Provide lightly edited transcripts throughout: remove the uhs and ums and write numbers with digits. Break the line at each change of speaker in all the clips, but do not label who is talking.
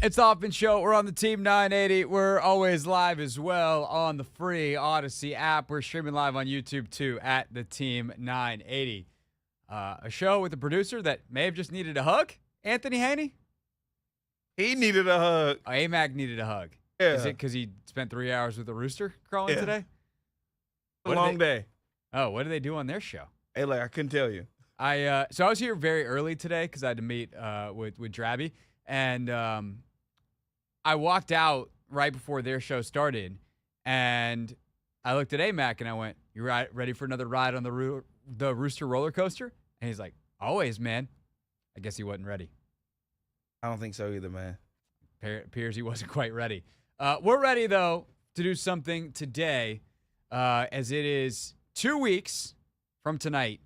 It's the Hoffman Show. We're on the Team 980. We're always live as well on the free Odyssey app. We're streaming live on YouTube too at the Team 980. A show with a producer that may have just needed a hug. Anthony Haney?
He needed a hug.
Oh, AMAC needed a hug.
Yeah.
Is it because he spent 3 hours with a rooster crawling today?
A long day.
Oh, what do they do on their show?
Hey, like, I couldn't tell you.
So I was here very early today because I had to meet with Drabby. And I walked out right before their show started, and I looked at AMAC and I went, "You ready for another ride on the Rooster roller coaster?" And he's like, "Always, man." I guess he wasn't ready.
I don't think so either, man.
Appears he wasn't quite ready. We're ready, though, to do something today, as it is 2 weeks from tonight,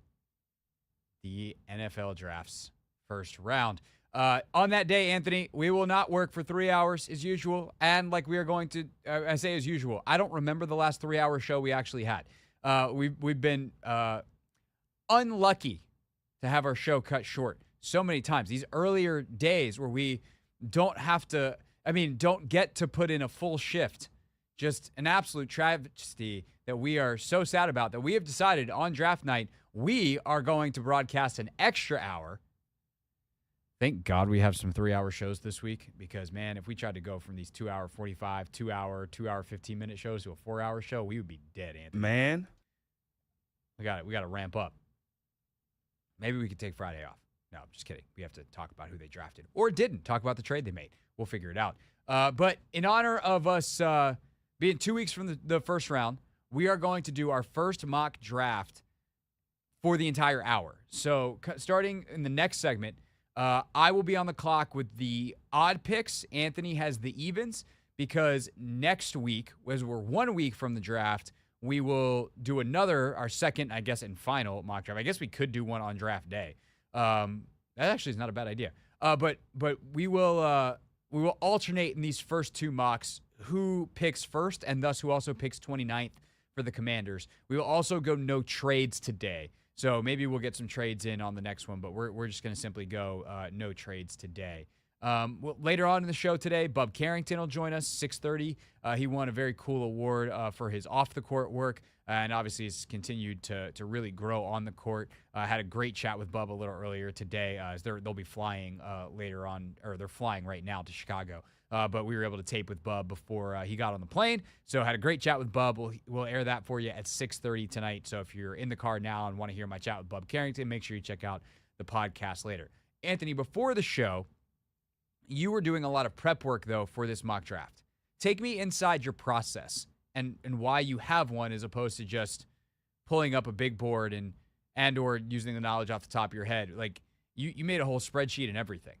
the NFL Draft's first round. On that day, Anthony, we will not work for 3 hours as usual. And like we are going to, I say as usual, I don't remember the last 3 hour show we actually had. We've been unlucky to have our show cut short so many times. These earlier days where we don't get to put in a full shift. Just an absolute travesty that we are so sad about that we have decided on draft night, we are going to broadcast an extra hour. Thank God we have some 3 hour shows this week because, man, if we tried to go from these 2 hour 45, 2 hour 15-minute shows to a 4 hour show, we would be dead, Anthony.
Man.
We got to ramp up. Maybe we could take Friday off. No, I'm just kidding. We have to talk about who they drafted or didn't. Talk about the trade they made. We'll figure it out. But in honor of us being 2 weeks from the first round, we are going to do our first mock draft for the entire hour. So starting in the next segment, I will be on the clock with the odd picks. Anthony has the evens because next week, as we're 1 week from the draft, we will do our second, I guess, and final mock draft. I guess we could do one on draft day. That actually is not a bad idea. But we will alternate in these first two mocks who picks first and thus who also picks 29th for the Commanders. We will also go no trades today. So maybe we'll get some trades in on the next one, but we're just going to simply go no trades today. Later on in the show today, Bub Carrington will join us, 6:30. He won a very cool award for his off-the-court work, and obviously has continued to really grow on the court. Had a great chat with Bub a little earlier today. As they'll be flying later on, or they're flying right now to Chicago. But we were able to tape with Bub before he got on the plane. So had a great chat with Bub. We'll air that for you at 6:30 tonight. So if you're in the car now and want to hear my chat with Bub Carrington, make sure you check out the podcast later. Anthony, before the show, you were doing a lot of prep work, though, for this mock draft. Take me inside your process and why you have one as opposed to just pulling up a big board and or using the knowledge off the top of your head. Like, you made a whole spreadsheet and everything.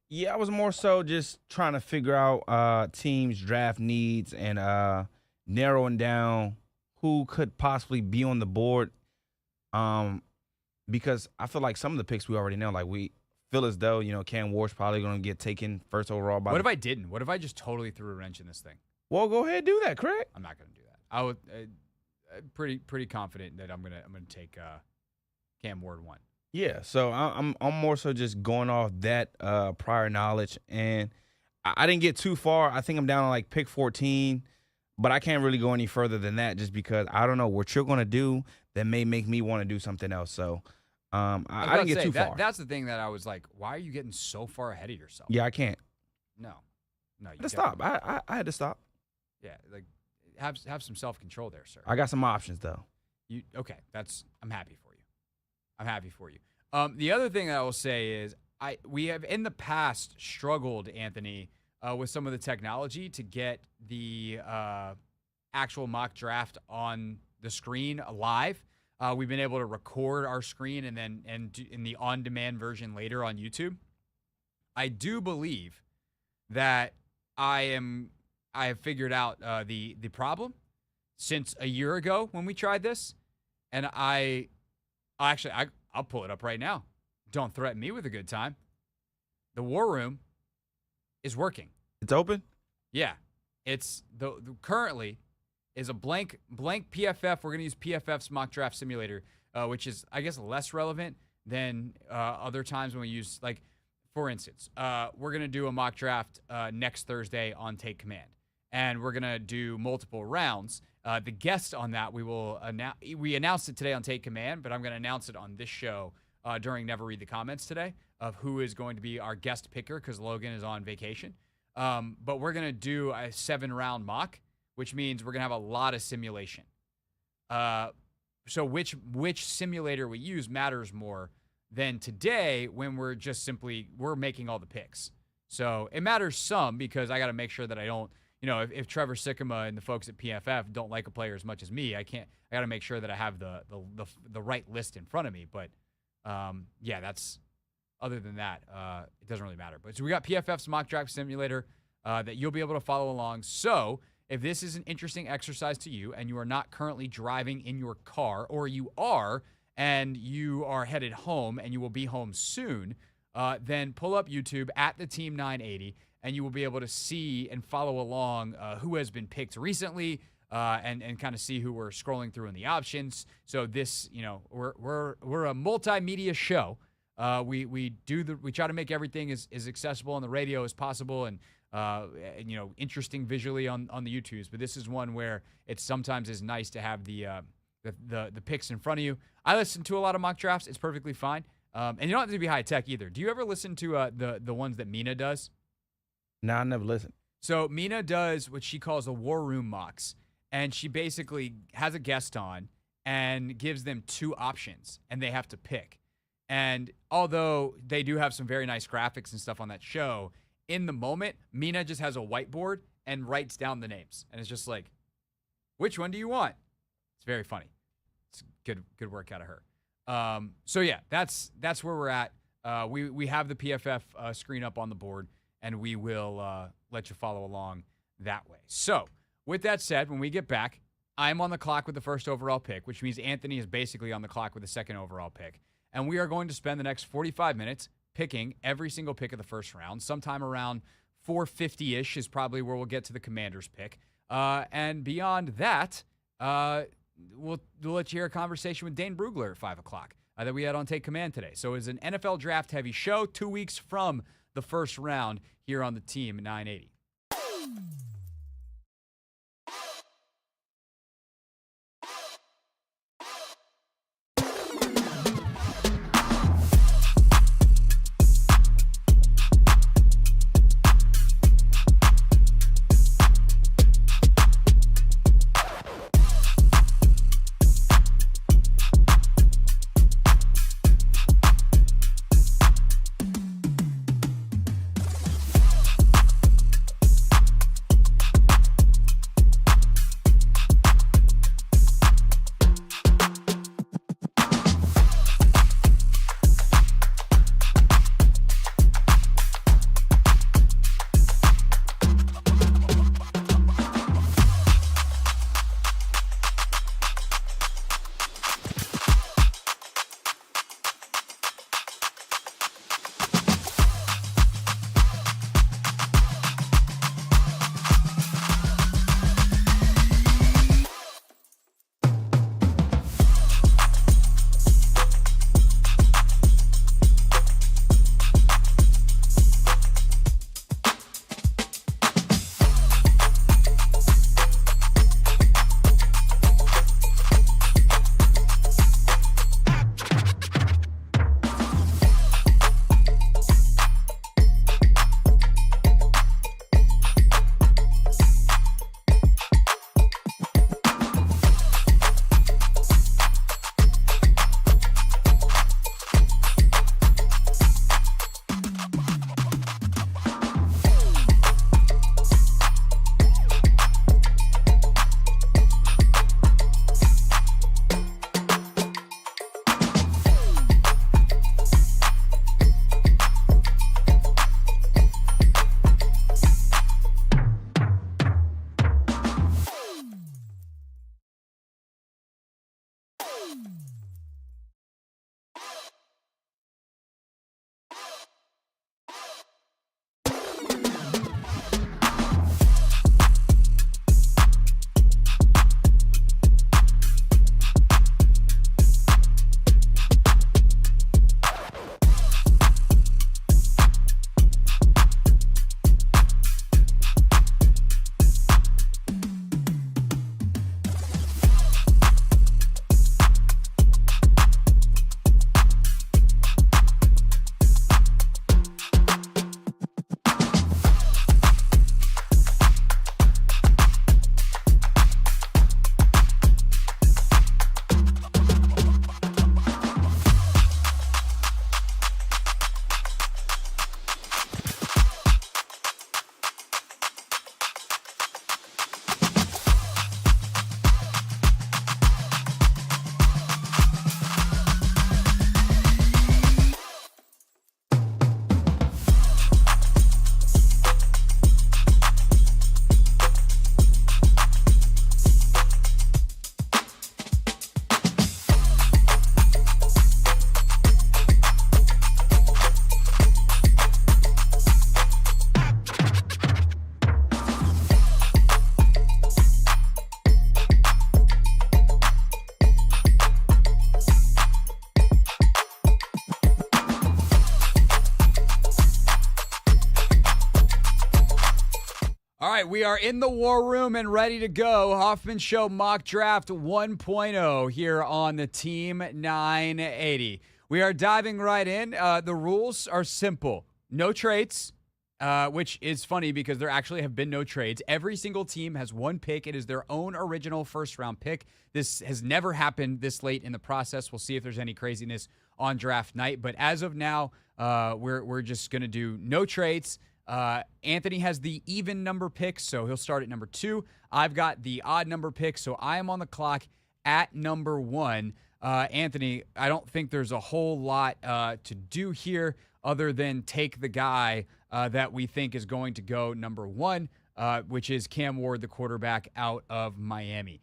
Yeah, I was more so just trying to figure out teams' draft needs and narrowing down who could possibly be on the board. Because I feel like some of the picks we already know. Like, we feel as though, Cam Ward's probably going to get taken first overall.
What if I didn't? What if I just totally threw a wrench in this thing?
Well, go ahead and do that, Craig.
I'm not going to do that. I would pretty confident that I'm gonna take Cam Ward 1.
Yeah, so I'm more so just going off that prior knowledge, and I didn't get too far. I think I'm down to like pick 14, but I can't really go any further than that just because I don't know what you're going to do that may make me want to do something else. So I didn't get too far.
That's the thing that I was like, why are you getting so far ahead of yourself?
Yeah, I can't.
No. You
had to stop. I had to stop.
Yeah, like have some self-control there, sir.
I got some options though.
Okay? I'm happy for you. I'm happy for you. The other thing that I will say is we have in the past struggled, Anthony, with some of the technology to get the actual mock draft on the screen live. We've been able to record our screen and in the on-demand version later on YouTube. I do believe that I have figured out the problem since a year ago when we tried this, and I'll pull it up right now. Don't threaten me with a good time. The War Room is working.
It's open?
Yeah. It's currently is a blank PFF. We're going to use PFF's mock draft simulator, which is, I guess, less relevant than other times when we use, like, for instance, we're going to do a mock draft next Thursday on Take Command, and we're going to do multiple rounds. The guest on that, we announced it today on Take Command, but I'm going to announce it on this show during Never Read the Comments today of who is going to be our guest picker because Logan is on vacation. But we're going to do a 7-round mock, which means we're going to have a lot of simulation. So which simulator we use matters more than today when we're making all the picks. So it matters some because I got to make sure that I don't, if Trevor Sikkema and the folks at PFF don't like a player as much as me, I got to make sure that I have the right list in front of me. But that's other than that, it doesn't really matter. But so we got PFF's mock draft simulator that you'll be able to follow along. So if this is an interesting exercise to you and you are not currently driving in your car, or you are and you are headed home and you will be home soon, then pull up YouTube at the Team 980 and you will be able to see and follow along who has been picked recently and kind of see who we're scrolling through in the options. So this, we're a multimedia show. We try to make everything as accessible on the radio as possible and interesting visually on the YouTubes. But this is one where it sometimes is nice to have the picks in front of you. I listen to a lot of mock drafts. It's perfectly fine. And you don't have to be high tech either. Do you ever listen to the ones that Mina does?
No, I never listened.
So Mina does what she calls a war room mocks, and she basically has a guest on and gives them 2 options, and they have to pick. And although they do have some very nice graphics and stuff on that show, in the moment, Mina just has a whiteboard and writes down the names. And it's just like, which one do you want? It's very funny. It's good work out of her. So yeah, that's where we're at. We have the PFF screen up on the board, and we will let you follow along that way. So with that said, when we get back, I'm on the clock with the first overall pick, which means Anthony is basically on the clock with the second overall pick. And we are going to spend the next 45 minutes picking every single pick of the first round. Sometime around 450-ish is probably where we'll get to the Commanders pick. And beyond that, we'll let you hear a conversation with Dane Brugler at 5 o'clock that we had on Take Command today. So it's an NFL draft-heavy show 2 weeks from the first round here on the Team 980. right, we are in the war room and ready to go. Hoffman Show Mock Draft 1.0 here on the Team 980. We are diving right in. The rules are simple. No trades, which is funny because there actually have been no trades. Every single team has one pick. It is their own original first-round pick. This has never happened this late in the process. We'll see if there's any craziness on draft night. But as of now, we're just going to do no trades. Anthony has the even number pick, so he'll start at number 2. I've got the odd number pick, so I am on the clock at number 1. Anthony, I don't think there's a whole lot to do here other than take the guy that we think is going to go number 1, which is Cam Ward, the quarterback out of Miami.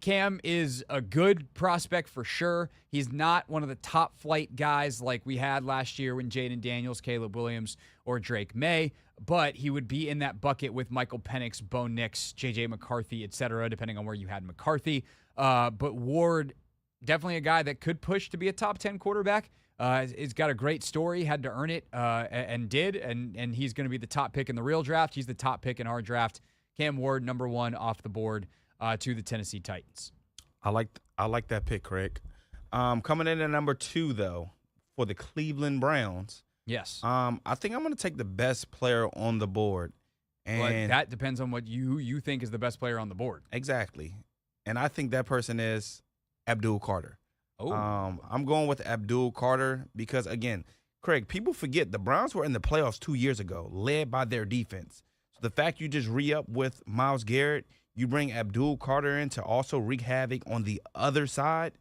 Cam is a good prospect for sure. He's not one of the top flight guys like we had last year when Jaden Daniels, Caleb Williams, or Drake May, but he would be in that bucket with Michael Penix, Bo Nix, J.J. McCarthy, etc., depending on where you had McCarthy. But Ward, definitely a guy that could push to be a top 10 quarterback. He's got a great story, had to earn it, and did, and he's going to be the top pick in the real draft. He's the top pick in our draft. Cam Ward, number 1 off the board. To the Tennessee Titans.
I like that pick, Craig. Coming in at number 2, though, for the Cleveland Browns.
Yes.
I think I'm going to take the best player on the board. And
well, that depends on what you think is the best player on the board.
Exactly. And I think that person is Abdul Carter.
Oh.
I'm going with Abdul Carter because, again, Craig, people forget the Browns were in the playoffs 2 years ago, led by their defense. So the fact you just re-up with Myles Garrett, you bring Abdul Carter in to also wreak havoc on the other side.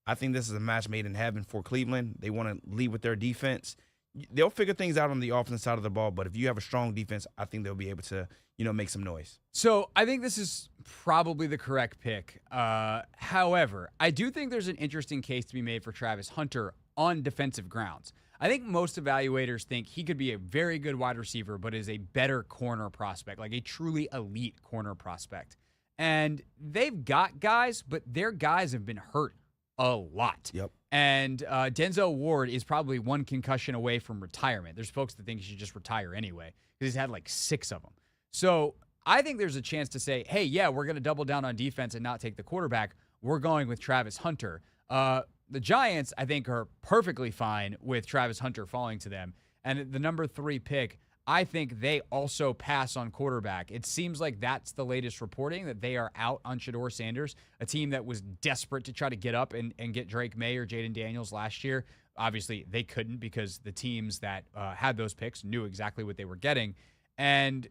I think this is a match made in heaven for Cleveland. They want to lead with their defense. They'll figure things out on the offensive side of the ball, but if you have a strong defense, I think they'll be able to, make some noise.
So I think this is probably the correct pick. However, I do think there's an interesting case to be made for Travis Hunter on defensive grounds. I think most evaluators think he could be a very good wide receiver, but is a better corner prospect, like a truly elite corner prospect. And they've got guys, but their guys have been hurt a lot.
Yep.
And Denzel Ward is probably one concussion away from retirement. There's folks that think he should just retire anyway because he's had like 6 of them. So I think there's a chance to say, hey, yeah, we're going to double down on defense and not take the quarterback. We're going with Travis Hunter. The Giants, I think, are perfectly fine with Travis Hunter falling to them. And the number 3 pick, I think they also pass on quarterback. It seems like that's the latest reporting, that they are out on Shedeur Sanders, a team that was desperate to try to get up and get Drake May or Jaden Daniels last year. Obviously, they couldn't because the teams that had those picks knew exactly what they were getting. And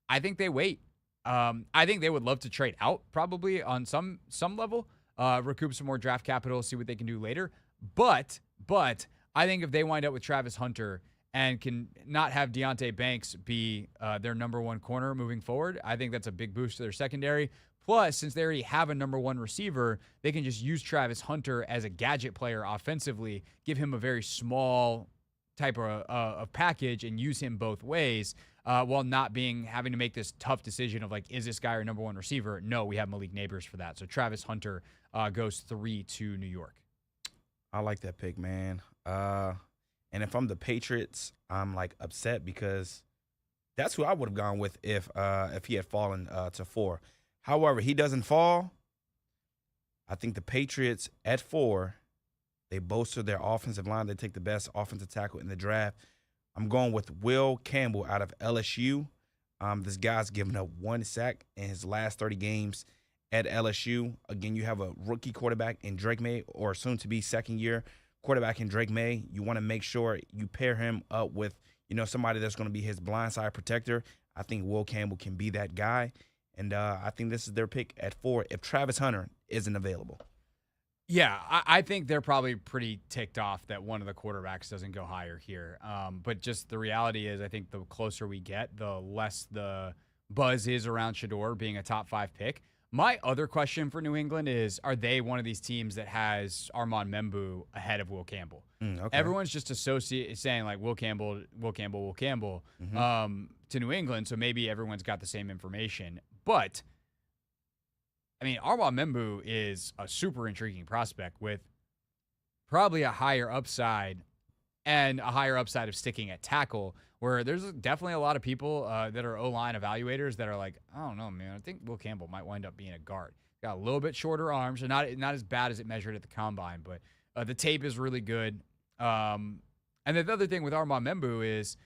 I think they wait. I think they would love to trade out probably on some level. Recoup some more draft capital, see what they can do later. But I think if they wind up with Travis Hunter and can not have Deonte Banks be their number 1 corner moving forward, I think that's a big boost to their secondary. Plus, since they already have a number 1 receiver, they can just use Travis Hunter as a gadget player offensively, give him a very small type of package and use him both ways while not having to make this tough decision of like, is this guy our number 1 receiver? No, we have Malik Neighbors for that. So Travis Hunter goes 3 to New York.
I like that pick, man. And if I'm the Patriots, I'm like upset because that's who I would have gone with if he had fallen to 4. However, he doesn't fall. I think the Patriots at 4, they bolster their offensive line. They take the best offensive tackle in the draft. I'm going with Will Campbell out of LSU. This guy's given up 1 sack in his last 30 games at LSU. Again, you have a rookie quarterback in Drake May, or soon-to-be second-year quarterback in Drake May. You want to make sure you pair him up with, somebody that's going to be his blindside protector. I think Will Campbell can be that guy. And I think this is their pick at 4 if Travis Hunter isn't available.
Yeah, I think they're probably pretty ticked off that one of the quarterbacks doesn't go higher here. But just the reality is I think the closer we get, the less the buzz is around Shedeur being a top 5 pick. My other question for New England is, are they one of these teams that has Armand Membu ahead of Will Campbell?
Okay.
Everyone's just saying like Will Campbell to New England, so maybe everyone's got the same information. But I mean, Armand Membu is a super intriguing prospect with probably a higher upside and a higher upside of sticking at tackle, where there's definitely a lot of people that are O-line evaluators that are like, I don't know, man. I think Will Campbell might wind up being a guard. Got a little bit shorter arms, and not as bad as it measured at the combine, but the tape is really good. And the other thing with Armand Membu is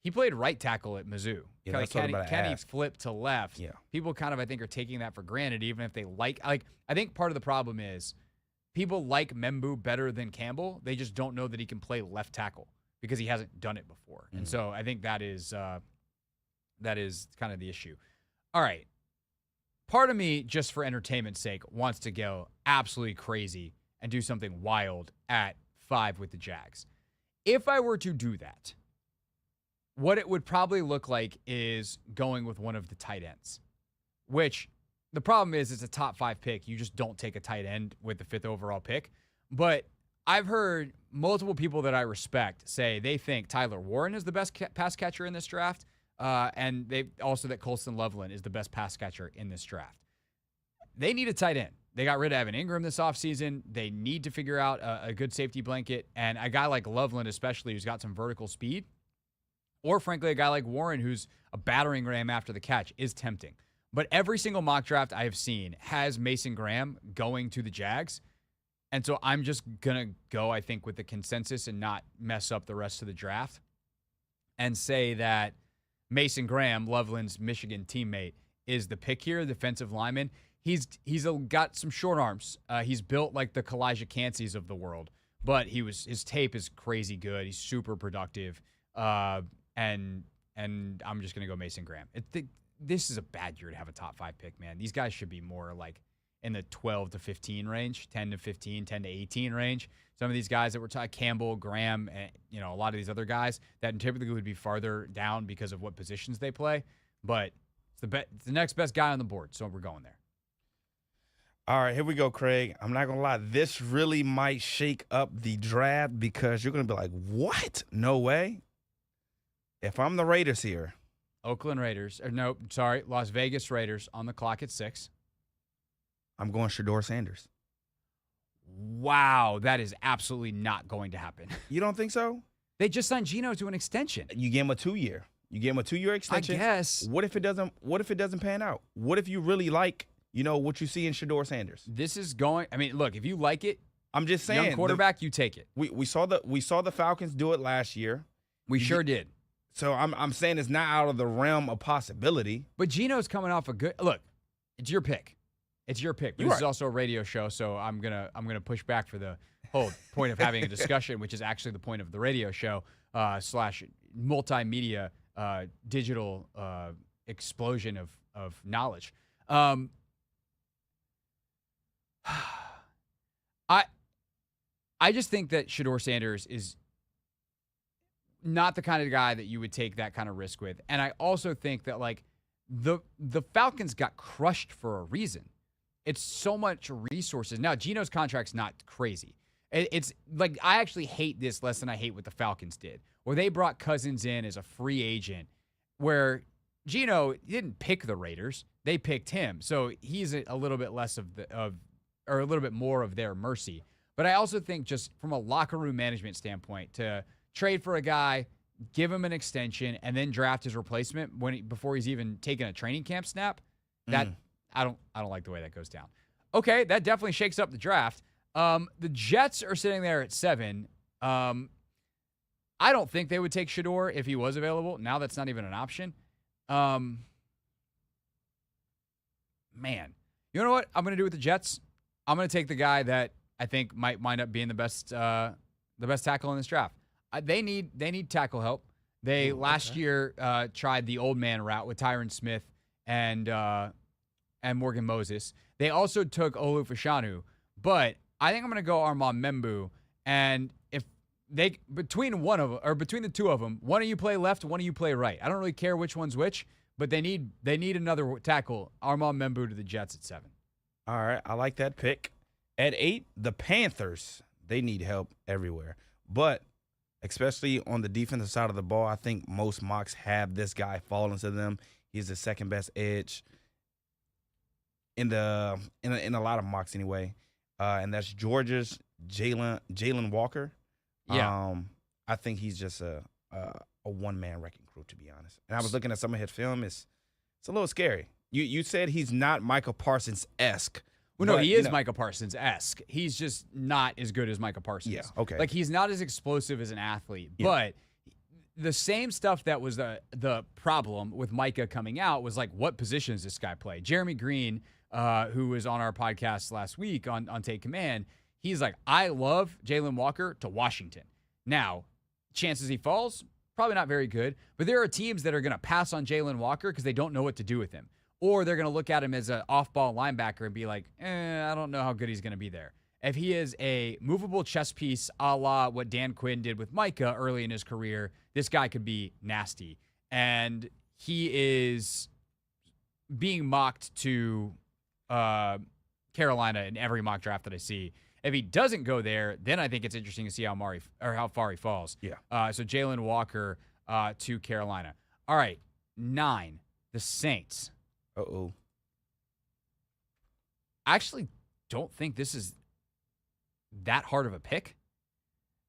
he played right tackle at Mizzou.
Yeah,
Can he flip to left?
Yeah.
People kind of, I think, are taking that for granted, even if they like. I think part of the problem is people like Membu better than Campbell. They just don't know that he can play left tackle because he hasn't done it before. And so I think that is kind of the issue. All right. Part of me, just for entertainment's sake, wants to go absolutely crazy and do something wild at 5 with the Jags. If I were to do that, what it would probably look like is going with one of the tight ends, which the problem is it's a top 5 pick. You just don't take a tight end with the 5th overall pick. But I've heard multiple people that I respect say they think Tyler Warren is the best pass catcher in this draft. And they also that Colston Loveland is the best pass catcher in this draft. They need a tight end. They got rid of Evan Ingram this offseason. They need to figure out a good safety blanket. And a guy like Loveland, especially, who's got some vertical speed, or frankly, a guy like Warren, who's a battering ram after the catch, is tempting. But every single mock draft I have seen has Mason Graham going to the Jags. And so I'm just going to go, I think, with the consensus and not mess up the rest of the draft and say that Mason Graham, Loveland's Michigan teammate, is the pick here, defensive lineman. He's got some short arms. He's built like the Kalijah Kansies of the world, but his tape is crazy good. He's super productive, and I'm just gonna go Mason Graham. This is a bad year to have a top 5 pick, man. These guys should be more like in the 12 to 15 range, 10 to 15, 10 to 18 range. Some of these guys that were talking, Campbell, Graham, and a lot of these other guys that typically would be farther down because of what positions they play. But it's the next best guy on the board, so we're going there.
All right, here we go, Craig. I'm not going to lie. This really might shake up the draft because you're going to be like, what? No way. If I'm the Raiders here.
Oakland Raiders. Las Vegas Raiders on the clock at 6.
I'm going Shedeur Sanders.
Wow, that is absolutely not going to happen.
You don't think so?
They just signed Geno to an extension.
You gave him a 2-year. You gave him a 2-year extension.
I guess.
What if it doesn't pan out? What if you really like, what you see in Shedeur Sanders?
This is going. I mean, look, if you like it,
I'm just saying,
young quarterback, you take it.
We saw the Falcons do it last year.
We sure did.
So I'm saying it's not out of the realm of possibility.
But Geno's coming off a good look. It's your pick. It's your pick. But this is also a radio show, so I'm gonna push back for the whole point of having a discussion, which is actually the point of the radio show / multimedia digital explosion of knowledge. I just think that Shedeur Sanders is not the kind of guy that you would take that kind of risk with. And I also think that like the Falcons got crushed for a reason. It's so much resources. Now, Geno's contract's not crazy. It's like I actually hate this less than I hate what the Falcons did, where they brought Cousins in as a free agent, where Geno didn't pick the Raiders. They picked him. So he's a little bit less or a little bit more of their mercy. But I also think just from a locker room management standpoint, to trade for a guy, give him an extension, and then draft his replacement before he's even taken a training camp snap, that I don't like the way that goes down. Okay, that definitely shakes up the draft. The Jets are sitting there at 7. I don't think they would take Shedeur if he was available. Now that's not even an option. Man, you know what I'm going to do with the Jets? I'm going to take the guy that I think might wind up being the best tackle in this draft. They need tackle help. They last year tried the old man route with Tyron Smith and Morgan Moses. They also took Olu Fashanu, but I think I'm going to go Armand Membu. And if they between the two of them, one of you play left, one of you play right. I don't really care which one's which, but they need another tackle. Armand Membu to the Jets at 7.
All right, I like that pick. At 8, the Panthers. They need help everywhere, but especially on the defensive side of the ball, I think most mocks have this guy falling to them. He's the second best edge in a lot of mocks anyway, and that's Georgia's Jalen Walker.
Yeah,
I think he's just a a one-man wrecking crew, to be honest. And I was looking at some of his film. It's a little scary. You said he's not Michael Parsons-esque.
Well, no, he is Micah Parsons-esque. He's just not as good as Micah Parsons.
Yeah, okay.
Like, he's not as explosive as an athlete. Yeah. But the same stuff that was the problem with Micah coming out was, like, what position does this guy play? Jeremy Green, who was on our podcast last week on Take Command, he's like, I love Jalen Walker to Washington. Now, chances he falls, probably not very good. But there are teams that are going to pass on Jalen Walker because they don't know what to do with him. Or they're going to look at him as an off-ball linebacker and be like, I don't know how good he's going to be there. If he is a movable chess piece a la what Dan Quinn did with Micah early in his career, this guy could be nasty. And he is being mocked to Carolina in every mock draft that I see. If he doesn't go there, then I think it's interesting to see how far he falls.
Yeah.
So Jalen Walker to Carolina. All right, 9, the Saints.
Uh-oh.
I actually don't think this is that hard of a pick.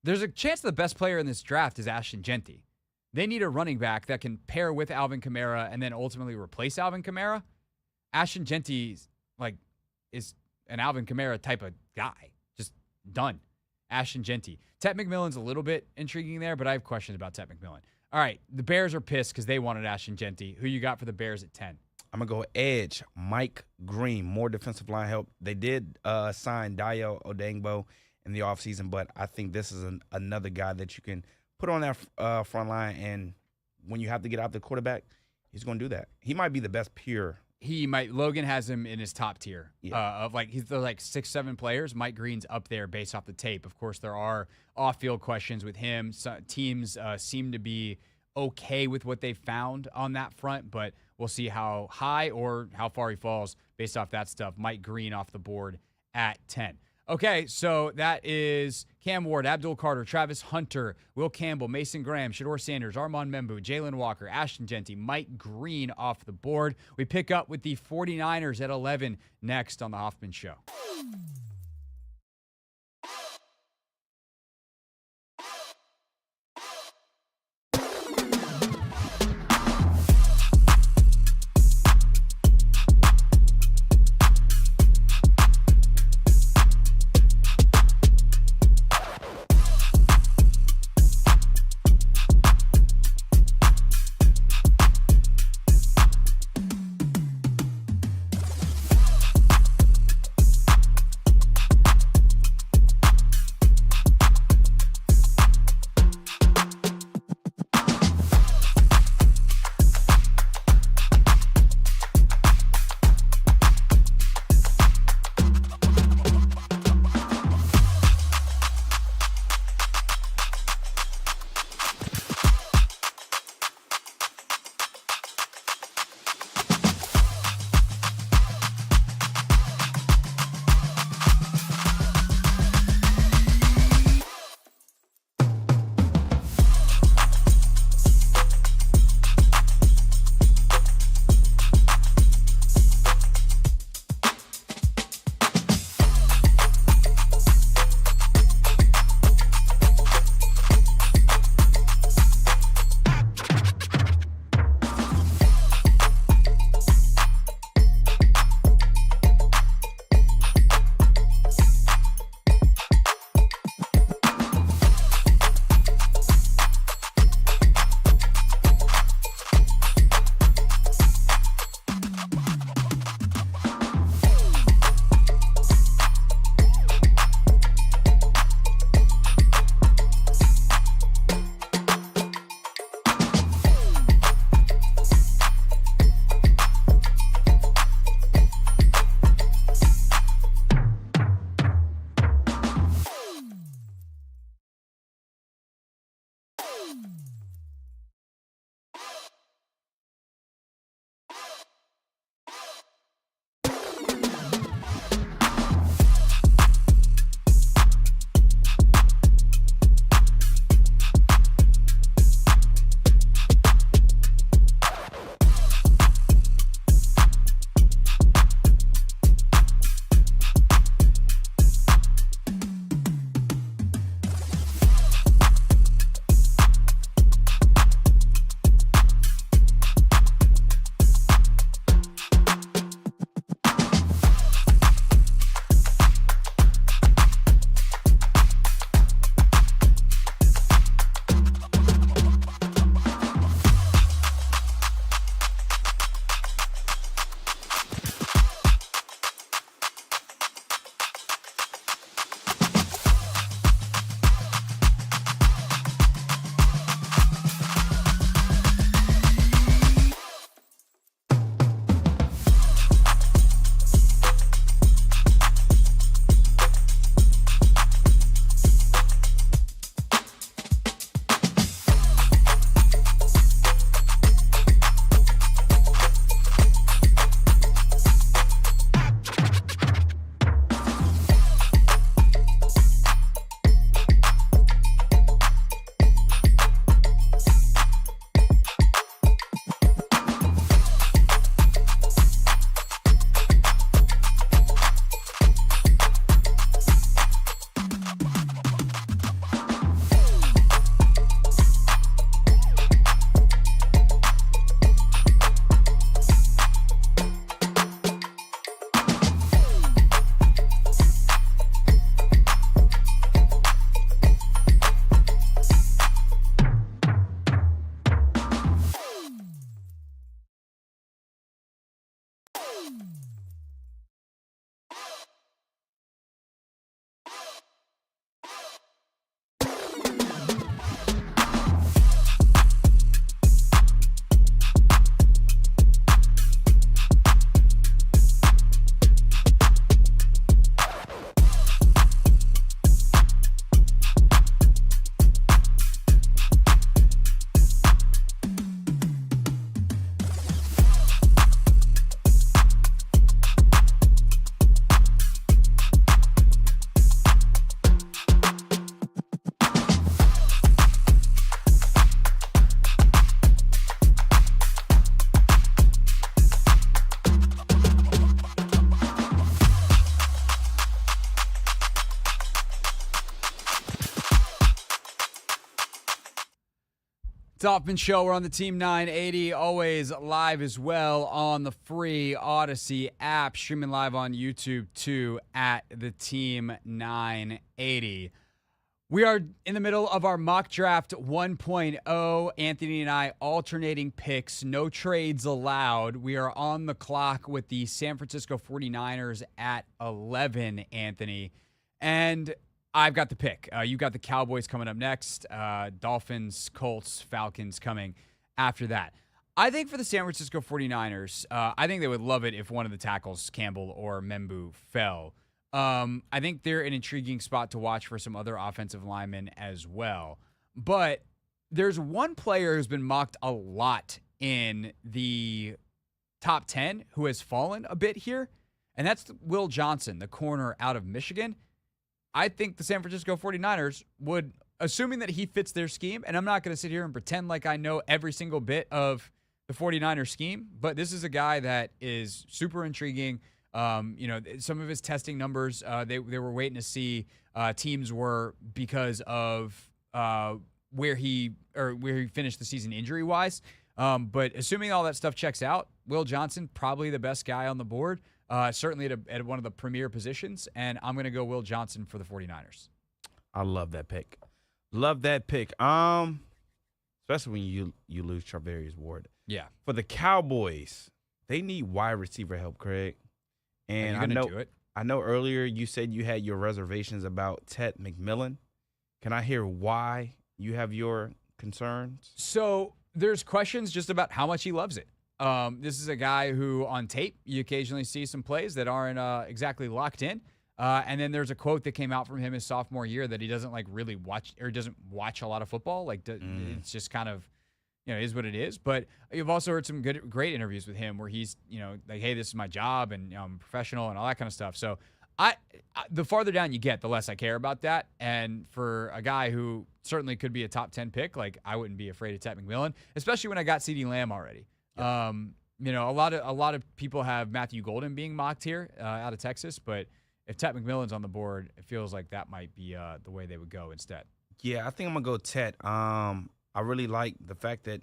There's a chance the best player in this draft is Ashton Genty. They need a running back that can pair with Alvin Kamara and then ultimately replace Alvin Kamara. Ashton Genty is an Alvin Kamara type of guy. Just done. Ashton Genty. Tet McMillan's a little bit intriguing there, but I have questions about Tet McMillan. All right, the Bears are pissed because they wanted Ashton Genty. Who you got for the Bears at 10?
I'm going to go edge, Mike Green, more defensive line help. They did sign Dayo Odengbo in the offseason, but I think this is another guy that you can put on that front line, and when you have to get out the quarterback, he's going to do that. He might be the best pure.
He might. Logan has him in his top tier
Yeah.
he's the 6-7 players. Mike Green's up there based off the tape. Of course, there are off-field questions with him. Teams seem to be okay with what they found on that front, but we'll see how high or how far he falls based off that stuff. Mike Green off the board at 10. Okay, so that is Cam Ward, Abdul Carter, Travis Hunter, Will Campbell, Mason Graham, Shador Sanders, Armand Membu, Jalen Walker, Ashton Genty, Mike Green off the board. We pick up with the 49ers at 11 next on the Hoffman Show. It's Hoffman Show. We're on the Team 980, always live as well on the free Odyssey app, streaming live on YouTube too at the Team 980. We are in the middle of our mock draft 1.0. Anthony and I alternating picks, no trades allowed. We are on the clock with the San Francisco 49ers at 11, Anthony. And I've got the pick. You got the Cowboys coming up next. Dolphins, Colts, Falcons coming after that. I think for the San Francisco 49ers, I think they would love it if one of the tackles, Campbell or Membu, fell. I think they're an intriguing spot to watch for some other offensive linemen as well. But there's one player who's been mocked a lot in the top 10 who has fallen a bit here, and that's Will Johnson, the corner out of Michigan. I think the San Francisco 49ers would, assuming that he fits their scheme, and I'm not going to sit here and pretend like I know every single bit of the 49ers scheme, but this is a guy that is super intriguing. Some of his testing numbers, they were waiting to see teams were because of where he finished the season injury-wise. But assuming all that stuff checks out, Will Johnson, probably the best guy on the board. Certainly at one of the premier positions, and I'm going to go Will Johnson for the 49ers.
I love that pick. Especially when you lose Charvarius Ward.
Yeah.
For the Cowboys, they need wide receiver help, Craig. And
Are you going to do it?
I know earlier you said you had your reservations about Ted McMillan. Can I hear why you have your concerns?
So there's questions just about how much he loves it. This is a guy who, on tape, you occasionally see some plays that aren't exactly locked in. And then there's a quote that came out from him his sophomore year that he doesn't really watch, or doesn't watch a lot of football. It's just kind of, is what it is. But you've also heard some great interviews with him where he's, like, hey, this is my job and I'm professional and all that kind of stuff. So the farther down you get, the less I care about that. And for a guy who certainly could be a top 10 pick, I wouldn't be afraid of Ted McMillan, especially when I got CeeDee Lamb already. Yep. A lot of people have Matthew Golden being mocked here out of Texas, but if Ted McMillan's on the board, it feels like that might be the way they would go instead.
Yeah, I think I'm gonna go Ted. I really like the fact that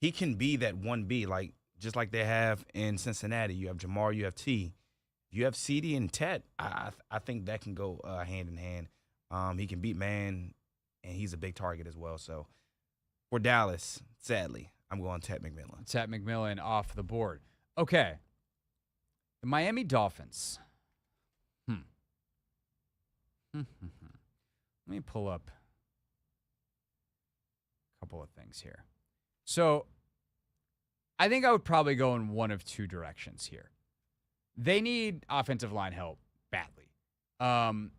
he can be that 1B, just like they have in Cincinnati. You have Jamar, you have T, you have CeeDee and Ted. I think that can go hand in hand. He can beat man, and he's a big target as well. So for Dallas, sadly, I'm going Ted McMillan.
Ted McMillan off the board. Okay. The Miami Dolphins. Let me pull up a couple of things here. So I think I would probably go in one of two directions here. They need offensive line help badly. And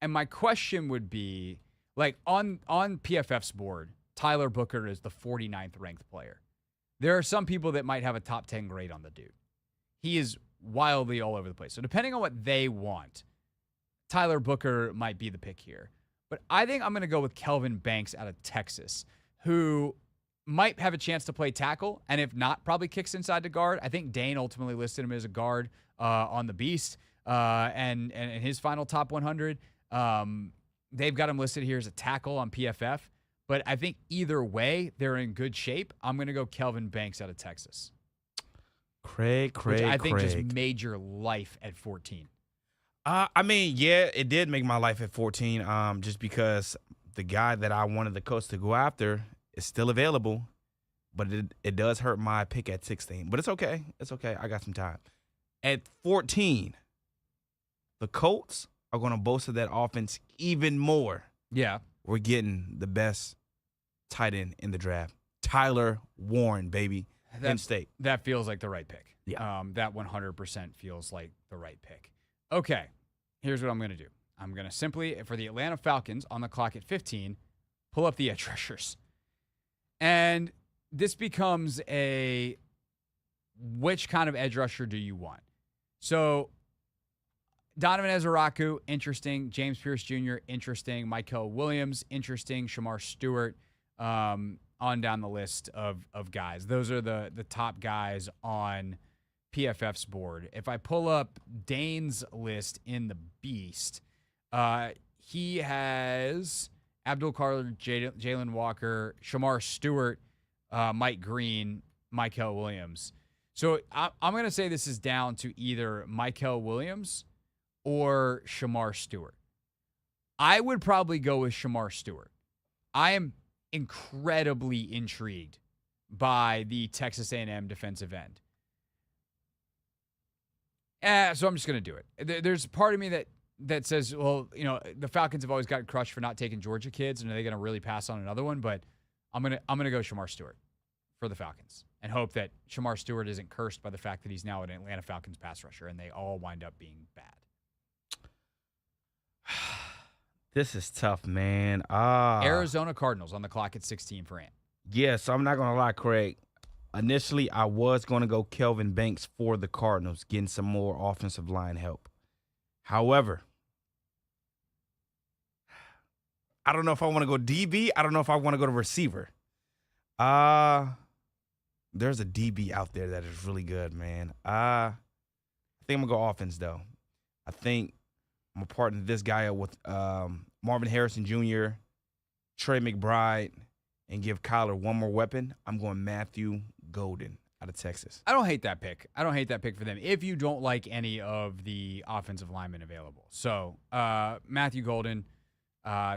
my question would be, on PFF's board, Tyler Booker is the 49th ranked player. There are some people that might have a top 10 grade on the dude. He is wildly all over the place. So depending on what they want, Tyler Booker might be the pick here. But I think I'm going to go with Kelvin Banks out of Texas, who might have a chance to play tackle, and if not, probably kicks inside the guard. I think Dane ultimately listed him as a guard on the Beast, and in his final top 100. They've got him listed here as a tackle on PFF. But I think either way, they're in good shape. I'm going to go Kelvin Banks out of Texas.
Craig.
Which I think just made your life at 14.
It did make my life at 14, just because the guy that I wanted the coach to go after is still available, but it does hurt my pick at 16. But it's okay. I got some time. At 14, the Colts are going to bolster that offense even more.
Yeah.
We're getting the best tight end in the draft. Tyler Warren, baby. Penn State.
That feels like the right pick.
Yeah.
That 100% feels like the right pick. Okay, here's what I'm going to do. I'm going to simply, for the Atlanta Falcons on the clock at 15, pull up the edge rushers. And this becomes which kind of edge rusher do you want? So Donovan Ezeraku, interesting. James Pierce Jr., interesting. Michael Williams, interesting. Shamar Stewart, on down the list of guys. Those are the top guys on PFF's board. If I pull up Dane's list in the Beast, he has Abdul Carter, Jalen Walker, Shamar Stewart, Mike Green, Mykel Williams. So I'm going to say this is down to either Mykel Williams or Shamar Stewart. I would probably go with Shamar Stewart. I am incredibly intrigued by the Texas A&M defensive end. So I'm just going to do it. There's part of me that says, well, the Falcons have always gotten crushed for not taking Georgia kids, and are they going to really pass on another one? But I'm gonna go Shamar Stewart for the Falcons and hope that Shamar Stewart isn't cursed by the fact that he's now an Atlanta Falcons pass rusher, and they all wind up being bad.
This is tough, man.
Arizona Cardinals on the clock at 16 for Ant.
Yeah, so I'm not going to lie, Craig. Initially, I was going to go Kelvin Banks for the Cardinals, getting some more offensive line help. However, I don't know if I want to go DB. I don't know if I want to go to receiver. There's a DB out there that is really good, man. I think I'm going to go offense, though. I think I'm going to partner this guy up with Marvin Harrison Jr., Trey McBride, and give Kyler one more weapon. I'm going Matthew Golden out of Texas.
I don't hate that pick. I don't hate that pick for them if you don't like any of the offensive linemen available. So Matthew Golden,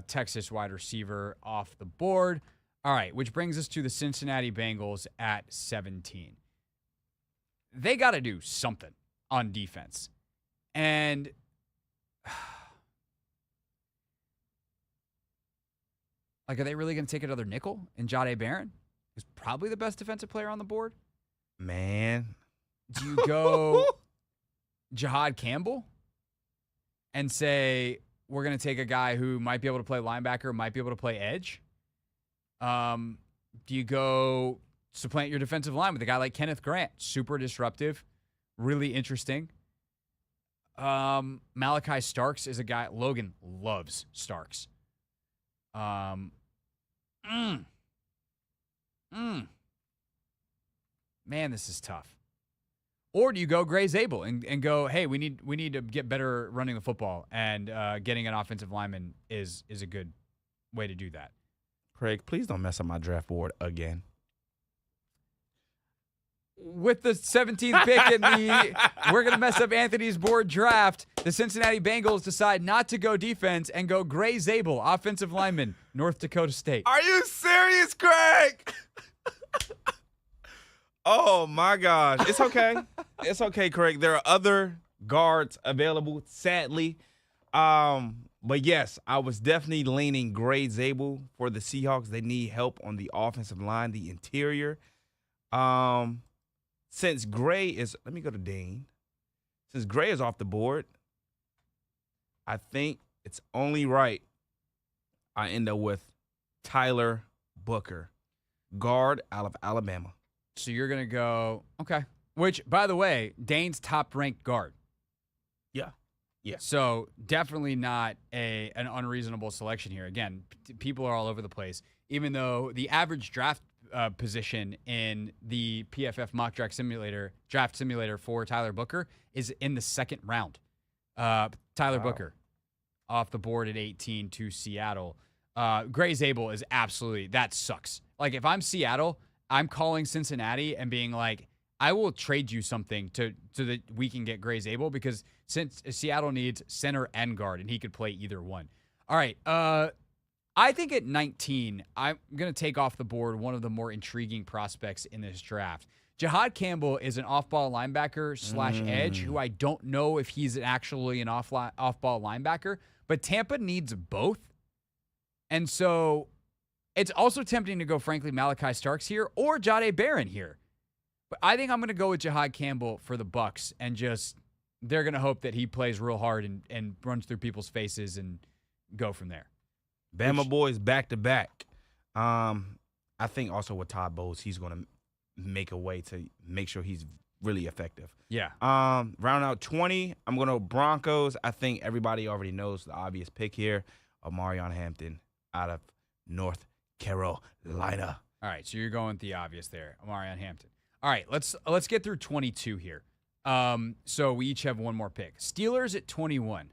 Texas wide receiver off the board. All right, which brings us to the Cincinnati Bengals at 17. They got to do something on defense. And are they really going to take another nickel in Jahdae Barron, who's probably the best defensive player on the board?
Man.
Do you go Jahad Campbell and say, we're going to take a guy who might be able to play linebacker, might be able to play edge? Do you go supplant your defensive line with a guy like Kenneth Grant? Super disruptive, really interesting. Malachi Starks is a guy. Logan loves Starks. Man, this is tough. Or do you go Gray Zabel and go, hey, we need to get better running the football, and getting an offensive lineman is a good way to do that.
Craig, please don't mess up my draft board again.
With the 17th pick in we're going to mess up Anthony's board draft, the Cincinnati Bengals decide not to go defense and go Gray Zabel, offensive lineman, North Dakota State.
Are you serious, Craig? Oh, my gosh. It's okay. It's okay, Craig. There are other guards available, sadly. But, yes, I was definitely leaning Gray Zabel for the Seahawks. They need help on the offensive line, the interior. Since Gray is – let me go to Dane. Since Gray is off the board, I think it's only right I end up with Tyler Booker, guard out of Alabama.
So you're going to go – okay. Which, by the way, Dane's top-ranked guard.
Yeah. Yeah.
So definitely not an unreasonable selection here. Again, people are all over the place. Even though the average draft position in the PFF mock draft simulator for Tyler Booker is in the second round. Tyler Booker off the board at 18 to Seattle. Gray Zabel is absolutely – that sucks. Like, if I'm Seattle, I'm calling Cincinnati and being like, I will trade you something so that we can get Gray Zabel, because since Seattle needs center and guard, and he could play either one. All right. I think at 19, I'm going to take off the board one of the more intriguing prospects in this draft. Jahad Campbell is an off-ball linebacker / edge who I don't know if he's actually an off-ball linebacker, but Tampa needs both. And so it's also tempting to go, frankly, Malachi Starks here or Jahdae Barron here. But I think I'm going to go with Jahad Campbell for the Bucs, and just they're going to hope that he plays real hard and runs through people's faces and go from there.
Bama boys back-to-back. I think also with Todd Bowles, he's going to make a way to make sure he's really effective.
Yeah.
Round out 20, I'm going to Broncos. I think everybody already knows the obvious pick here, Omarion Hampton out of North Carolina.
All right, so you're going with the obvious there, Omarion Hampton. All right, let's get through 22 here. So we each have one more pick. Steelers at 21.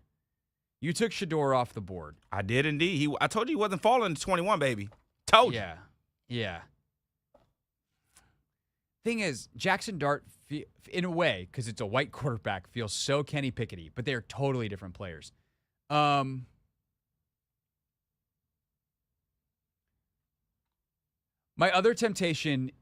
You took Shador off the board.
I did indeed. I told you he wasn't falling to 21, baby. Told you.
Yeah. Thing is, Jackson Dart, in a way, because it's a white quarterback, feels so Kenny Pickett-y, but they're totally different players. My other temptation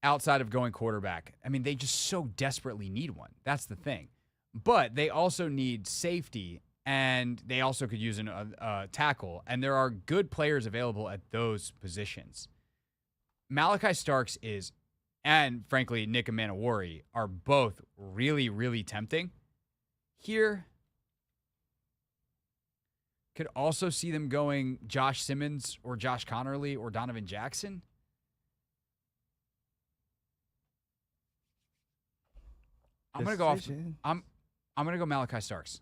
outside of going quarterback, I mean, they just so desperately need one. That's the thing. But they also need safety, and they also could use a tackle, and there are good players available at those positions. Malachi Starks and frankly, Nick Manowari are both really, really tempting. Here, could also see them going Josh Simmons or Josh Connerly or Donovan Jackson. I'm gonna go Malachi Starks.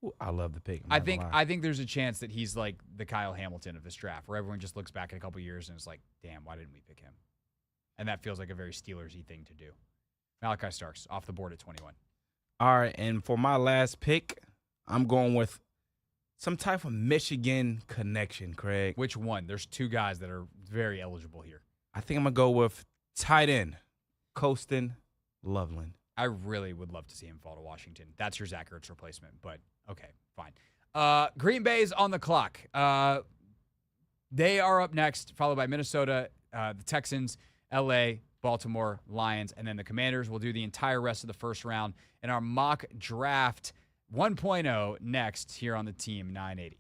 Ooh, I love the pick.
I think there's a chance that he's like the Kyle Hamilton of this draft, where everyone just looks back in a couple years and is like, damn, why didn't we pick him? And that feels like a very Steelers-y thing to do. Malachi Starks, off the board at 21.
All right, and for my last pick, I'm going with some type of Michigan connection, Craig.
Which one? There's two guys that are very eligible here.
I think I'm going to go with tight end, Colston Loveland.
I really would love to see him fall to Washington. That's your Zach Ertz replacement, but okay, fine. Green Bay's on the clock. They are up next, followed by Minnesota, the Texans, L.A., Baltimore, Lions, and then the Commanders will do the entire rest of the first round in our mock draft 1.0 next here on the Team 980.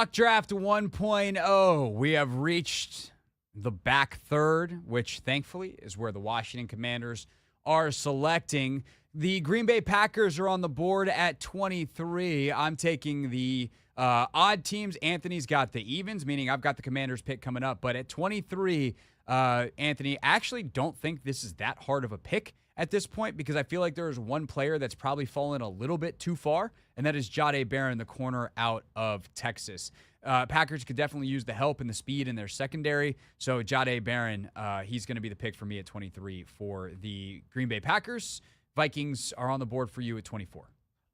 Mock Draft 1.0. We have reached the back third, which thankfully is where the Washington Commanders are selecting. The Green Bay Packers are on the board at 23. I'm taking the odd teams. Anthony's got the evens, meaning I've got the Commanders pick coming up. But at 23, Anthony, I actually don't think this is that hard of a pick at this point because I feel like there is one player that's probably fallen a little bit too far, and that is Jahdae Barron, the corner out of Texas. Packers could definitely use the help and the speed in their secondary. So Jahdae Barron, he's going to be the pick for me at 23 for the Green Bay Packers. Vikings are on the board for you at 24.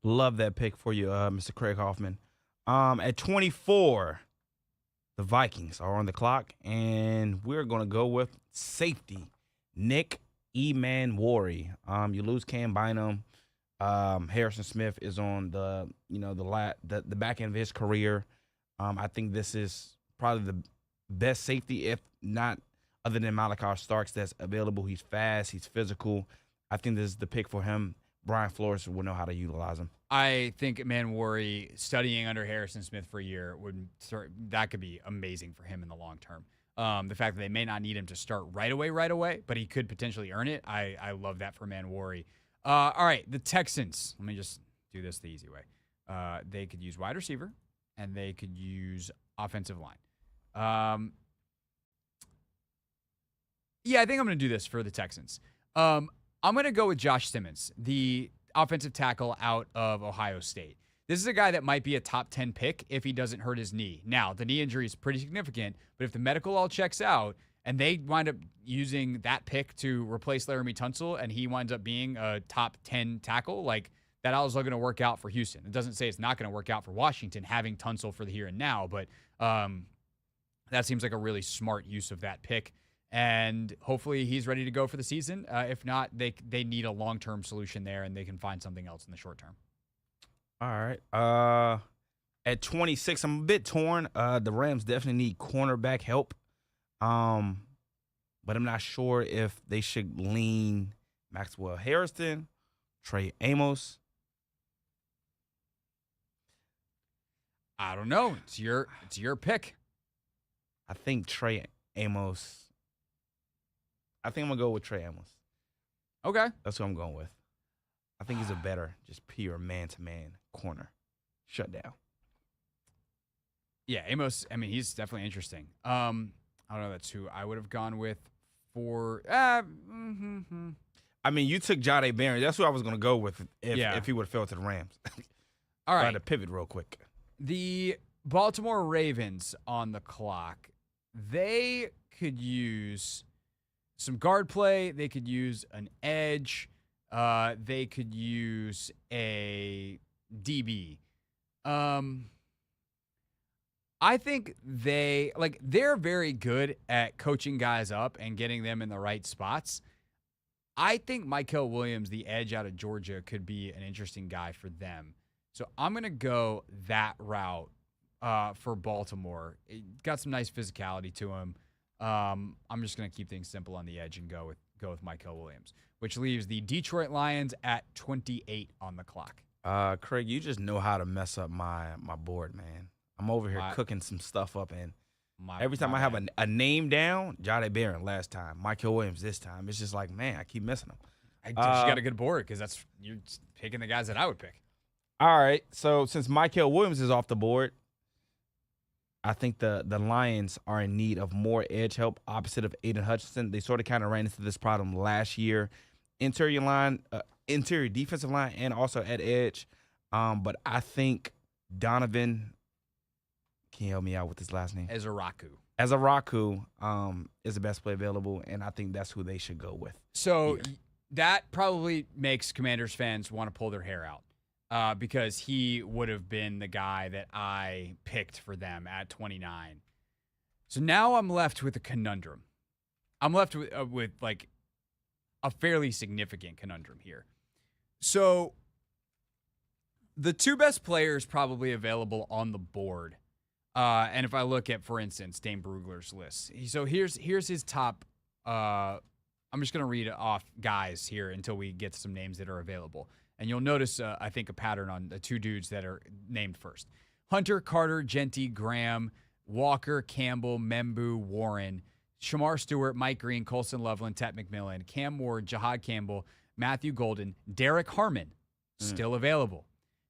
Love that pick for you, Mr. Craig Hoffman. At 24, the Vikings are on the clock, and we're going to go with safety, Nick Emanwari. You lose Cam Bynum. Harrison Smith is on the back end of his career. I think this is probably the best safety, if not other than Malachi Starks, that's available. He's fast. He's physical. I think this is the pick for him. Brian Flores will know how to utilize him.
I think Emanwari studying under Harrison Smith for a year that could be amazing for him in the long term. The fact that they may not need him to start right away, but he could potentially earn it. I love that for Emanwari. All right, the Texans. Let me just do this the easy way. They could use wide receiver, and they could use offensive line. Yeah, I think I'm going to do this for the Texans. I'm going to go with Josh Simmons, the offensive tackle out of Ohio State. This is a guy that might be a top 10 pick if he doesn't hurt his knee. Now, the knee injury is pretty significant, but if the medical all checks out and they wind up using that pick to replace Laramie Tunsil and he winds up being a top 10 tackle, like that all is going to work out for Houston. It doesn't say it's not going to work out for Washington having Tunsil for the here and now, but that seems like a really smart use of that pick. And hopefully he's ready to go for the season. If not, they need a long-term solution there, and they can find something else in the short term.
All right. At 26, I'm a bit torn. The Rams definitely need cornerback help. But I'm not sure if they should lean Maxwell Harrison, Trey Amos.
I don't know. It's your pick.
I think Trey Amos. I think I'm going to go with Trey Amos.
Okay.
That's who I'm going with. I think he's a better, just pure man-to-man corner. Shut down.
Yeah, Amos, I mean, he's definitely interesting. I don't know. That's who I would have gone with for.
I mean, you took Jahdae Barron. That's who I was going to go with if he would have fell to the Rams.
All right.
I had to pivot real quick.
The Baltimore Ravens on the clock. They could use some guard play. They could use an edge. They could use a DB. I think they're very good at coaching guys up and getting them in the right spots. I think Mykel Williams, the edge out of Georgia, could be an interesting guy for them. So I'm going to go that route for Baltimore. It got some nice physicality to him. I'm just going to keep things simple on the edge and go with Mykel Williams, which leaves the Detroit Lions at 28 on the clock.
Craig, you just know how to mess up my board, man. I'm over here cooking some stuff up, and every time I have a name down, Jahdae Barron last time, Mykel Williams this time, it's just like, man, I keep missing them.
I just got a good board because you're picking the guys that I would pick.
All right, so since Mykel Williams is off the board, I think the Lions are in need of more edge help opposite of Aiden Hutchinson. They sort of kind of ran into this problem last year. Interior defensive line, and also at edge. But I think Donovan, can you help me out with his last name?
Ezaraku
is the best play available, and I think that's who they should go with.
So that probably makes Commanders fans want to pull their hair out. Because he would have been the guy that I picked for them at 29. So now I'm left with a conundrum. I'm left with like a fairly significant conundrum here. So the two best players probably available on the board, and if I look at, for instance, Dane Brugler's list. So here's his top. I'm just going to read off guys here until we get to some names that are available. And you'll notice, I think, a pattern on the two dudes that are named first. Hunter, Carter, Genty, Graham, Walker, Campbell, Membu, Warren, Shamar Stewart, Mike Green, Colson Loveland, Tet McMillan, Cam Ward, Jahad Campbell, Matthew Golden, Derek Harmon, still available.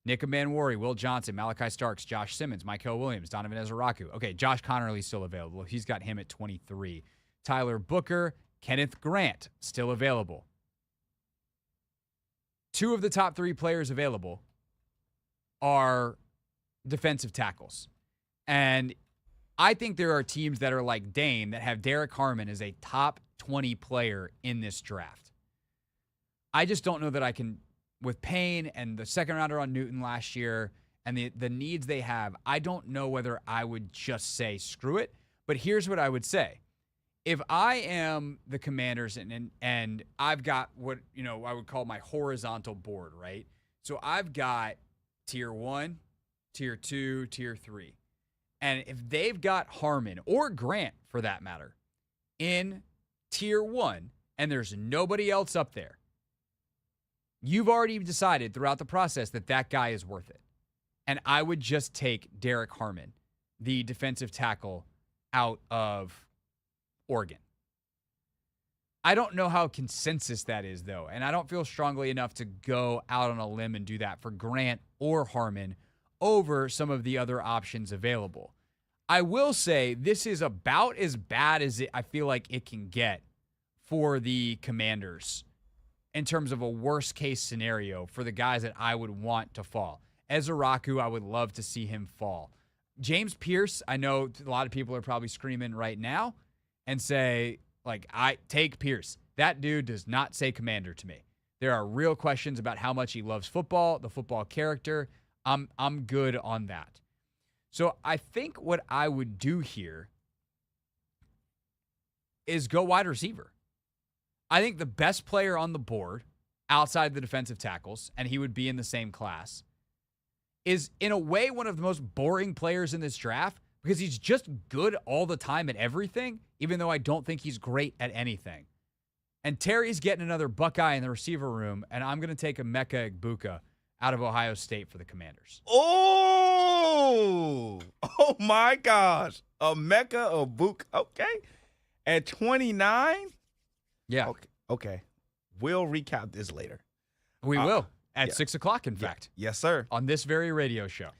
Nick Manwari, Will Johnson, Malachi Starks, Josh Simmons, Michael Williams, Donovan Ezeraku. Okay, Josh Connerly's still available. He's got him at 23. Tyler Booker, Kenneth Grant, still available. 2 of the top 3 players available are defensive tackles. And I think there are teams that are like Dane that have Derek Harmon as a top 20 player in this draft. I just don't know that I can, with Payne and the second rounder on Newton last year and the needs they have, I don't know whether I would just say screw it. But here's what I would say. If I am the Commanders and I've got what, I would call my horizontal board, right? So I've got tier 1, tier 2, tier 3. And if they've got Harmon or Grant, for that matter, in tier 1 and there's nobody else up there, you've already decided throughout the process that guy is worth it. And I would just take Derek Harmon, the defensive tackle, out of Oregon. I don't know how consensus that is, though, and I don't feel strongly enough to go out on a limb and do that for Grant or Harmon over some of the other options available. I will say this is about as bad as I feel like it can get for the Commanders in terms of a worst-case scenario for the guys that I would want to fall. Ezeraku, I would love to see him fall. James Pierce, I know a lot of people are probably screaming right now and say, I take Pierce. That dude does not say Commander to me. There are real questions about how much he loves football, the football character. I'm good on that. So I think what I would do here is go wide receiver. I think the best player on the board outside the defensive tackles, and he would be in the same class, is in a way one of the most boring players in this draft because he's just good all the time at everything, even though I don't think he's great at anything. And Terry's getting another Buckeye in the receiver room, and I'm going to take Emeka Egbuka out of Ohio State for the Commanders.
Oh my gosh. Emeka Egbuka. Okay. At 29?
Yeah.
Okay. We'll recap this later.
We will. At 6 o'clock, in fact.
Yes, sir.
On this very radio show.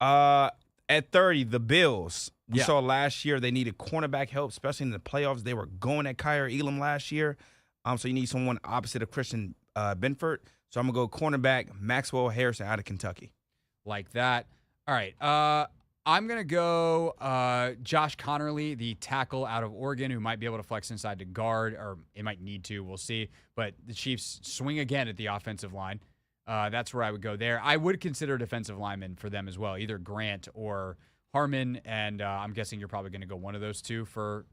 At 30, the Bills. We
Yeah.
saw last year they needed cornerback help, especially in the playoffs. They were going at Kyer Elam last year. So you need someone opposite of Christian Benford. So I'm going to go cornerback Maxwell Harrison out of Kentucky.
Like that. All right. I'm going to go Josh Connerly, the tackle out of Oregon, who might be able to flex inside to guard, or it might need to. We'll see. But the Chiefs swing again at the offensive line. That's where I would go there. I would consider defensive lineman for them as well, either Grant or Harmon, and I'm guessing you're probably going to go one of those two for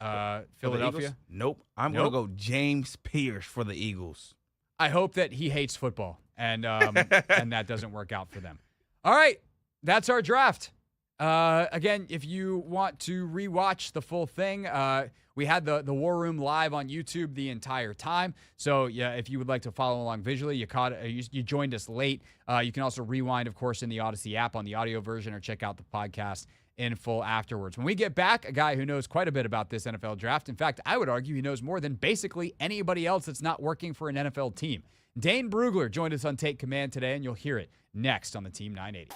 Philadelphia.
Nope. I'm going to go James Pierce for the Eagles.
I hope that he hates football, and and that doesn't work out for them. All right, that's our draft. Again, if you want to rewatch the full thing, we had the War Room live on YouTube the entire time. So yeah, if you would like to follow along visually, you joined us late. You can also rewind, of course, in the Odyssey app on the audio version, or check out the podcast in full afterwards. When we get back, a guy who knows quite a bit about this NFL draft. In fact, I would argue he knows more than basically anybody else that's not working for an NFL team. Dane Brugler joined us on Take Command today, and you'll hear it next on the Team 980.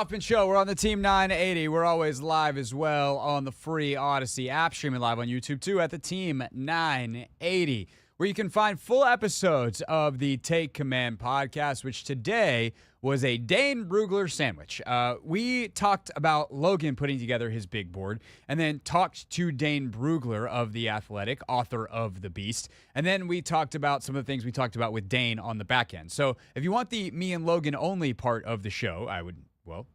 Hoffman Show. We're on the Team 980. We're always live as well on the free Odyssey app, streaming live on YouTube too at the Team 980, where you can find full episodes of the Take Command podcast, which today was a Dane Brugler sandwich. We talked about Logan putting together his big board, and then talked to Dane Brugler of The Athletic, author of The Beast, and then we talked about some of the things we talked about with Dane on the back end. So if you want the me and Logan only part of the show, I would,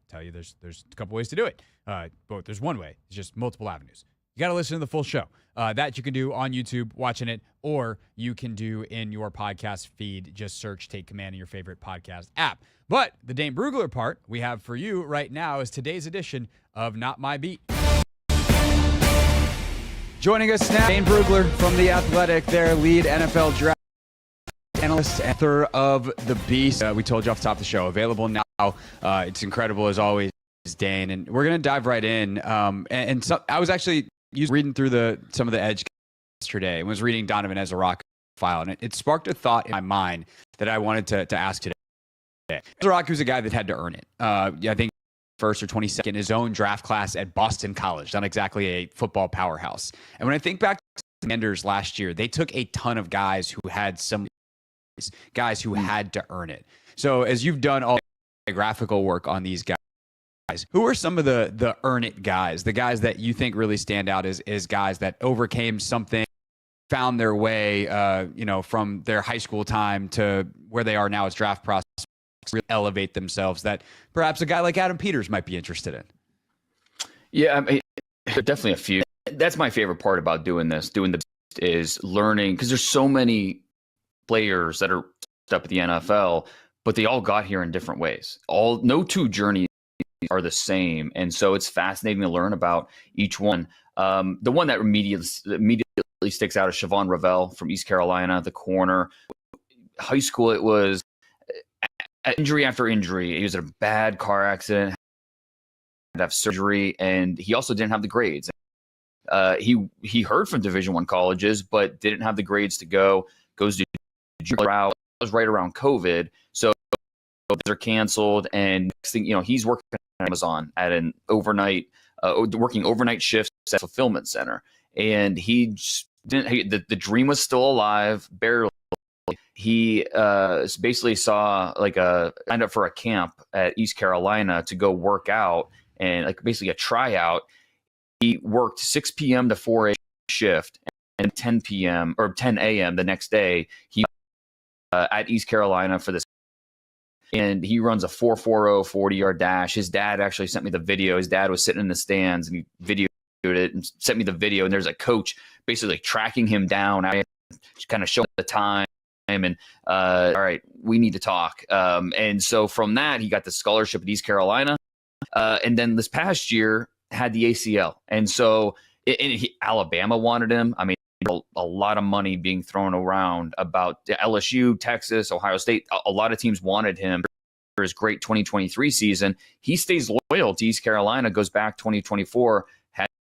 tell you there's a couple ways to do it. But there's one way. It's just multiple avenues. You got to listen to the full show. That you can do on YouTube, watching it, or you can do in your podcast feed. Just search Take Command in your favorite podcast app. But the Dane Brugler part we have for you right now is today's edition of Not My Beat. Joining us now, Dane Brugler from The Athletic, their lead NFL draft analyst, author of The Beast. We told you off the top of the show, available now. It's incredible as always, Dane. And we're going to dive right in. I was actually reading through some of the Edge yesterday and was reading Donovan Ezra file, and it sparked a thought in my mind that I wanted to ask today. Ezra was a guy that had to earn it. I think first or 22nd in his own draft class at Boston College, not exactly a football powerhouse. And when I think back to the Commanders last year, they took a ton of guys who had who had to earn it. So as you've done all the graphical work on these guys, who are some of the earn it guys, the guys that you think really stand out as guys that overcame something, found their way, from their high school time to where they are now as draft prospects, really elevate themselves, that perhaps a guy like Adam Peters might be interested in?
Yeah, I mean, definitely a few. That's my favorite part about doing the Beast, is learning, because there's so many players that are up at the NFL, but they all got here in different ways. No two journeys are the same, and so it's fascinating to learn about each one. The one that immediately sticks out is Siobhan Ravel from East Carolina, the corner. High school, it was injury after injury. He was in a bad car accident, had to have surgery, and he also didn't have the grades. He heard from Division I colleges, but didn't have the grades to go. Goes to route. It was right around COVID, so they're canceled. And next thing, he's working at Amazon at an overnight, working overnight shifts at a fulfillment center, and he just didn't. The dream was still alive, barely. He basically saw signed up for a camp at East Carolina to go work out, and basically a tryout. He worked 6 p.m. to 4 a.m. shift, and 10 p.m. or 10 a.m. the next day, he at East Carolina for this. And he runs a 4.40 40-yard dash. His dad actually sent me the video. His dad was sitting in the stands, and he videoed it and sent me the video. And there's a coach basically tracking him down, kind of showing the time. And all right, we need to talk. And so from that, he got the scholarship at East Carolina. And then this past year had the ACL. And so Alabama wanted him. I mean, a lot of money being thrown around about LSU, Texas, Ohio State. A lot of teams wanted him for his great 2023 season. He stays loyal to East Carolina, goes back 2024,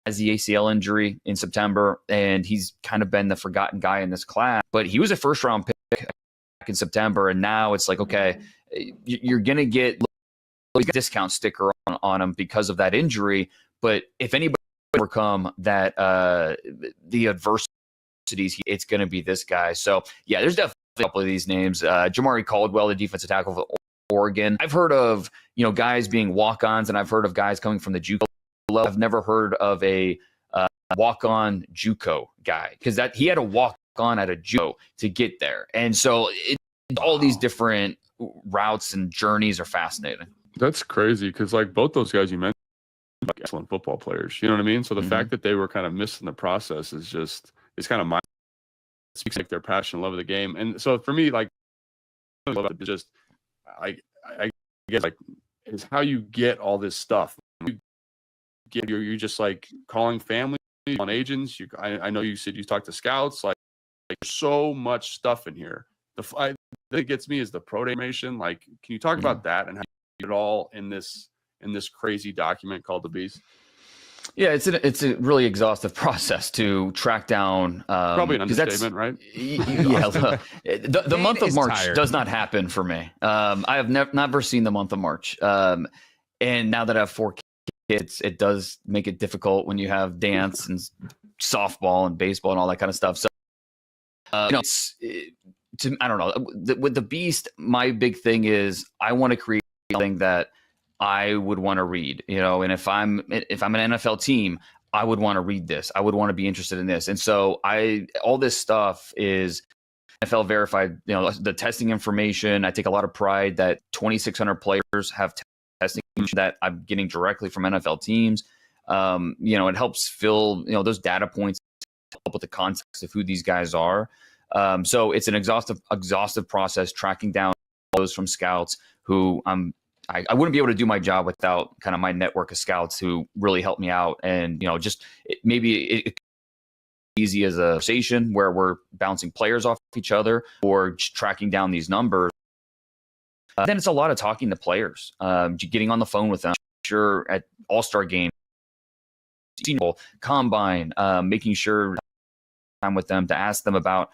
has the ACL injury in September, and he's kind of been the forgotten guy in this class. But he was a first-round pick back in September, and now it's like, okay, you're going to get a discount sticker on him because of that injury. But if anybody overcome that, the adversities, it's going to be this guy. So, yeah, there's definitely a couple of these names. Jamari Caldwell, the defensive tackle for Oregon. I've heard of, guys being walk-ons, and I've heard of guys coming from the JUCO. I've never heard of a walk-on JUCO guy, because he had to walk on at a JUCO to get there. And so all these different routes and journeys are fascinating.
That's crazy, because both those guys you mentioned, excellent football players. You know what I mean? So the fact that they were kind of missed in the process is it's kind of mind. Speaks their passion, love of the game. And so for me, I guess is how you get all this stuff. You're just calling family on agents. I know you said you talked to scouts. There's so much stuff in here. That gets me is the pro day information. Can you talk about that and how you get it all in this crazy document called The Beast?
Yeah, it's a really exhaustive process to track down.
Probably an understatement, right?
Yeah, look, the month of March does not happen for me. I have never seen the month of March. And now that I have 4 kids, it does make it difficult when you have dance and softball and baseball and all that kind of stuff. So, I don't know. With the Beast, my big thing is I want to create something that I would want to read, and if I'm an NFL team, I would want to read this. I would want to be interested in this. And so all this stuff is NFL verified, the testing information. I take a lot of pride that 2,600 players have testing that I'm getting directly from NFL teams. It helps fill, those data points, help with the context of who these guys are. So it's an exhaustive process, tracking down those from scouts who I wouldn't be able to do my job without kind of my network of scouts who really help me out. And, maybe it easy as a conversation where we're bouncing players off each other or just tracking down these numbers. Then it's a lot of talking to players, getting on the phone with them, sure, at All-Star game, combine, making sure time with them to ask them about,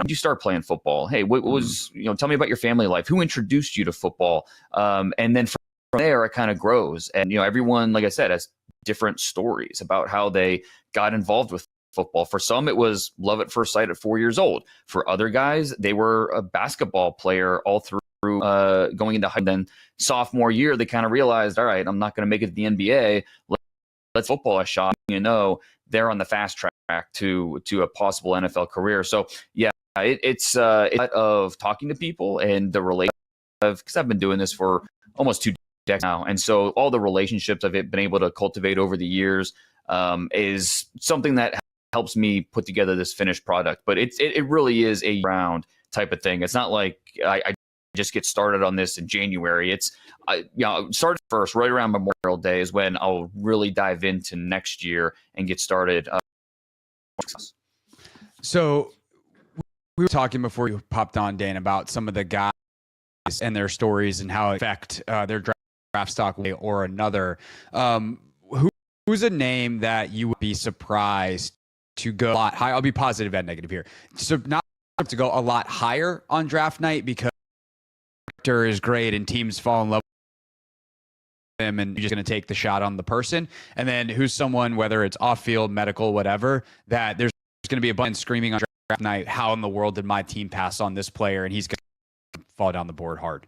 you start playing football. Hey, what was, tell me about your family life. Who introduced you to football? And then from there, it kind of grows. And, everyone, like I said, has different stories about how they got involved with football. For some, it was love at first sight at 4 years old. For other guys, they were a basketball player all through going into high. Then sophomore year, they kind of realized, all right, I'm not going to make it to the NBA. Let's football a shot. They're on the fast track to a possible NFL career. So yeah, it's a lot of talking to people and the relationship, because I've been doing this for almost 2 decades now, and so all the relationships I've been able to cultivate over the years is something that helps me put together this finished product. But it really is a round type of thing. It's not like I just get started on this in January. It's start first right around Memorial Day is when I'll really dive into next year and get started.
So we were talking before you popped on, Dane, about some of the guys and their stories and how it affect their draft stock way or another. Who's a name that you would be surprised to go a lot high? I'll be positive and negative here. So not to go a lot higher on draft night because character is great and teams fall in love with him and you're just going to take the shot on the person. And then who's someone, whether it's off field, medical, whatever, that there's going to be a bunch screaming on draft night, how in the world did my team pass on this player? And he's going to fall down the board hard.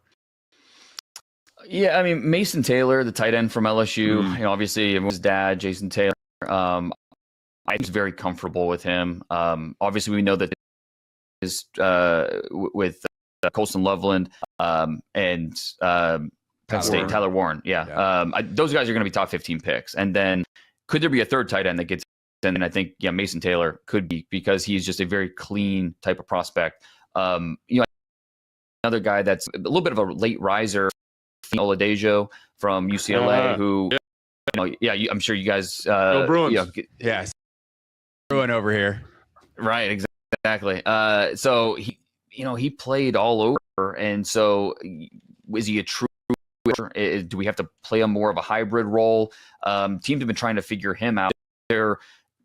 Yeah, I mean, Mason Taylor, the tight end from LSU, obviously everyone's dad, Jason Taylor. I was very comfortable with him. Obviously, we know that is with Colston Loveland and Penn State, Tyler Warren. Yeah. Those guys are going to be top 15 picks. And then could there be a third tight end that gets in? And I think, Mason Taylor could be, because he's just a very clean type of prospect. Another guy that's a little bit of a late riser, Oladejo from UCLA, who, I'm sure you guys,
Go Bruins.
Bruin over here.
Right. Exactly. So he played all over. And so is he a true, do we have to play a more of a hybrid role? Teams have been trying to figure him out. They're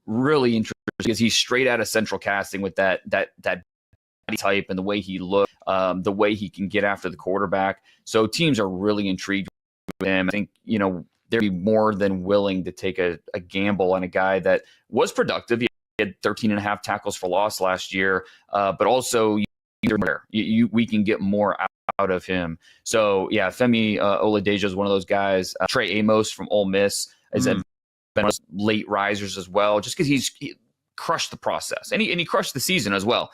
really interested because he's straight out of central casting with that type and the way he looks, the way he can get after the quarterback. So teams are really intrigued with him. I think, they'd be more than willing to take a gamble on a guy that was productive. He had 13 and a half tackles for loss last year, but also we can get more out of him. So yeah, Femi Oladejo is one of those guys. Trey Amos from Ole Miss has been late risers as well, just because he crushed the process and he crushed the season as well.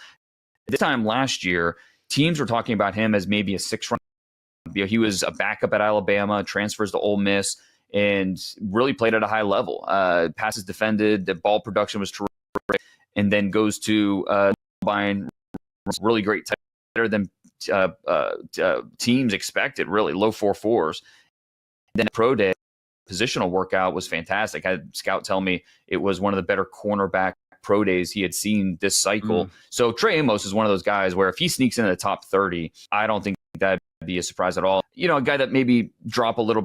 This time last year, teams were talking about him as maybe a 6th round. He was a backup at Alabama, transfers to Ole Miss, and really played at a high level. Passes defended, the ball production was terrific, and then goes to combine, really great, better than teams expected. Really low 4.4s. Then pro day positional workout was fantastic. I had Scout tell me it was one of the better cornerback pro days he had seen this cycle. So Trey Amos is one of those guys where if he sneaks into the top 30, I don't think that'd be a surprise at all. A guy that maybe drop a little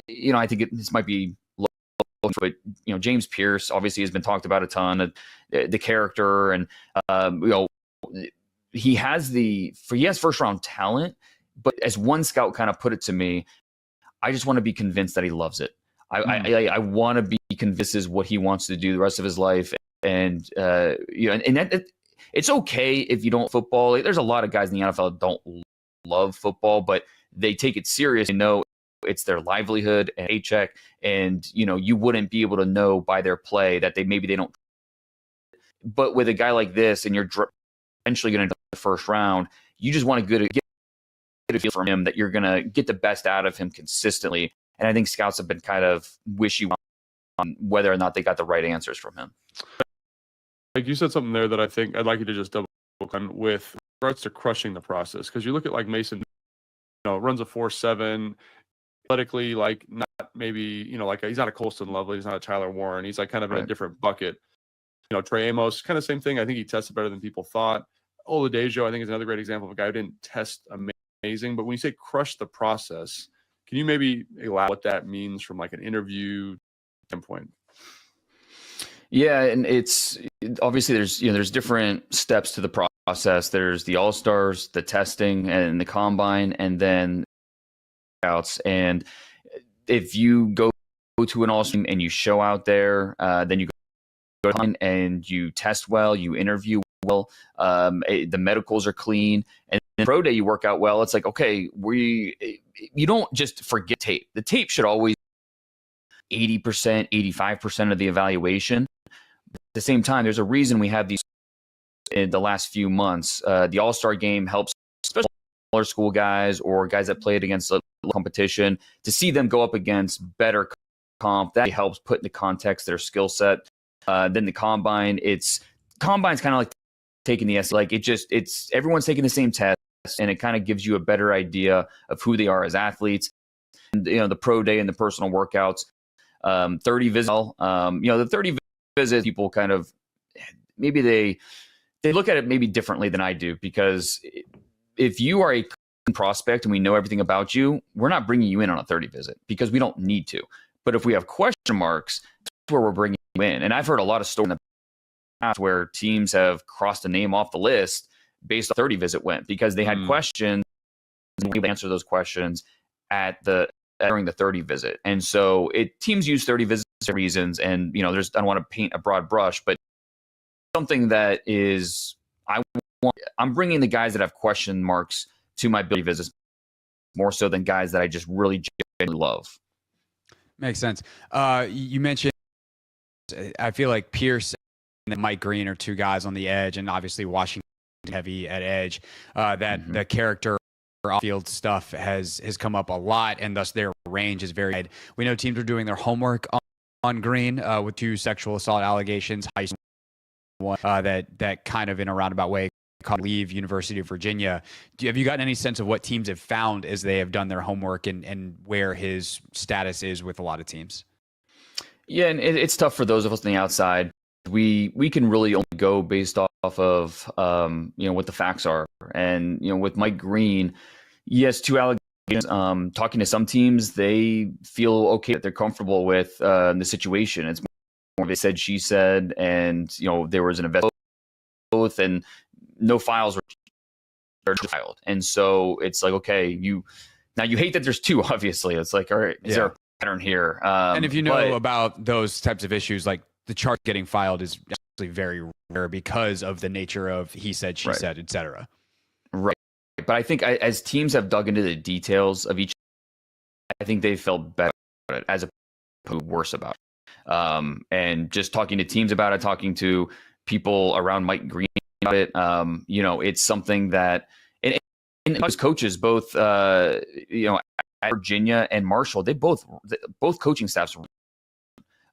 bit, I think this might be low, but James Pierce obviously has been talked about a ton. The character and he has first round talent, but as one scout kind of put it to me, I just want to be convinced that he loves it. I want to be convinced is what he wants to do the rest of his life. And it's okay if you don't football. Like, there's a lot of guys in the NFL that don't love football, but they take it serious and know it's their livelihood and paycheck. And, you wouldn't be able to know by their play that maybe they don't. But with a guy like this, and you're eventually going to the first round, you just want to get a feel from him that you're going to get the best out of him consistently. And I think scouts have been kind of wishy-washy on whether or not they got the right answers from him.
Like you said something there that I think I'd like you to just double on with regards to crushing the process. Because you look at like Mason, runs a 4.7, athletically, like not maybe, like he's not a Colston Lovely, he's not a Tyler Warren. He's like kind of in a different bucket. Trey Amos, kind of same thing. I think he tested better than people thought. Oladejo, I think, is another great example of a guy who didn't test amazing. But when you say crush the process, can you maybe elaborate what that means from like an interview standpoint?
Yeah, and it's obviously there's different steps to the process. There's the All-Stars, the testing, and the combine, and then outs. And if you go to an All-Star and you show out there, then you go and you test well, you interview well, the medicals are clean, and then pro day you work out well. It's like, okay, you don't just forget tape. The tape should always 80%, 85% of the evaluation. At the same time, there's a reason we have these in the last few months. The All-Star game helps especially smaller school guys or guys that played against a competition to see them go up against better comp. That helps put into context their skill set. Then the combine's kind of like taking the S. Like it's everyone's taking the same test, and it kind of gives you a better idea of who they are as athletes. And, the pro day and the personal workouts, 30 visits. The 30 visits, people kind of maybe they look at it maybe differently than I do, because if you are a prospect and we know everything about you, we're not bringing you in on a 30 visit because we don't need to. But if we have question marks, that's where we're bringing you in. And I've heard a lot of stories in the past where teams have crossed a name off the list based on 30 visit win because they had questions and we answer those questions during the 30 visit. And so teams use 30 visits for reasons. And, I don't want to paint a broad brush, but something that is, I'm bringing the guys that have question marks to my 30 visits more so than guys that I just really genuinely love.
Makes sense. You mentioned, I feel like Pierce and Mike Green are two guys on the edge, and obviously Washington heavy at edge. The character off-field stuff has come up a lot, and thus their range is very wide. We know teams are doing their homework on Green with 2 sexual assault allegations, high school one that kind of in a roundabout way called leave University of Virginia. Have you gotten any sense of what teams have found as they have done their homework and where his status is with a lot of teams?
Yeah, and it's tough for those of us on the outside. We can really only go based off of what the facts are. And with Mike Green, yes, 2 allegations. Talking to some teams, they feel okay, that they're comfortable with the situation. It's more they said, she said, and there was an investigation both, and no files were filed. And so it's like, okay, now you hate that there's 2, obviously. It's like, all right, is there a pattern here?
And if you know about those types of issues, like the charge getting filed is actually very rare because of the nature of he said, she said, et cetera.
Right. But I think as teams have dug into the details of each, I think they felt better about it as opposed to worse about it. And just talking to teams about it, talking to people around Mike Green about it, it's something that, and his coaches, both, at Virginia and Marshall, they both coaching staffs,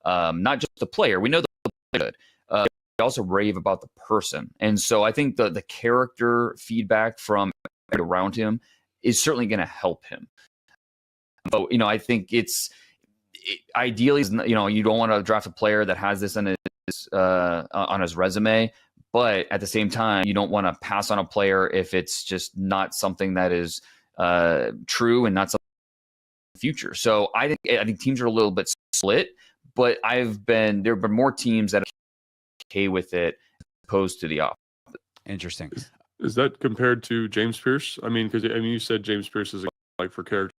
not just the player. We know the player good. They also rave about the person. And so I think the character feedback from around him is certainly going to help him. But, I think ideally, you don't want to draft a player that has this on his resume, but at the same time, you don't want to pass on a player if it's just not something that is true and not something in the future. So I think teams are a little bit split, but there have been more teams that are okay with it as opposed to the opposite.
Interesting.
Is that compared to James Pierce? I mean, because you said James Pierce is like for character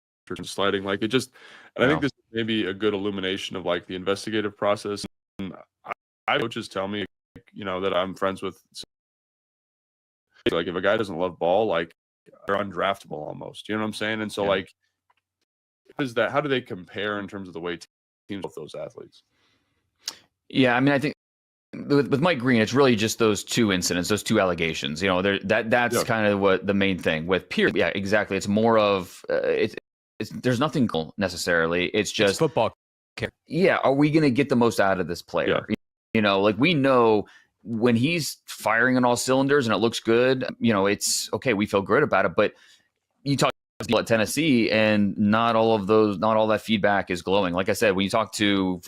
sliding. Like it just, and I think this may be a good illumination of like the investigative process. And I coaches tell me, that I'm friends with. Like if a guy doesn't love ball, like they're undraftable almost. You know what I'm saying? And so like, how do they compare in terms of the way teams with those athletes?
Yeah, I mean, I think with Mike Green, it's really just those two incidents, those two allegations. That's kind of what the main thing with Pierce. Yeah, exactly. It's more of there's nothing cool necessarily. It's just
it's football.
Yeah, are we going to get the most out of this player? Yeah. Like we know when he's firing on all cylinders and it looks good, it's okay. We feel good about it. But you talk at Tennessee, and not all that feedback is glowing. Like I said, when you talk to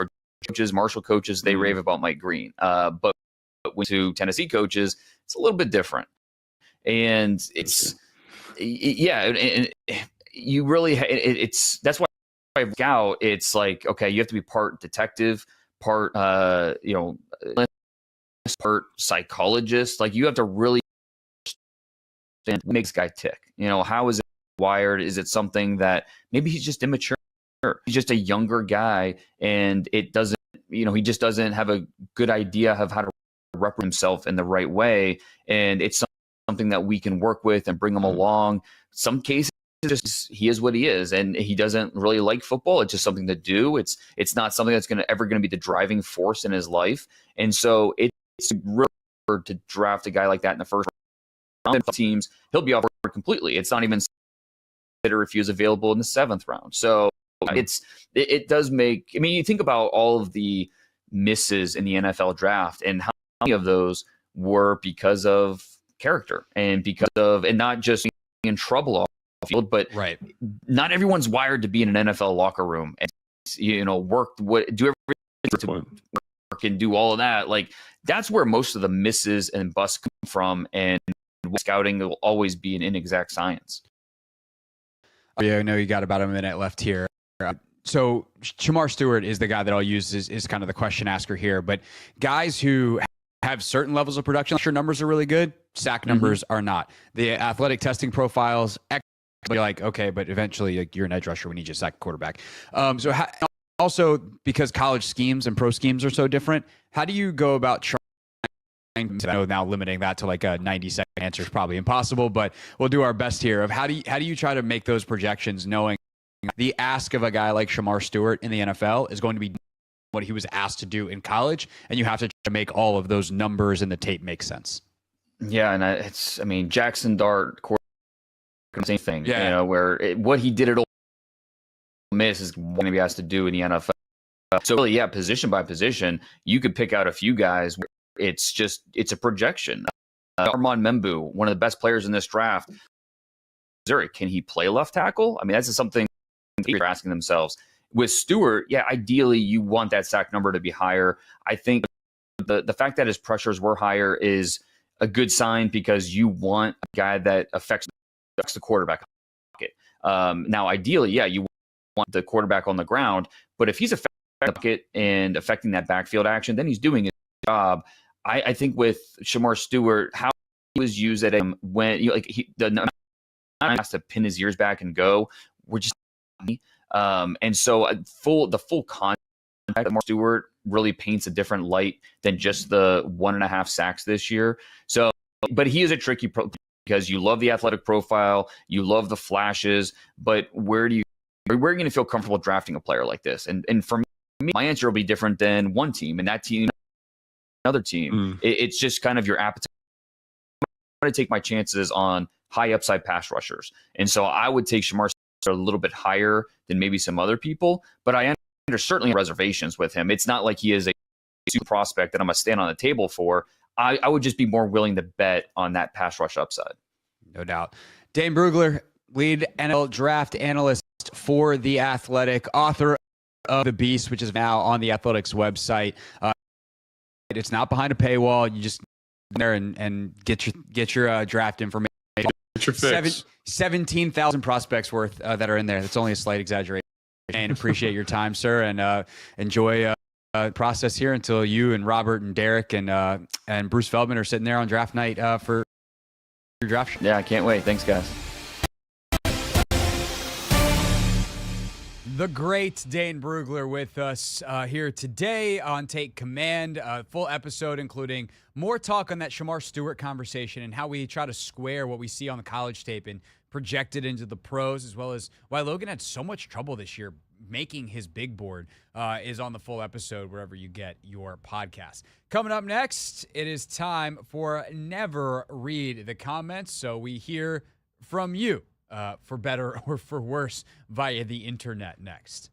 coaches, Marshall coaches, they rave about Mike Green. But when to Tennessee coaches, it's a little bit different. And it's, and you really, that's why I scout. It's like, okay, you have to be part detective, part, part psychologist. Like you have to really understand what makes a guy tick. How is it wired? Is it something that maybe he's just immature? He's just a younger guy, and it doesn't, he just doesn't have a good idea of how to represent himself in the right way. And it's something that we can work with and bring him along. Some cases, he is what he is, and he doesn't really like football. It's just something to do. It's not something that's ever going to be the driving force in his life. And so it's really hard to draft a guy like that in the first round. Teams, he'll be off completely. It's not even considered if he was available in the 7th round. So it does make, I mean, you think about all of the misses in the NFL draft and how many of those were because of character and not just being in trouble off the field, but not everyone's wired to be in an NFL locker room and, do everything to work and do all of that. Like that's where most of the misses and busts come from, and scouting will always be an inexact science.
Yeah, I know you got about a minute left here. So Shamar Stewart is the guy that I'll use is kind of the question asker here. But guys who have certain levels of production, sure, numbers are really good. Sack numbers are not. The athletic testing profiles, like, okay, but eventually you're an edge rusher. We need you to sack a quarterback. Also, because college schemes and pro schemes are so different, how do you go about trying? I know now limiting that to like a 90-second answer is probably impossible, but we'll do our best here. Of how do you try to make those projections, knowing the ask of a guy like Shamar Stewart in the NFL is going to be what he was asked to do in college, and you have to make all of those numbers in the tape make sense.
Yeah, and Jackson Dart, same thing. Yeah, where what he did at Ole Miss is going to be asked to do in the NFL. So really, position by position, you could pick out a few guys. It's a projection. Armand Membu, one of the best players in this draft. Missouri, can he play left tackle? I mean, that's something they're asking themselves. With Stewart, ideally you want that sack number to be higher. I think the fact that his pressures were higher is a good sign, because you want a guy that affects the quarterback. Now, ideally, you want the quarterback on the ground, but if he's affecting the pocket and affecting that backfield action, then he's doing his job. I think with Shamar Stewart, how he was used at him when the has to pin his ears back and go, we're just and so the full contact of Shamar Stewart really paints a different light than just the 1.5 sacks this year. So, but he is a tricky because you love the athletic profile, you love the flashes, but where are you going to feel comfortable drafting a player like this? And for me, my answer will be different than one team, and that team, another team. It's just kind of your appetite. I'm going to take my chances on high upside pass rushers, and so I would take Shamar a little bit higher than maybe some other people, but I under certainly reservations with him. It's not like he is a super prospect that I'm going to stand on the table for. I would just be more willing to bet on that pass rush upside.
No doubt. Dane Brugler, lead NFL draft analyst for The Athletic, author of The Beast, which is now on The Athletic's website. It's not behind a paywall. You just there and get your draft information.
Get your fix.
17,000 prospects worth that are in there. That's only a slight exaggeration. And appreciate your time, sir, and enjoy the process here until you and Robert and Derek and Bruce Feldman are sitting there on draft night for your draft show.
Yeah, I can't wait. Thanks, guys.
The great Dane Brugler with us here today on Take Command. Full episode including more talk on that Shamar Stewart conversation and how we try to square what we see on the college tape and project it into the pros, as well as why Logan had so much trouble this year making his big board, is on the full episode wherever you get your podcast. Coming up next, it is time for Never Read the Comments. So we hear from you. For better or for worse, via the internet next.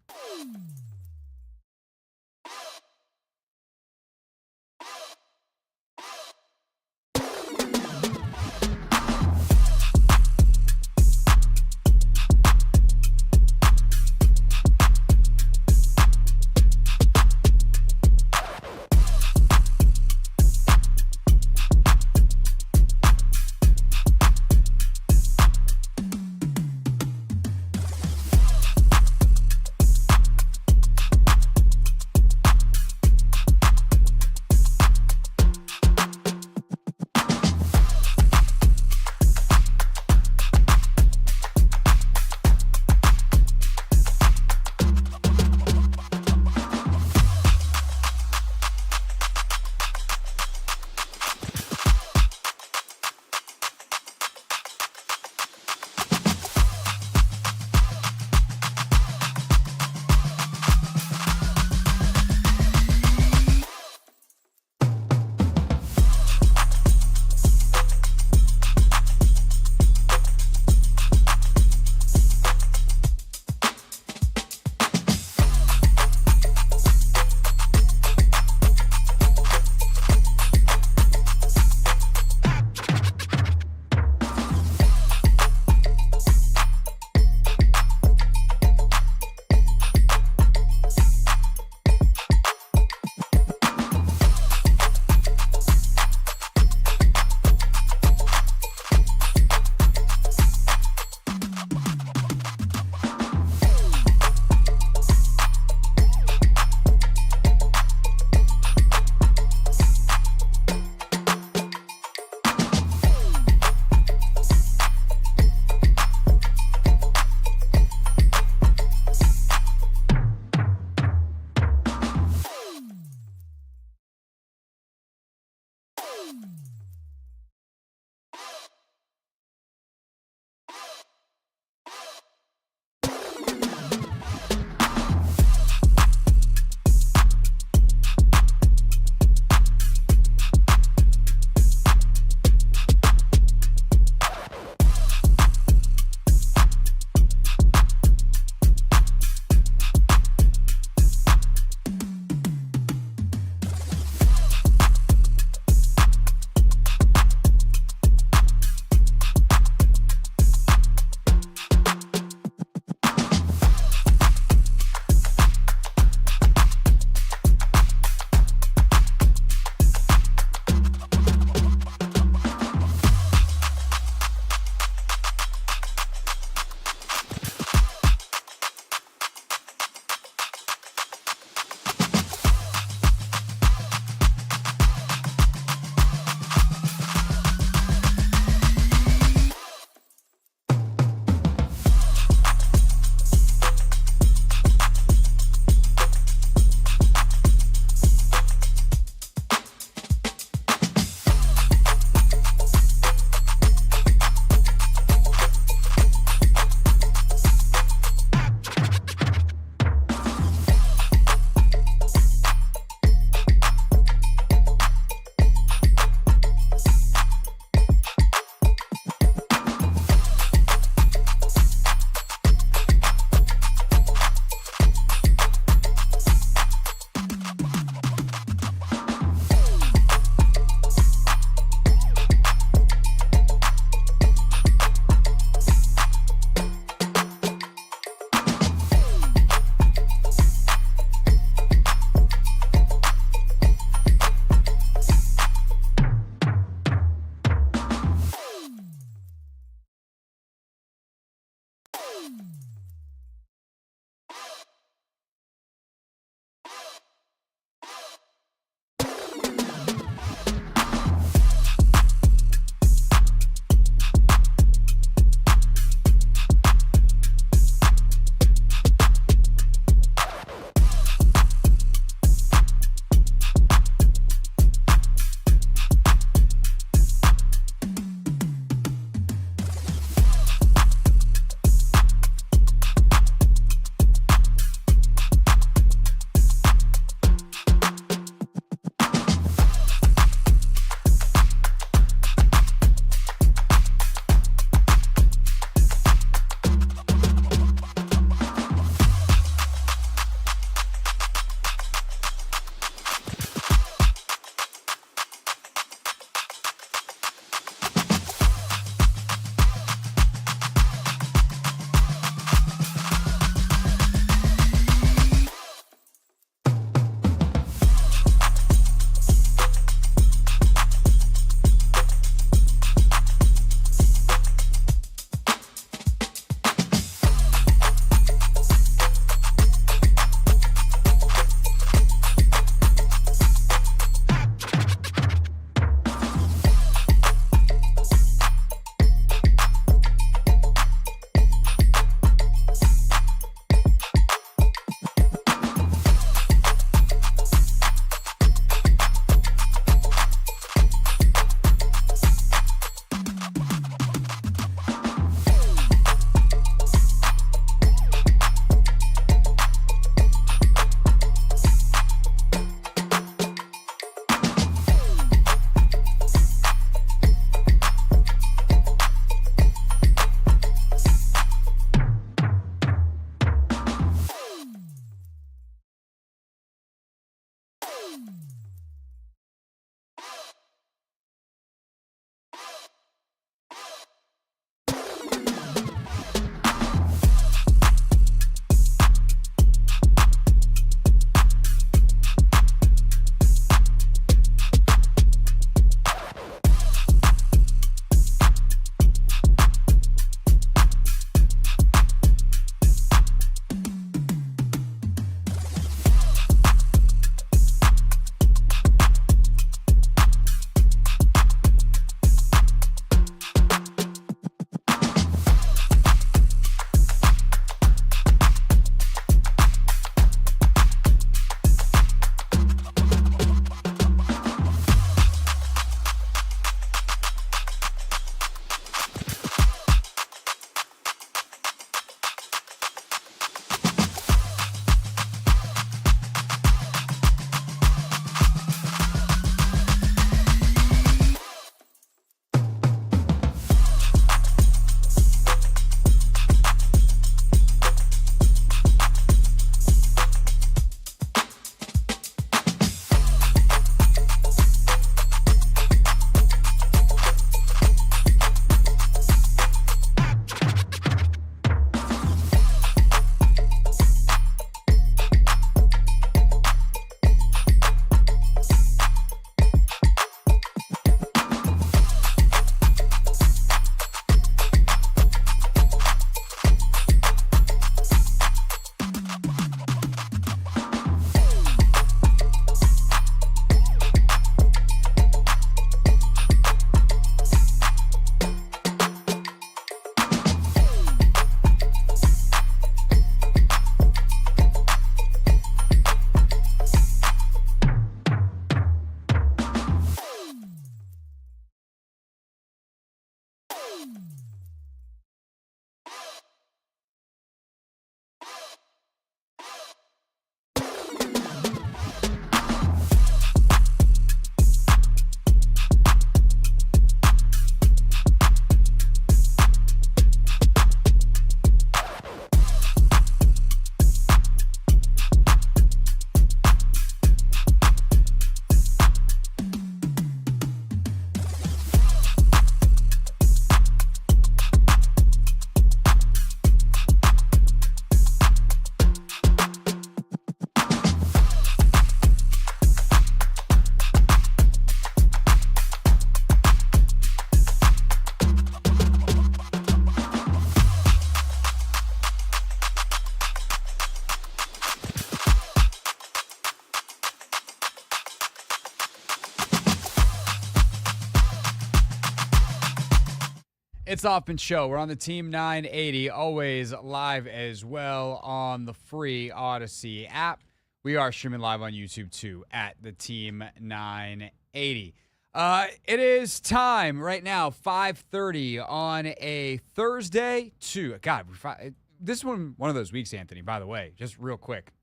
It's Hoffman Show. We're on the Team 980, always live as well on the free Odyssey app. We are streaming live on YouTube too at the Team 980. It is time right now, 5:30 on a Thursday. This is one of those weeks, Anthony, by the way, just real quick,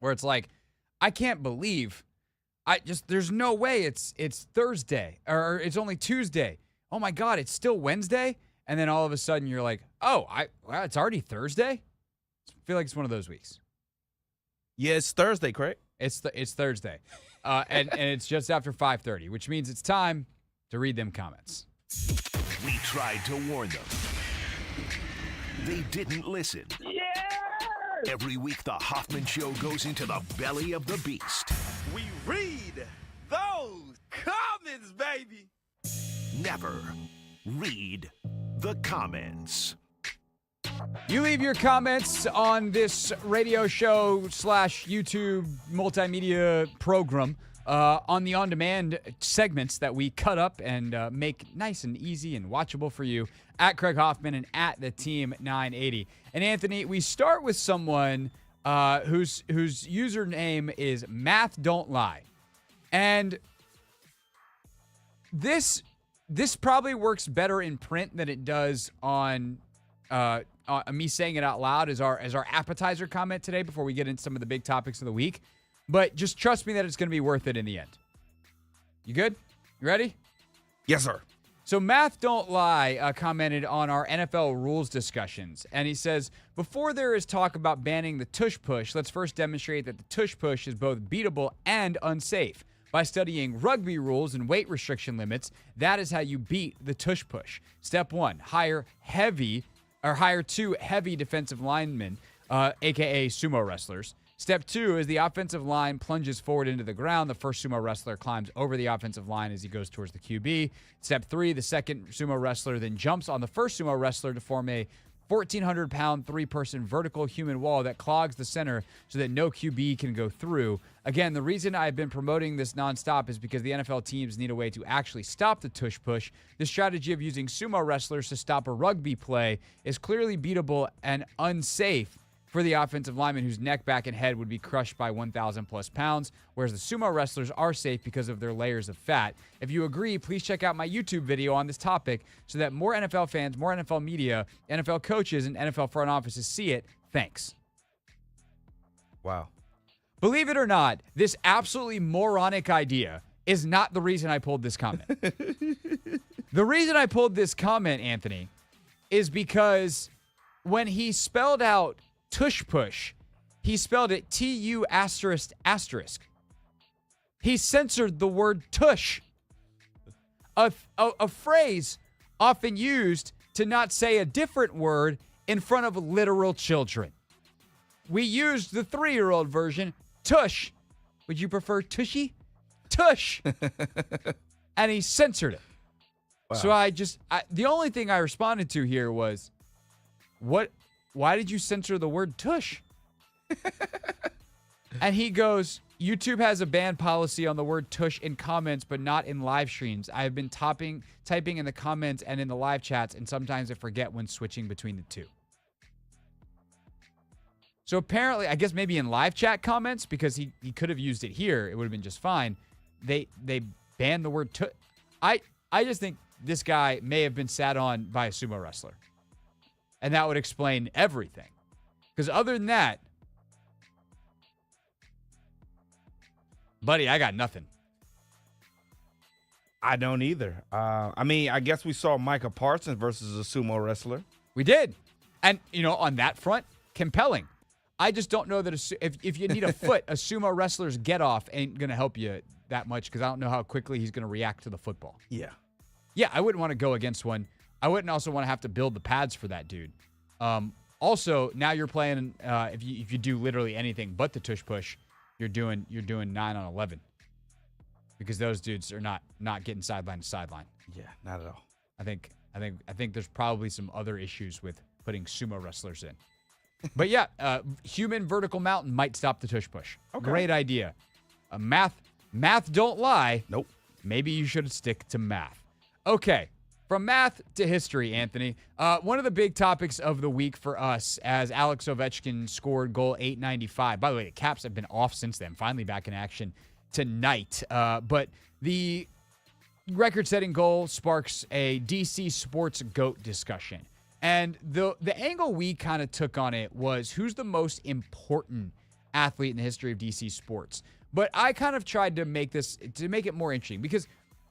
where it's like, I can't believe, there's no way it's Thursday or it's only Tuesday. Oh my God, it's still Wednesday? And then all of a sudden you're like, it's already Thursday? I feel like it's one of those weeks.
Yeah, it's Thursday, Craig.
It's Thursday. And it's just after 5:30, which means it's time to read them comments.
We tried to warn them. They didn't listen. Yeah! Every week, the Hoffman Show goes into the belly of the beast.
We read those comments, baby.
Never read the comments.
You leave your comments on this radio show / YouTube multimedia program on the on-demand segments that we cut up and make nice and easy and watchable for you at Craig Hoffman and at the Team 980. And Anthony, we start with someone whose username is Math Don't Lie. And this probably works better in print than it does on me saying it out loud as our appetizer comment today before we get into some of the big topics of the week. But just trust me that it's going to be worth it in the end. You good? You ready?
Yes, sir.
So Math Don't Lie commented on our NFL rules discussions, and he says, before there is talk about banning the tush push, let's first demonstrate that the tush push is both beatable and unsafe. By studying rugby rules and weight restriction limits, that is how you beat the tush push. Step 1, hire two heavy defensive linemen, aka sumo wrestlers. Step 2 is the offensive line plunges forward into the ground. The first sumo wrestler climbs over the offensive line as he goes towards the QB. Step 3, the second sumo wrestler then jumps on the first sumo wrestler to form a 1,400-pound, three-person vertical human wall that clogs the center so that no QB can go through. Again, the reason I've been promoting this nonstop is because the NFL teams need a way to actually stop the tush push. The strategy of using sumo wrestlers to stop a rugby play is clearly beatable and unsafe for the offensive lineman whose neck, back, and head would be crushed by 1,000-plus pounds, whereas the sumo wrestlers are safe because of their layers of fat. If you agree, please check out my YouTube video on this topic so that more NFL fans, more NFL media, NFL coaches, and NFL front offices see it. Thanks.
Wow.
Believe it or not, this absolutely moronic idea is not the reason I pulled this comment. The reason I pulled this comment, Anthony, is because when he spelled out tush push, he spelled it T-U***. He censored the word tush, a phrase often used to not say a different word in front of literal children. We used the 3-year-old version, tush. Would you prefer tushy? Tush. And he censored it. Wow. So the only thing I responded to here was, why did you censor the word tush? And he goes, YouTube has a ban policy on the word tush in comments, but not in live streams. I have been typing in the comments and in the live chats, and sometimes I forget when switching between the two. So apparently, I guess maybe in live chat comments, because he could have used it here, it would have been just fine. They banned the word tush. I just think this guy may have been sat on by a sumo wrestler. And that would explain everything. Because other than that, buddy, I got nothing.
I don't either. I guess we saw Micah Parsons versus a sumo wrestler.
We did. And, on that front, compelling. I just don't know that if you need a foot, a sumo wrestler's get-off ain't going to help you that much because I don't know how quickly he's going to react to the football.
Yeah.
Yeah, I wouldn't want to go against one. I wouldn't also want to have to build the pads for that dude. Also, now you're playing. If you do literally anything but the tush push, you're doing 9 on 11 because those dudes are not getting sideline to sideline.
Yeah, not at all.
I think there's probably some other issues with putting sumo wrestlers in. But yeah, human vertical mountain might stop the tush push. Okay. Great idea. Math don't lie.
Nope.
Maybe you should stick to math. Okay. From math to history, Anthony. One of the big topics of the week for us as Alex Ovechkin scored goal 895. By the way, the Caps have been off since then, finally back in action tonight. But the record-setting goal sparks a DC sports GOAT discussion. And the angle we kind of took on it was who's the most important athlete in the history of DC sports. But I kind of tried to make it more interesting because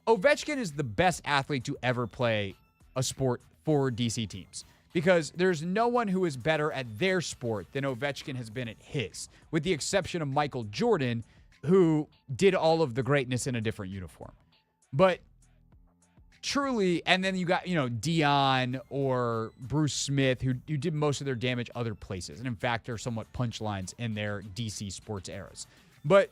Ovechkin is the best athlete to ever play a sport for DC teams because there's no one who is better at their sport than Ovechkin has been at his, with the exception of Michael Jordan, who did all of the greatness in a different uniform. But truly, and then you got, Dion or Bruce Smith, who did most of their damage other places, and in fact are somewhat punchlines in their DC sports eras. But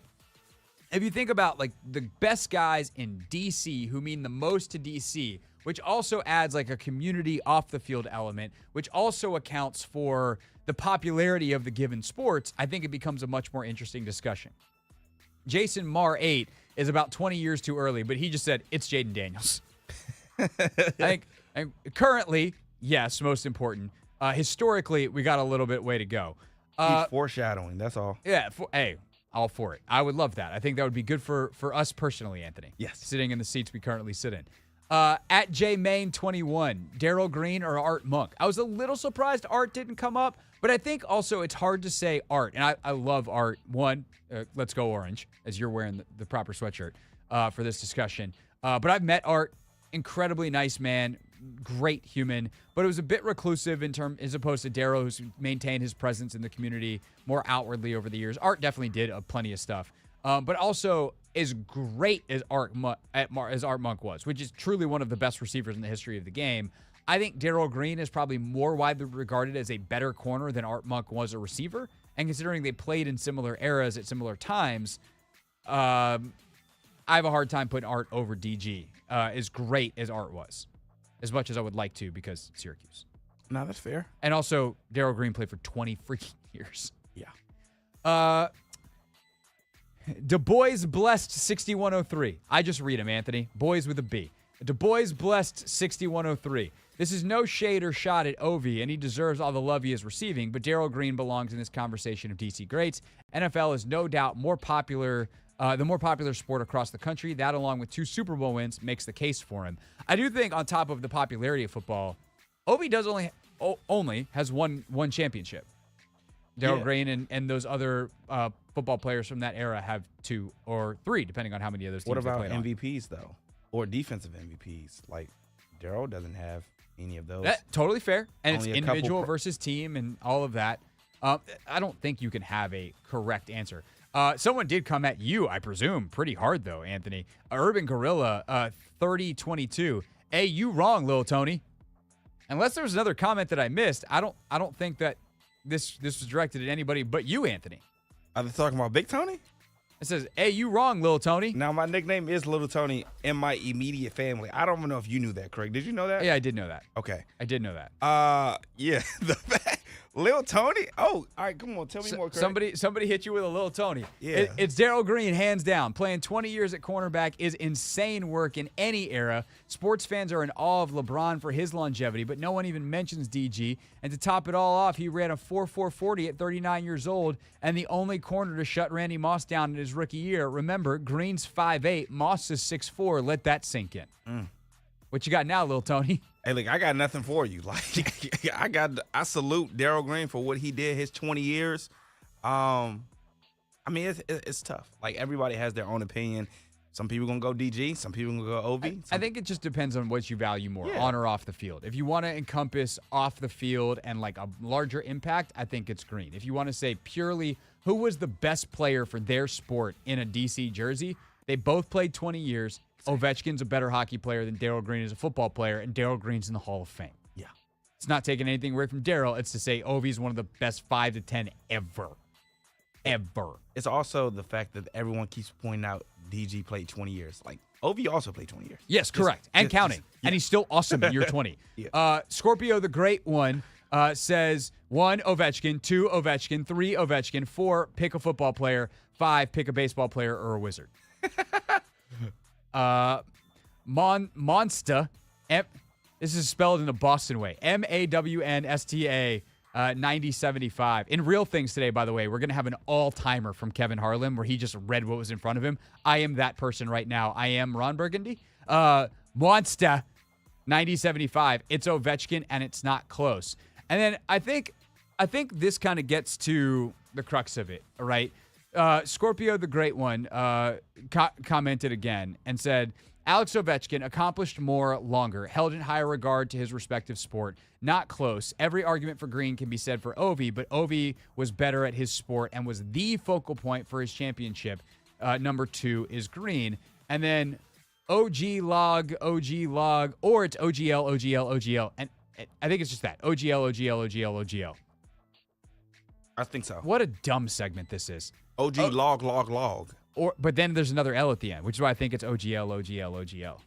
if you think about like the best guys in DC who mean the most to DC, which also adds like a community off the field element, which also accounts for the popularity of the given sports, I think it becomes a much more interesting discussion. Jason Marr 8 is about 20 years too early, but he just said it's Jaden Daniels. I think and currently, yes, most important. Historically, we got a little bit way to go.
He's foreshadowing, that's all.
Yeah, hey, all for it. I would love that. I think that would be good for us personally, Anthony.
Yes.
Sitting in the seats we currently sit in. At JMain21, Daryl Green or Art Monk? I was a little surprised Art didn't come up, but I think also it's hard to say Art. And I love Art. One, let's go orange, as you're wearing the proper sweatshirt for this discussion. But I've met Art. Incredibly nice man, great human, but it was a bit reclusive as opposed to Daryl, who's maintained his presence in the community more outwardly over the years. Art definitely did plenty of stuff, but also as great as Art Monk was, which is truly one of the best receivers in the history of the game. I think Daryl Green is probably more widely regarded as a better corner than Art Monk was a receiver, and considering they played in similar eras at similar times, I have a hard time putting Art over DG. As great as Art was, as much as I would like to because Syracuse.
No, that's fair.
And also, Daryl Green played for 20 freaking years.
Yeah.
Du Bois Blessed 6103. I just read him, Anthony. Boys with a B. Du Bois Blessed 6103. This is no shade or shot at Ovi, and he deserves all the love he is receiving, but Daryl Green belongs in this conversation of DC greats. NFL is no doubt the more popular sport across the country. That, along with 2 Super Bowl wins, makes the case for him. I do think, on top of the popularity of football, Ovi does only has won one championship. Daryl Green and those other football players from that era have 2 or 3, depending on how many of those teams
What about
they played
MVPs, though? Or defensive MVPs? Like, Daryl doesn't have any of those.
Totally fair. And
Only
it's
a couple
individual versus team and all of that. I don't think you can have a correct answer. Someone did come at you, I presume, pretty hard, though, Anthony. Urban Gorilla, 3022. Hey, you wrong, Lil Tony. Unless there was another comment that I missed, I don't think that this was directed at anybody but you, Anthony.
Are they talking about Big Tony?
It says, hey, you wrong, Lil Tony.
Now, my nickname is Little Tony in my immediate family. I don't even know if you knew that, Craig. Did you know that?
Yeah, I did know that.
Okay.
I did know that.
Yeah. The fact, Lil Tony? Oh, all right, come on. Tell me more, Craig.
Somebody hit you with a Lil Tony.
Yeah.
It's Daryl Green, hands down. Playing 20 years at cornerback is insane work in any era. Sports fans are in awe of LeBron for his longevity, but no one even mentions DG. And to top it all off, he ran a 4.4 40 at 39 years old and the only corner to shut Randy Moss down in his rookie year. Remember, Green's 5'8", Moss is 6'4". Let that sink in. What you got now, Lil Tony?
Hey, look, I got nothing for you. Like, I salute Daryl Green for what he did his 20 years. I mean, it's tough. Like, everybody has their own opinion. Some people gonna go DG, some people gonna go OV.
I think it just depends on what you value more,
Yeah.
on or off the field. If you want to encompass off the field and like a larger impact, I think it's Green. If you want to say purely who was the best player for their sport in a DC jersey, they both played 20 years. Ovechkin's a better hockey player than Daryl Green is a football player, and Daryl Green's in the Hall of Fame.
Yeah.
It's not taking anything away from Daryl. It's to say Ovi's one of the best 5 to 10 ever. Ever.
It's also the fact that everyone keeps pointing out DG played 20 years. Like, OV also played 20 years.
Yes, correct. And counting. And he's still awesome in year 20.
Yeah.
Scorpio the Great One says 1, Ovechkin, 2, Ovechkin, 3, Ovechkin, 4, pick a football player, 5, pick a baseball player or a wizard. Monsta, This is spelled in the Boston way. MAWNSTA 9075. In Real Things today, by the way, we're going to have an all-timer from Kevin Harlan where he just read what was in front of him. I am that person right now. I am Ron Burgundy. Monster 9075. It's Ovechkin, and it's not close. And then I think this kind of gets to the crux of it, right? Scorpio, the great one, commented again and said, Alex Ovechkin accomplished more longer, held in higher regard to his respective sport. Not close. Every argument for Green can be said for Ovi, but Ovi was better at his sport and was the focal point for his championship. Number 2 is Green. And then OG log, or it's OGL. And I think it's just that. OGL.
I think so.
What a dumb segment this is.
OG log.
But then there's another L at the end, which is why I think it's OGL.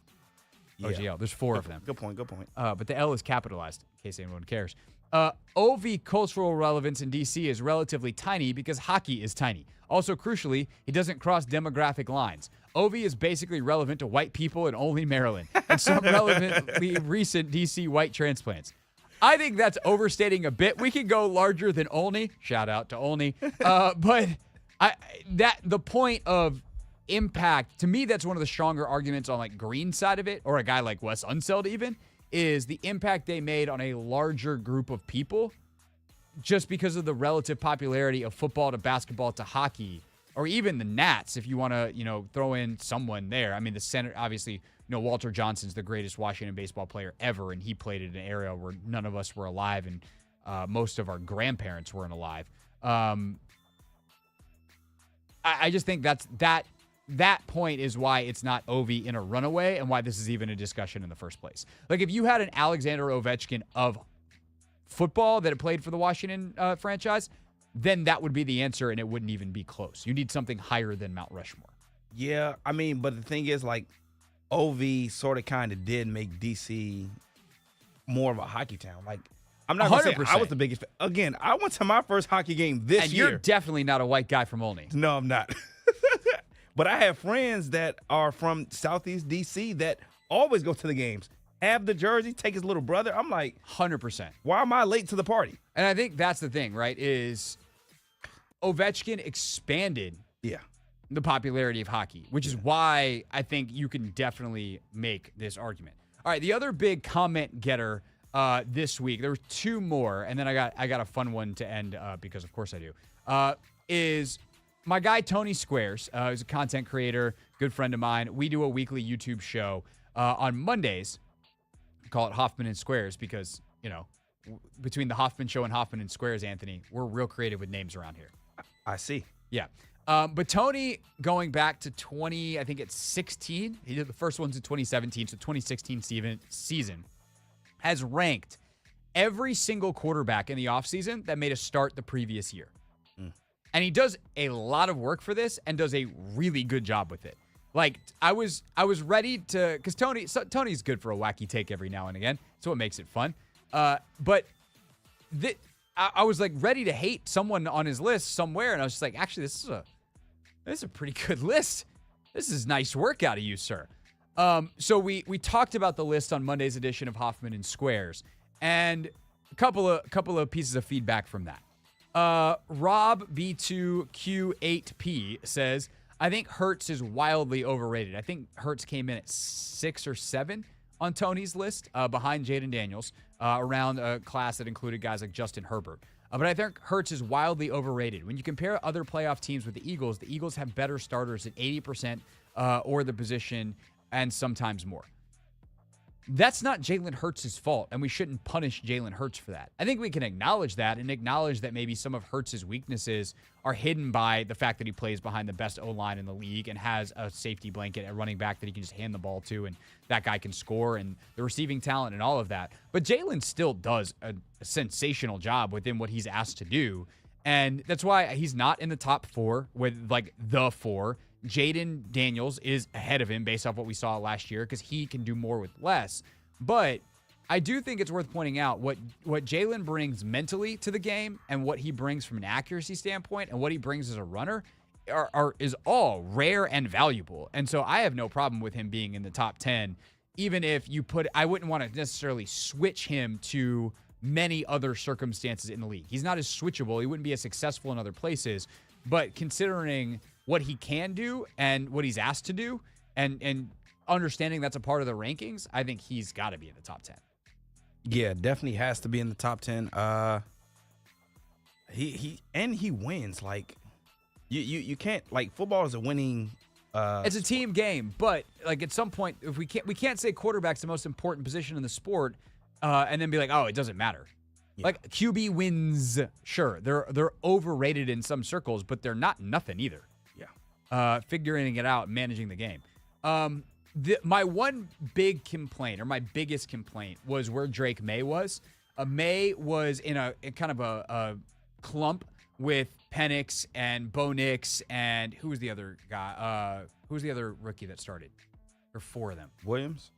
Yeah.
OGL. There's 4 of them.
Good point.
But the L is capitalized, in case anyone cares. OV cultural relevance in DC is relatively tiny because hockey is tiny. Also, crucially, he doesn't cross demographic lines. OV is basically relevant to white people in only Maryland and some relevantly recent DC white transplants. I think that's overstating a bit. We could go larger than Olney. Shout out to Olney. But the point of impact, to me, that's one of the stronger arguments on like Green's side of it, or a guy like Wes Unseld even, is the impact they made on a larger group of people just because of the relative popularity of football to basketball to hockey, or even the Nats, if you want to, throw in someone there. I mean, the center, obviously, Walter Johnson's the greatest Washington baseball player ever, and he played in an era where none of us were alive, and most of our grandparents weren't alive. I just think that point is why it's not Ovi in a runaway and why this is even a discussion in the first place. Like, if you had an Alexander Ovechkin of football that had played for the Washington franchise, then that would be the answer, and it wouldn't even be close. You need something higher than Mount Rushmore.
Yeah, I mean, but the thing is, like, OV sort of kind of did make DC more of a hockey town. Like, I'm not going to say
100%.
I was the biggest fan. Again, I went to my first hockey game this year.
And you're definitely not a white guy from Olney.
No, I'm not. But I have friends that are from Southeast DC that always go to the games, have the jersey, take his little brother. I'm like,
100%.
why am I late to the party?
And I think that's the thing, right, is Ovechkin expanded the popularity of hockey, which is why I think you can definitely make this argument. All right, the other big comment getter this week, there were 2 more, and then I got a fun one to end because of course I do, is my guy Tony Squares. He's a content creator, good friend of mine. We do a weekly YouTube show on Mondays. We call it Hoffman and Squares because, between the Hoffman Show and Hoffman and Squares, Anthony, we're real creative with names around here.
I see.
Yeah. But Tony, going back to 16, he did the first ones in 2017, so 2016 season, has ranked every single quarterback in the offseason that made a start the previous year. And he does a lot of work for this and does a really good job with it. Like, I was ready to, because Tony's good for a wacky take every now and again. That's what makes it fun. But I was like ready to hate someone on his list somewhere, and I was just like, actually, this is a pretty good list. This is nice work out of you, sir. So we talked about the list on Monday's edition of Hoffman and Squares, and a couple of pieces of feedback from that. Rob B2Q8P says, I think Hurts is wildly overrated. I think Hurts came in at 6 or 7 on Tony's list, behind Jaden Daniels, around a class that included guys like Justin Herbert. But I think Hurts is wildly overrated. When you compare other playoff teams with the Eagles have better starters at 80% or the position, and sometimes more. That's not Jalen Hurts' fault, and we shouldn't punish Jalen Hurts for that. I think we can acknowledge that and acknowledge that maybe some of Hurts' weaknesses are hidden by the fact that he plays behind the best O-line in the league and has a safety blanket at running back that he can just hand the ball to, and that guy can score, and the receiving talent and all of that. But Jalen still does a sensational job within what he's asked to do, and that's why he's not in the top 4 with, like, the 4. Jaden Daniels is ahead of him based off what we saw last year because he can do more with less. But I do think it's worth pointing out what Jalen brings mentally to the game and what he brings from an accuracy standpoint and what he brings as a runner is all rare and valuable. And so I have no problem with him being in the top 10 even if you I wouldn't want to necessarily switch him to many other circumstances in the league. He's not as switchable. He wouldn't be as successful in other places. But considering what he can do and what he's asked to do, and understanding that's a part of the rankings, I think he's got to be in the top 10.
Yeah, definitely has to be in the top 10. He wins. Like you can't, like, football is a winning.
It's a team game, but like at some point, if we can't say quarterback's the most important position in the sport, and then be like, oh, it doesn't matter. Yeah. Like QB wins, sure, they're overrated in some circles, but they're not nothing either. Yeah, figuring it out, managing the game. My one big complaint, or my biggest complaint, was where Drake May was. May was in kind of a clump with Penix and Bo Nix, and who was the other guy? Who was the other rookie that started? Or four of them?
Williams?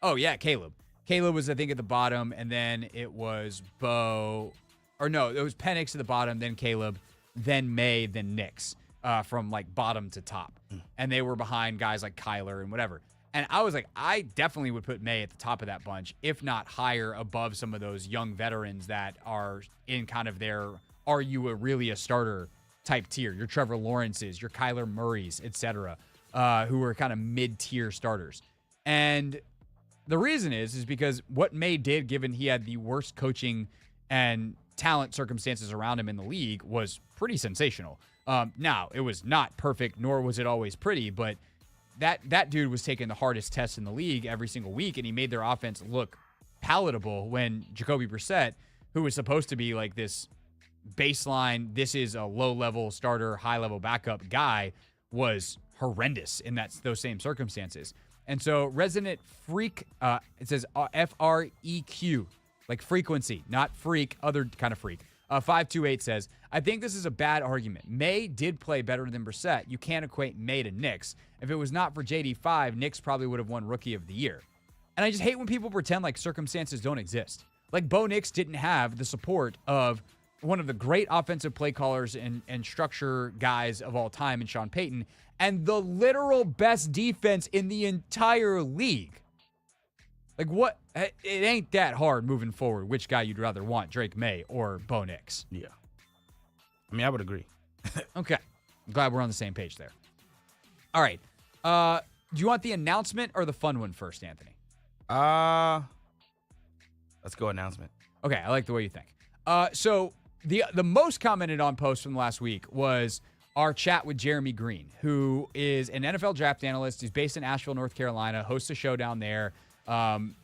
Oh, yeah, Caleb. Caleb was, I think, at the bottom, and then it was Bo. Or no, it was Penix at the bottom, then Caleb, then May, then Nix, from like bottom to top. And they were behind guys like Kyler and whatever. And I was like, I definitely would put May at the top of that bunch, if not higher, above some of those young veterans that are in kind of their, are you really a starter type tier? Your Trevor Lawrences, your Kyler Murrays, etc., who are kind of mid-tier starters. And the reason is because what May did, given he had the worst coaching and talent circumstances around him in the league, was pretty sensational. Now, it was not perfect, nor was it always pretty, but that dude was taking the hardest tests in the league every single week, and he made their offense look palatable when Jacoby Brissett, who was supposed to be like this baseline, this is a low-level starter, high-level backup guy, was horrendous in those same circumstances. And so Resident Freak, it says F-R-E-Q, like frequency, not freak, other kind of freak. 528 says, I think this is a bad argument. May did play better than Brissett. You can't equate May to Nix. If it was not for JD5, Nix probably would have won Rookie of the Year. And I just hate when people pretend like circumstances don't exist. Like Bo Nix didn't have the support of one of the great offensive play callers and structure guys of all time in Sean Payton, and the literal best defense in the entire league. Like, what? It ain't that hard moving forward which guy you'd rather want, Drake May or Bo Nix.
Yeah. I mean, I would agree.
Okay. I'm glad we're on the same page there. All right. Do you want the announcement or the fun one first, Anthony?
Let's go announcement.
Okay, I like the way you think. So the most commented on post from last week was our chat with Jeremy Green, who is an NFL draft analyst. He's based in Asheville, North Carolina, hosts a show down there.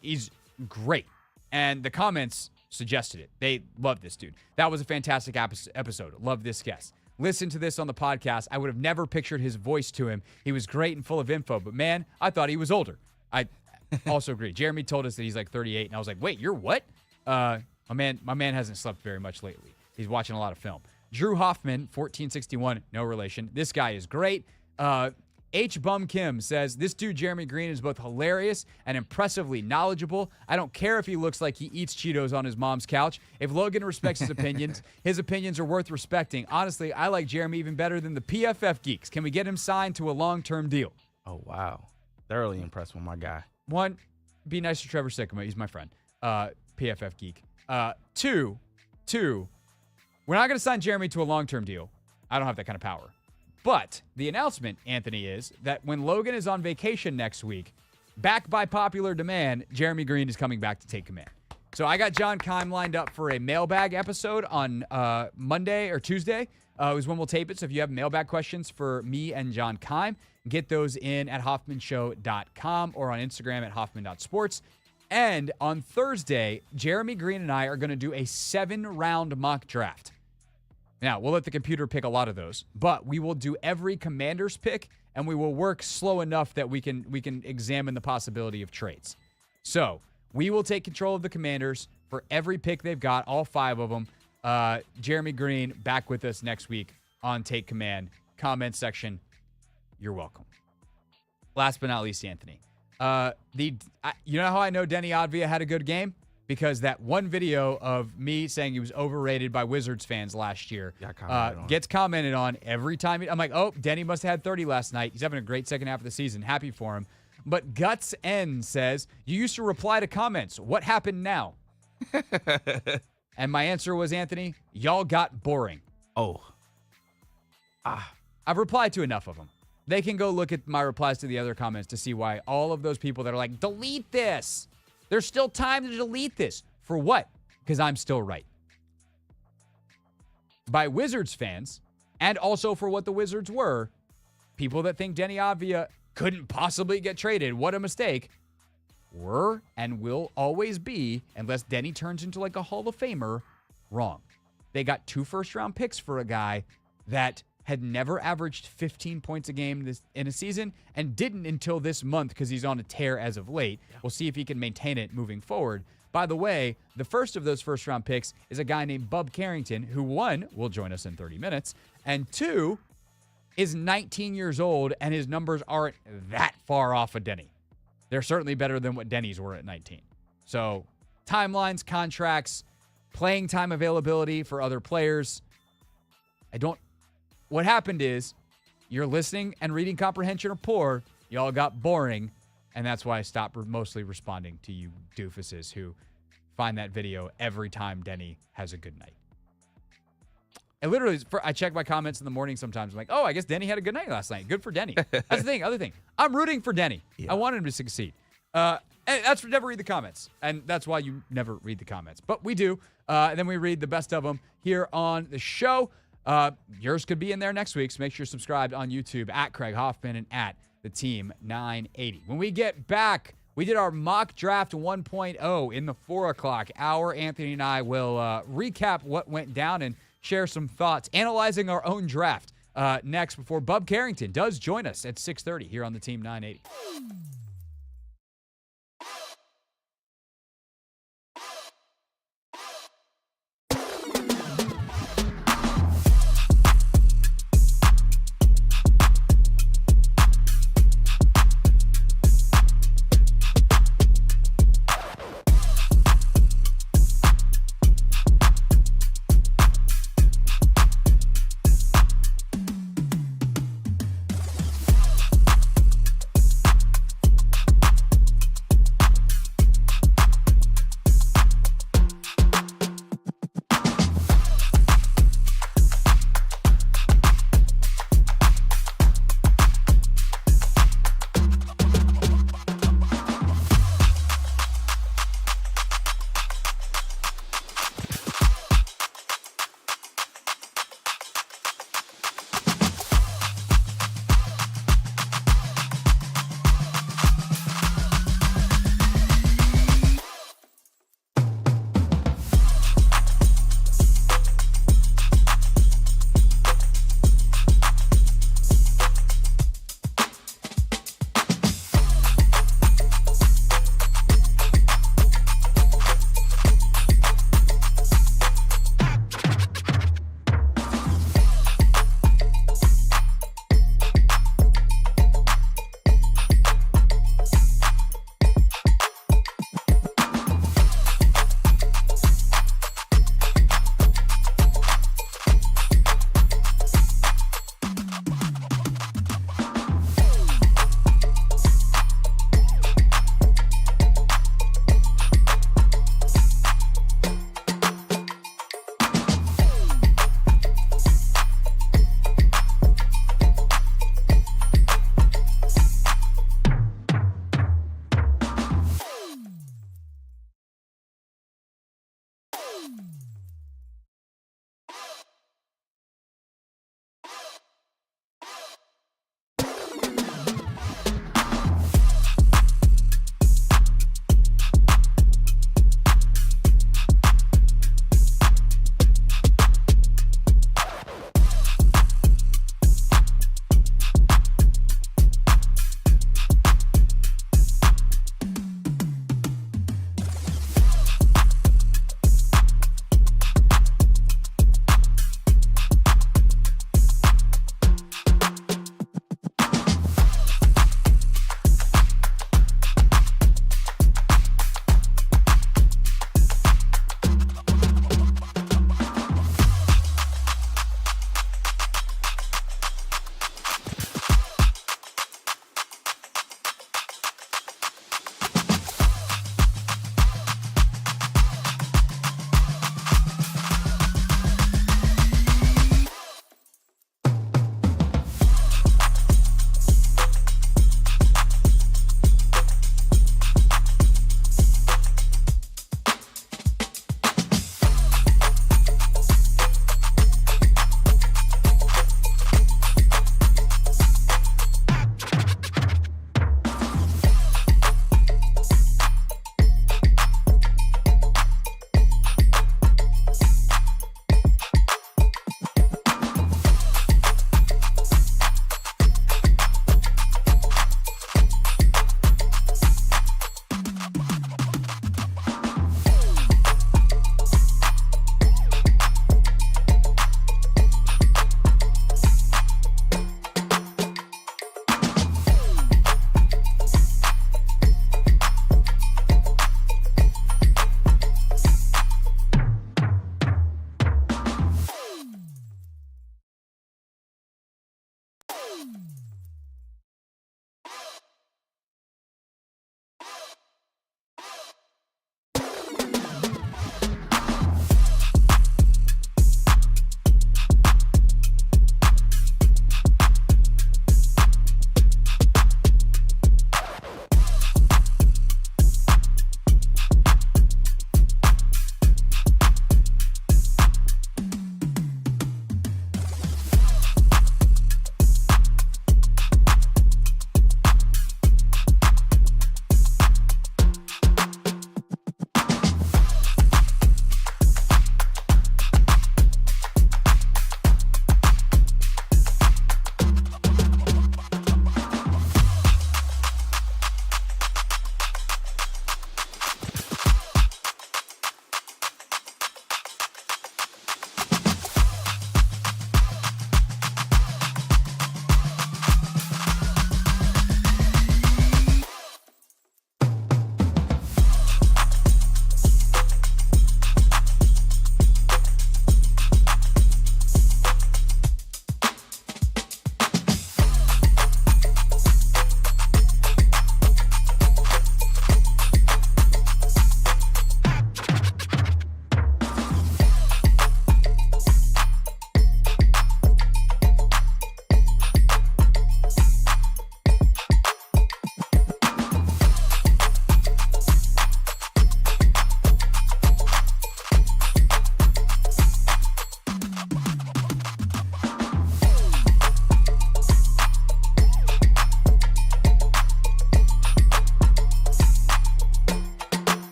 He's great. And the comments suggested it. They love this dude. That was a fantastic episode. Love this guest. Listen to this on the podcast. I would have never pictured his voice to him. He was great and full of info, but man, I thought he was older. I also agree. Jeremy told us that he's like 38, and I was like, wait, you're what? My man hasn't slept very much lately. He's watching a lot of film. Drew Hoffman, 1461, no relation. This guy is great. H. Bum Kim says, this dude, Jeremy Green, is both hilarious and impressively knowledgeable. I don't care if he looks like he eats Cheetos on his mom's couch. If Logan respects his opinions are worth respecting. Honestly, I like Jeremy even better than the PFF geeks. Can we get him signed to a long-term deal?
Oh, wow. Thoroughly impressed with my guy.
One, be nice to Trevor Sycamore. He's my friend. PFF geek. Two, we're not going to sign Jeremy to a long-term deal. I don't have that kind of power. But the announcement, Anthony, is that when Logan is on vacation next week, back by popular demand, Jeremy Green is coming back to take command. So I got John Keim lined up for a mailbag episode on Monday or Tuesday. Is when we'll tape it. So if you have mailbag questions for me and John Keim, get those in at hoffmanshow.com or on Instagram at hoffman.sports. And on Thursday, Jeremy Green and I are going to do a 7-round mock draft. Now, we'll let the computer pick a lot of those, but we will do every Commander's pick, and we will work slow enough that we can examine the possibility of trades. So we will take control of the Commanders for every pick they've got, all 5 of them. Jeremy Green back with us next week on Take Command. Comment section, you're welcome. Last but not least, Anthony. You know how I know Denny Advia had a good game? Because that one video of me saying he was overrated by Wizards fans last year gets commented on every time. I'm like, oh, Denny must have had 30 last night. He's having a great second half of the season. Happy for him. But Guts N says, you used to reply to comments. What happened now? And my answer was, Anthony, y'all got boring.
Oh.
I've replied to enough of them. They can go look at my replies to the other comments to see why all of those people that are like, delete this. There's still time to delete this. For what? Because I'm still right. By Wizards fans, and also for what the Wizards were, people that think Denny Avdia couldn't possibly get traded, what a mistake, were and will always be, unless Denny turns into like a Hall of Famer, wrong. They got 2 first-round picks for a guy that had never averaged 15 points a game in a season and didn't until this month because he's on a tear as of late. We'll see if he can maintain it moving forward. By the way, the first of those first-round picks is a guy named Bub Carrington, who, 1, will join us in 30 minutes, and 2, is 19 years old, and his numbers aren't that far off of Denny. They're certainly better than what Denny's were at 19. So, timelines, contracts, playing time availability for other players. What happened is, your listening and reading comprehension are poor, y'all got boring, and that's why I stopped mostly responding to you doofuses who find that video every time Denny has a good night. And literally, I check my comments in the morning sometimes. I'm like, oh, I guess Denny had a good night last night. Good for Denny. That's the thing. Other thing, I'm rooting for Denny. I want him to succeed. And that's for never read the comments. And that's why you never read the comments. But we do. And then we read the best of them here on the show. Yours could be in there next week, so make sure you're subscribed on YouTube at Craig Hoffman and at the Team 980. When we get back, we did our mock draft 1.0 in the 4 o'clock hour. Anthony and I will recap what went down and share some thoughts, analyzing our own draft next before Bub Carrington does join us at 6:30 here on the Team 980.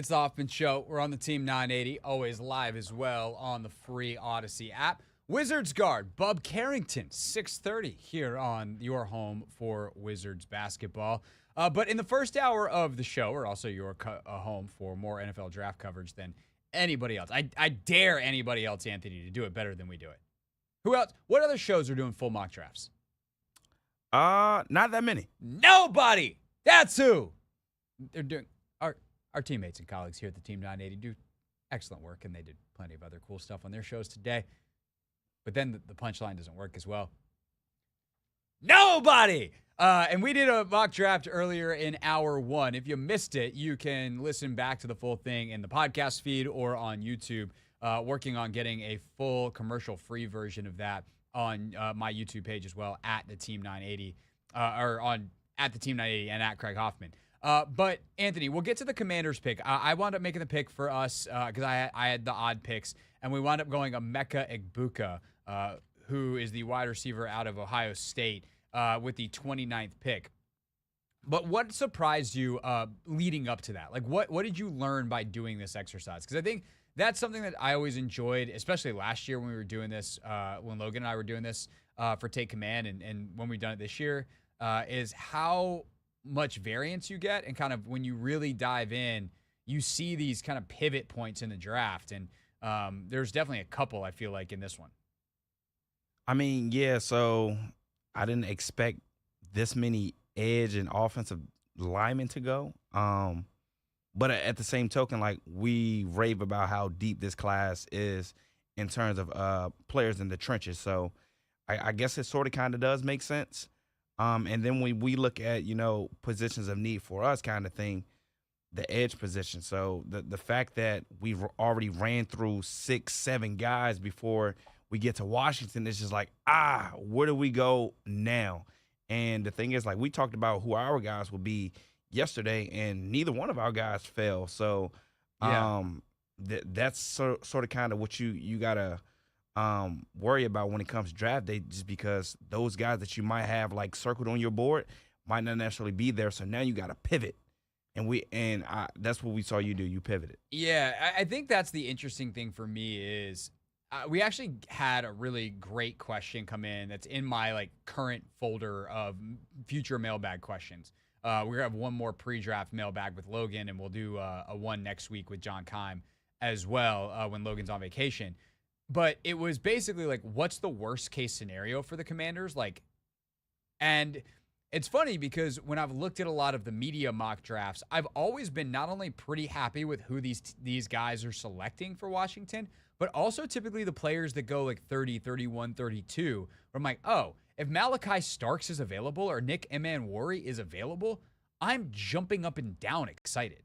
It's the Hoffman Show. We're on the Team 980, always live as well on the free Odyssey app. Wizards guard Bub Carrington, 6:30 here on your home for Wizards basketball. But in the first hour of the show, we're also your home for more NFL draft coverage than anybody else. I dare anybody else, Anthony, to do it better than we do it. Who else? What other shows are doing full mock drafts?
Not that many.
Nobody. That's who. They're doing our teammates and colleagues here at the Team 980 do excellent work, and they did plenty of other cool stuff on their shows today. But then the punchline doesn't work as well. Nobody! And we did a mock draft earlier in hour one. If you missed it, you can listen back to the full thing in the podcast feed or on YouTube. Working on getting a full commercial-free version of that on my YouTube page as well, at the Team 980, or on at the Team 980 and at Craig Hoffman. But Anthony, we'll get to the Commanders pick. I wound up making the pick for us because I had the odd picks, and we wound up going Emeka Egbuka, who is the wide receiver out of Ohio State, with the 29th pick. But what surprised you leading up to that? Like, what did you learn by doing this exercise? Because I think that's something that I always enjoyed, especially last year when we were doing this, when Logan and I were doing this for Take Command, and when we've done it this year, is how much variance you get, and kind of when you really dive in, you see these kind of pivot points in the draft, and there's definitely a couple, I feel like, in this one.
I mean, yeah, so I didn't expect this many edge and offensive linemen to go. But at the same token, like, we rave about how deep this class is in terms of players in the trenches. So I guess it sort of kind of does make sense. And then when we look at, positions of need for us kind of thing, the edge position. So the fact that we've already ran through 6-7 guys before we get to Washington, it's just like, where do we go now? And the thing is, like, we talked about who our guys would be yesterday, and neither one of our guys fell. So that's sort of kind of what you got to worry about when it comes to draft day, just because those guys that you might have, like, circled on your board might not necessarily be there. So now you got to pivot. And that's what we saw you do. You pivoted.
Yeah, I think that's the interesting thing for me is we actually had a really great question come in that's in my current folder of future mailbag questions. We're going to have one more pre-draft mailbag with Logan, and we'll do a one next week with John Keim as well when Logan's on vacation. But it was basically what's the worst case scenario for the Commanders? And it's funny because when I've looked at a lot of the media mock drafts, I've always been not only pretty happy with who these guys are selecting for Washington, but also typically the players that go 30, 31, 32. Where I'm like, oh, if Malachi Starks is available or Nick Emanwari is available, I'm jumping up and down excited.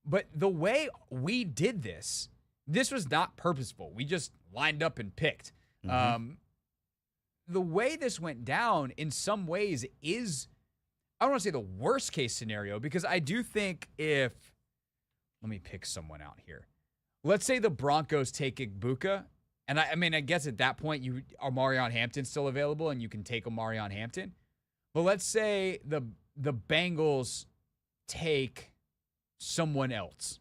But the way we did this was not purposeful. We just lined up and picked. Mm-hmm. The way this went down in some ways is, I don't want to say the worst case scenario, because I do think let me pick someone out here. Let's say the Broncos take Egbuka, and I guess at that point Omarion Hampton's still available and you can take Omarion Hampton. But let's say the Bengals take someone else.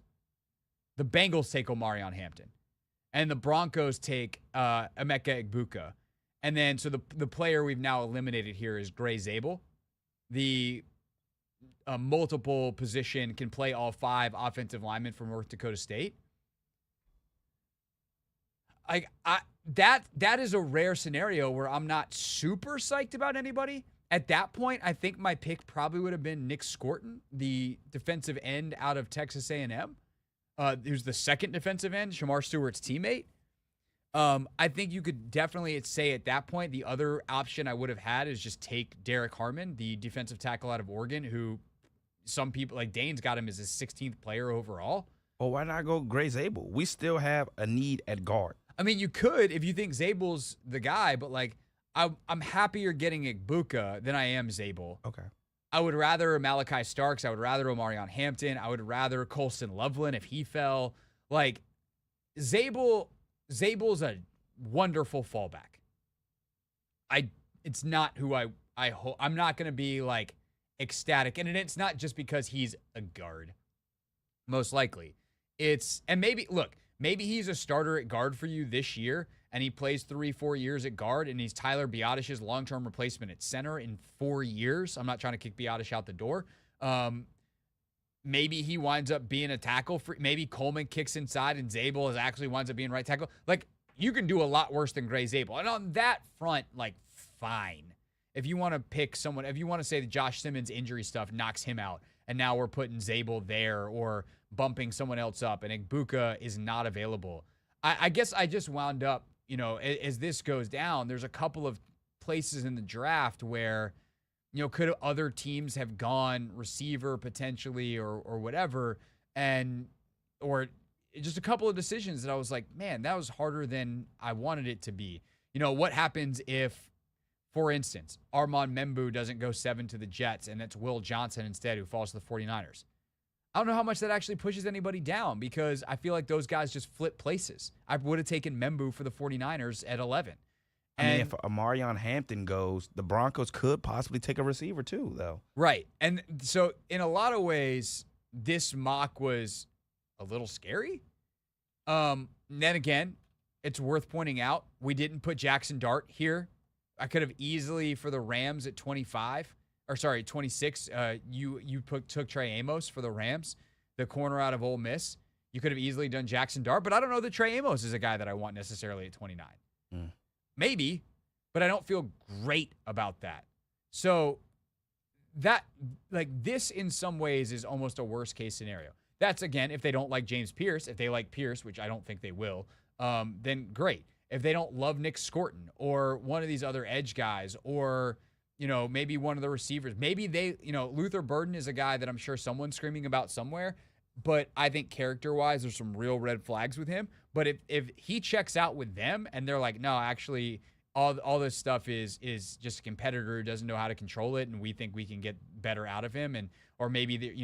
The Bengals take Omarion Hampton, and the Broncos take Emeka Egbuka. And then, so the player we've now eliminated here is Gray Zabel. The multiple position can play all 5 offensive linemen from North Dakota State. That is a rare scenario where I'm not super psyched about anybody. At that point, I think my pick probably would have been Nick Scorton, the defensive end out of Texas A&M. Who's the second defensive end, Shamar Stewart's teammate. I think you could definitely say at that point, the other option I would have had is just take Derek Harmon, the defensive tackle out of Oregon, who some people, like Dane's got him as his 16th player overall.
Well, why not go Gray Zabel? We still have a need at guard.
I mean, you could if you think Zabel's the guy, but I'm happier getting Egbuka than I am Zabel.
Okay.
I would rather Malachi Starks. I would rather Omarion Hampton. I would rather Colston Loveland if he fell. Zabel's a wonderful fallback. It's not who I hope. I'm not going to be ecstatic. And it's not just because he's a guard. most likely. And maybe he's a starter at guard for you this year, and he plays 3-4 years at guard, and he's Tyler Biadasz's long-term replacement at center in 4 years. I'm not trying to kick Biadasz out the door. Maybe he winds up being a tackle. Maybe Coleman kicks inside and Zabel actually winds up being right tackle. Like, you can do a lot worse than Gray Zabel. And on that front, like, fine. If you want to pick someone, if you want to say that Josh Simmons' injury stuff knocks him out, and now we're putting Zabel there or bumping someone else up, and Igbuka is not available. I guess I just wound up, as this goes down, there's a couple of places in the draft where, could other teams have gone receiver potentially or whatever, or just a couple of decisions that I was like, man, that was harder than I wanted it to be. What happens if, for instance, Armand Membu doesn't go 7 to the Jets and it's Will Johnson instead who falls to the 49ers? I don't know how much that actually pushes anybody down because I feel like those guys just flip places. I would have taken Membu for the 49ers at 11.
I mean, if Amarion Hampton goes, the Broncos could possibly take a receiver too, though.
Right. And so in a lot of ways, this mock was a little scary. Then again, it's worth pointing out, we didn't put Jackson Dart here. I could have easily, for the Rams at 26, took Trey Amos for the Rams, the corner out of Ole Miss. You could have easily done Jackson Dart, but I don't know that Trey Amos is a guy that I want necessarily at 29. Maybe, but I don't feel great about that. So that, this in some ways is almost a worst case scenario. That's, again, if they don't like James Pierce. If they like Pierce, which I don't think they will, then great. If they don't love Nick Scorton or one of these other edge guys or, maybe one of the receivers, maybe Luther Burden is a guy that I'm sure someone's screaming about somewhere, but I think character-wise there's some real red flags with him. But if he checks out with them and they're like, no, actually all this stuff is just a competitor who doesn't know how to control it and we think we can get better out of him, or maybe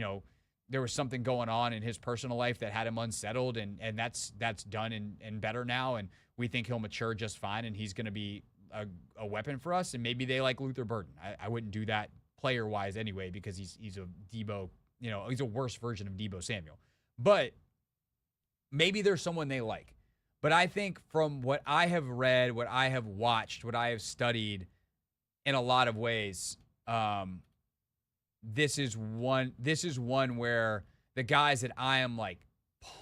there was something going on in his personal life that had him unsettled and that's done and better now, and we think he'll mature just fine and he's going to be a weapon for us, and maybe they like Luther Burden. I wouldn't do that player-wise anyway because he's a Debo, he's a worse version of Debo Samuel. But maybe there's someone they like. But I think from what I have read, what I have watched, what I have studied in a lot of ways, this is one where the guys that I am like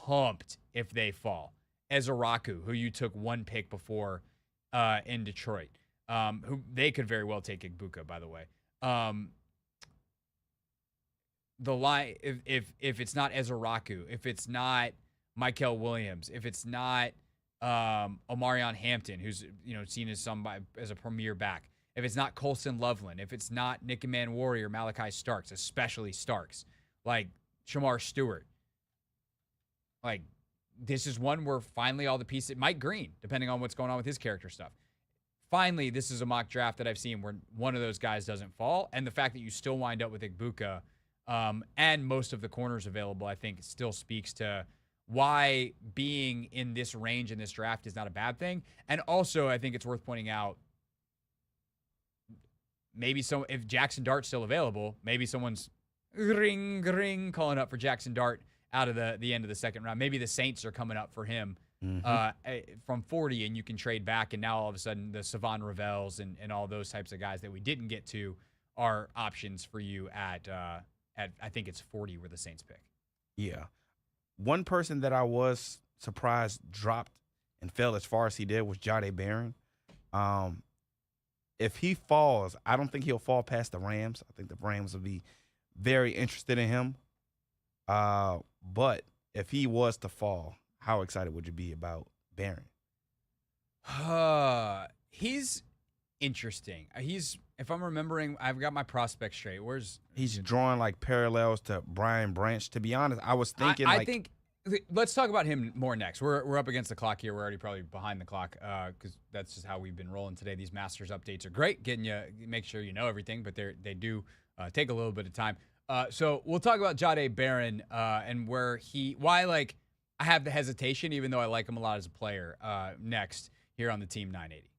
pumped if they fall. Ezeraku, who you took 1 pick before in Detroit, who they could very well take Igbuka, by the way. The line, if it's not Ezeraku, if it's not Michael Williams, if it's not Amarion Hampton, who's seen as a premier back, if it's not Colson Loveland, if it's not Nick Manwari or Malachi Starks, especially Starks, like Shamar Stewart, like this is one where finally all the pieces, Mike Green, depending on what's going on with his character stuff. Finally, this is a mock draft that I've seen where one of those guys doesn't fall. And the fact that you still wind up with Igbuka and most of the corners available, I think still speaks to why being in this range in this draft is not a bad thing. And also, I think it's worth pointing out, if Jackson Dart's still available, maybe someone's ring calling up for Jackson Dart out of the end of the second round. Maybe the Saints are coming up for him from 40, and you can trade back, and now all of a sudden the Savon Ravels and all those types of guys that we didn't get to are options for you at I think it's 40 where the Saints pick.
Yeah. One person that I was surprised dropped and fell as far as he did was Jahdae Barron. If he falls, I don't think he'll fall past the Rams. I think the Rams will be very interested in him. But if he was to fall, how excited would you be about Barron?
He's interesting. If I'm remembering, I've got my prospect straight.
He's drawing like parallels to Brian Branch. To be honest, I was thinking
I think let's talk about him more next. We're up against the clock here. We're already probably behind the clock because that's just how we've been rolling today. These Masters updates are great, make sure you know everything, but they do take a little bit of time. So we'll talk about Jahdae Barron and why I have the hesitation, even though I like him a lot as a player, next here on the Team 980.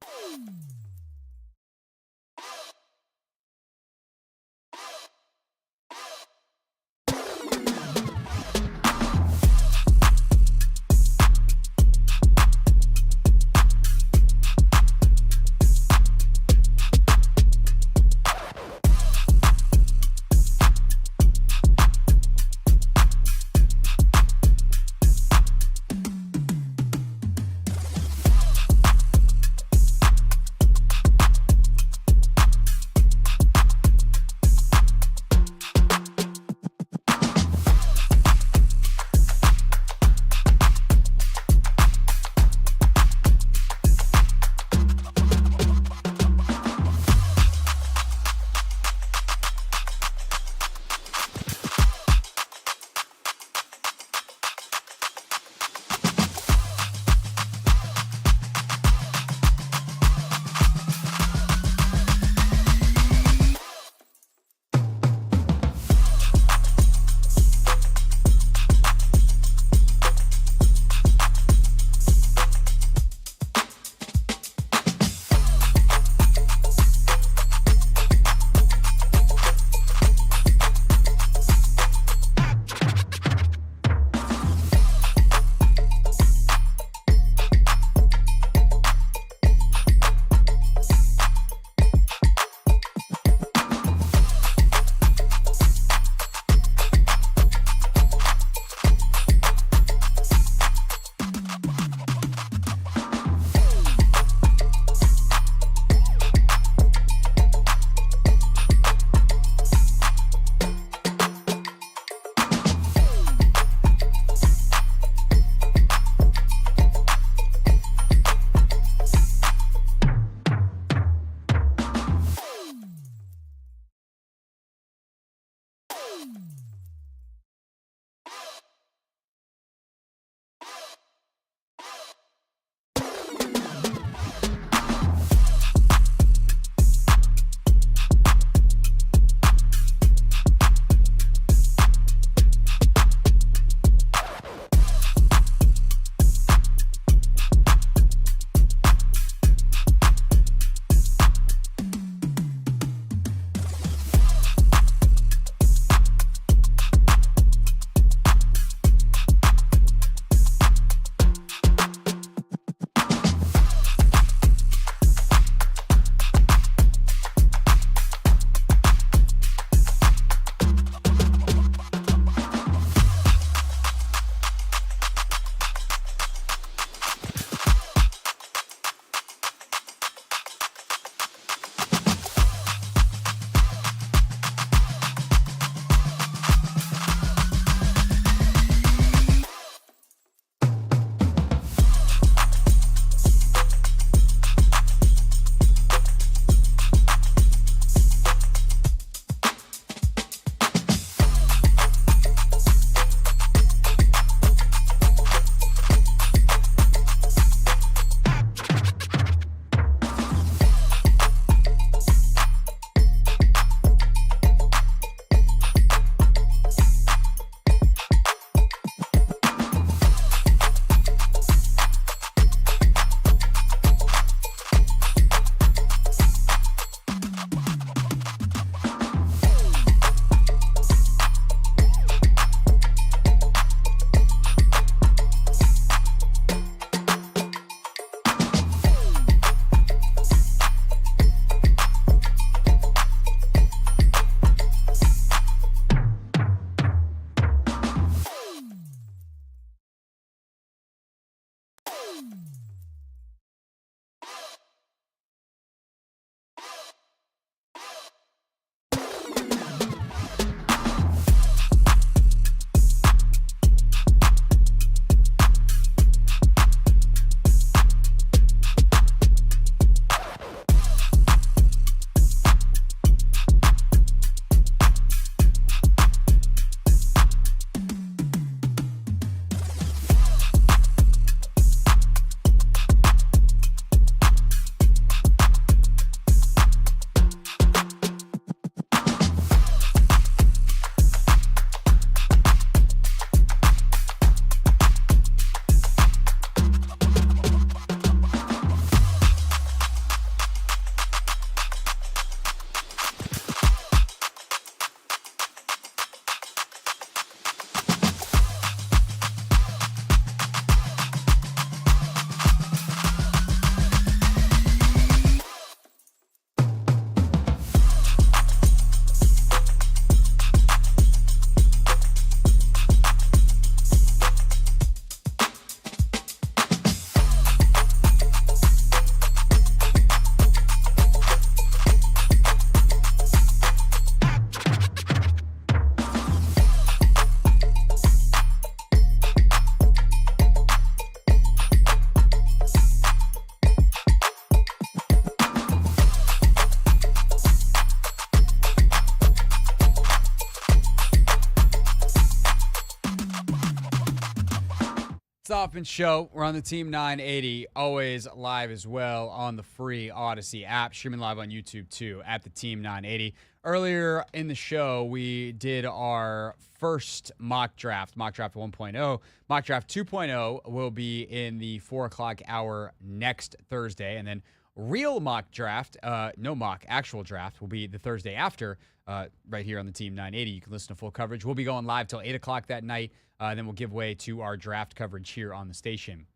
It's the Hoffman Show. We're on the Team 980, always live as well on the free Odyssey app, streaming live on YouTube too at the Team 980. Earlier in the show, we did our first mock draft 1.0. Mock draft 2.0 will be in the 4 o'clock hour next Thursday, and then real mock draft, actual draft, will be the Thursday after, right here on the Team 980. You can listen to full coverage. We'll be going live till 8 o'clock that night. Then we'll give way to our draft coverage here on the station.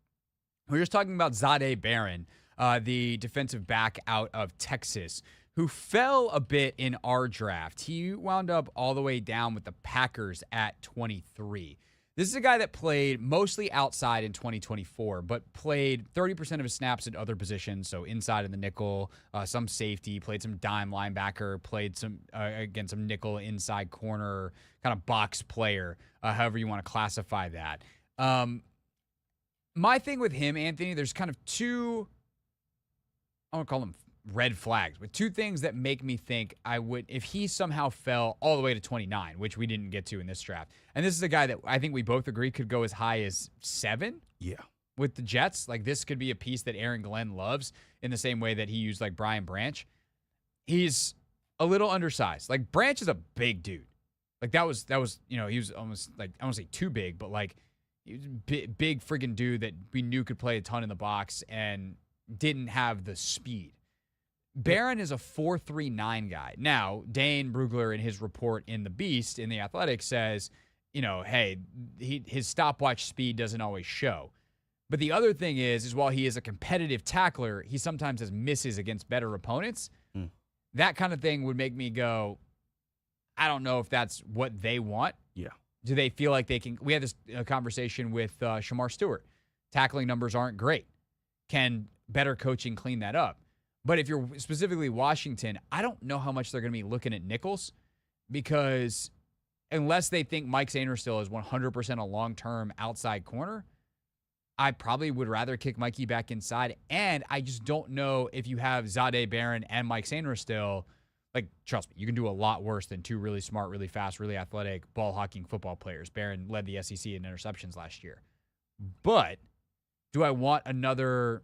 We're just talking about Zadeh Barron, the defensive back out of Texas, who fell a bit in our draft. He wound up all the way down with the Packers at 23. This is a guy that played mostly outside in 2024, but played 30% of his snaps at other positions, so inside in the nickel, some safety, played some dime linebacker, played some, again, some nickel inside corner, kind of box player, however you want to classify that. My thing with him, Anthony, there's kind of two, I won't call them red flags, but two things that make me think I would, if he somehow fell all the way to 29, which we didn't get to in this draft. And this is a guy that I think we both agree could go as high as 7.
Yeah.
With the Jets. Like, this could be a piece that Aaron Glenn loves in the same way that he used like Brian Branch. He's a little undersized. Like, Branch is a big dude. Like, that was, you know, he was almost like, I don't say too big, but like, he was a big friggin' dude that we knew could play a ton in the box and didn't have the speed. Barron is a 4.39 guy. Now, Dane Brugler in his report in The Beast, in The Athletic, says, you know, hey, his stopwatch speed doesn't always show. But the other thing is while he is a competitive tackler, he sometimes has misses against better opponents. That kind of thing would make me go, I don't know if that's what they want.
Yeah.
Do they feel like they can? We had this conversation with Shamar Stewart. Tackling numbers aren't great. Can better coaching clean that up? But if you're specifically Washington, I don't know how much they're going to be looking at nickels, because unless they think Mike Sainristil is 100% a long-term outside corner, I probably would rather kick Mikey back inside. And I just don't know if you have Zadeh Barron and Mike Sainristil. Like, trust me, you can do a lot worse than two really smart, really fast, really athletic, ball-hawking football players. Barron led the SEC in interceptions last year. But do I want another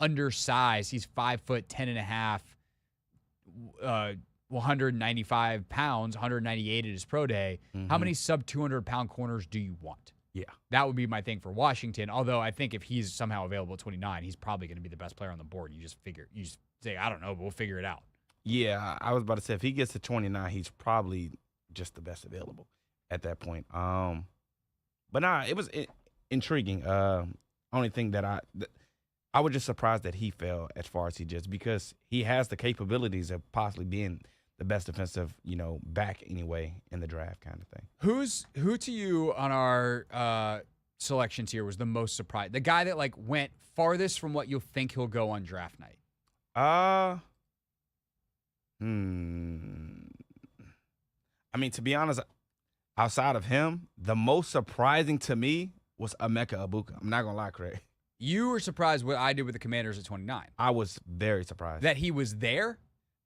undersized? He's 5'10.5", 195 pounds, 198 at his pro day. How many sub 200-pound corners do you want?
Yeah.
That would be my thing for Washington. Although I think if he's somehow available at 29, he's probably going to be the best player on the board. You just say, I don't know, but we'll figure it out.
Yeah, I was about to say, if he gets to 29, he's probably just the best available at that point. But nah, it was intriguing. Only thing that I was just surprised that he fell as far as he just, because he has the capabilities of possibly being the best defensive, back anyway in the draft kind of thing.
Who to you on our selections here was the most surprised? The guy that like went farthest from what you'll think he'll go on draft night.
I mean, to be honest, outside of him, the most surprising to me was Emeka Egbuka. I'm not gonna lie, Craig.
You were surprised what I did with the Commanders at 29.
I was very surprised
That he was there?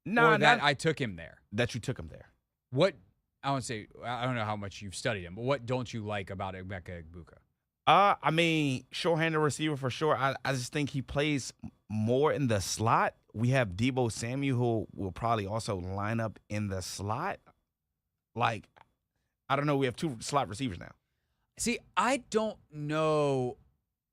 No,
or that I took him there?
that you took him there.
What, I want to say, I don't know how much you've studied him, but what don't you like about Emeka Egbuka?
I mean, short-handed receiver for sure. I just think he plays more in the slot. We have Deebo Samuel, who will probably also line up in the slot. Like, I don't know. We have 2 slot receivers now.
See, I don't know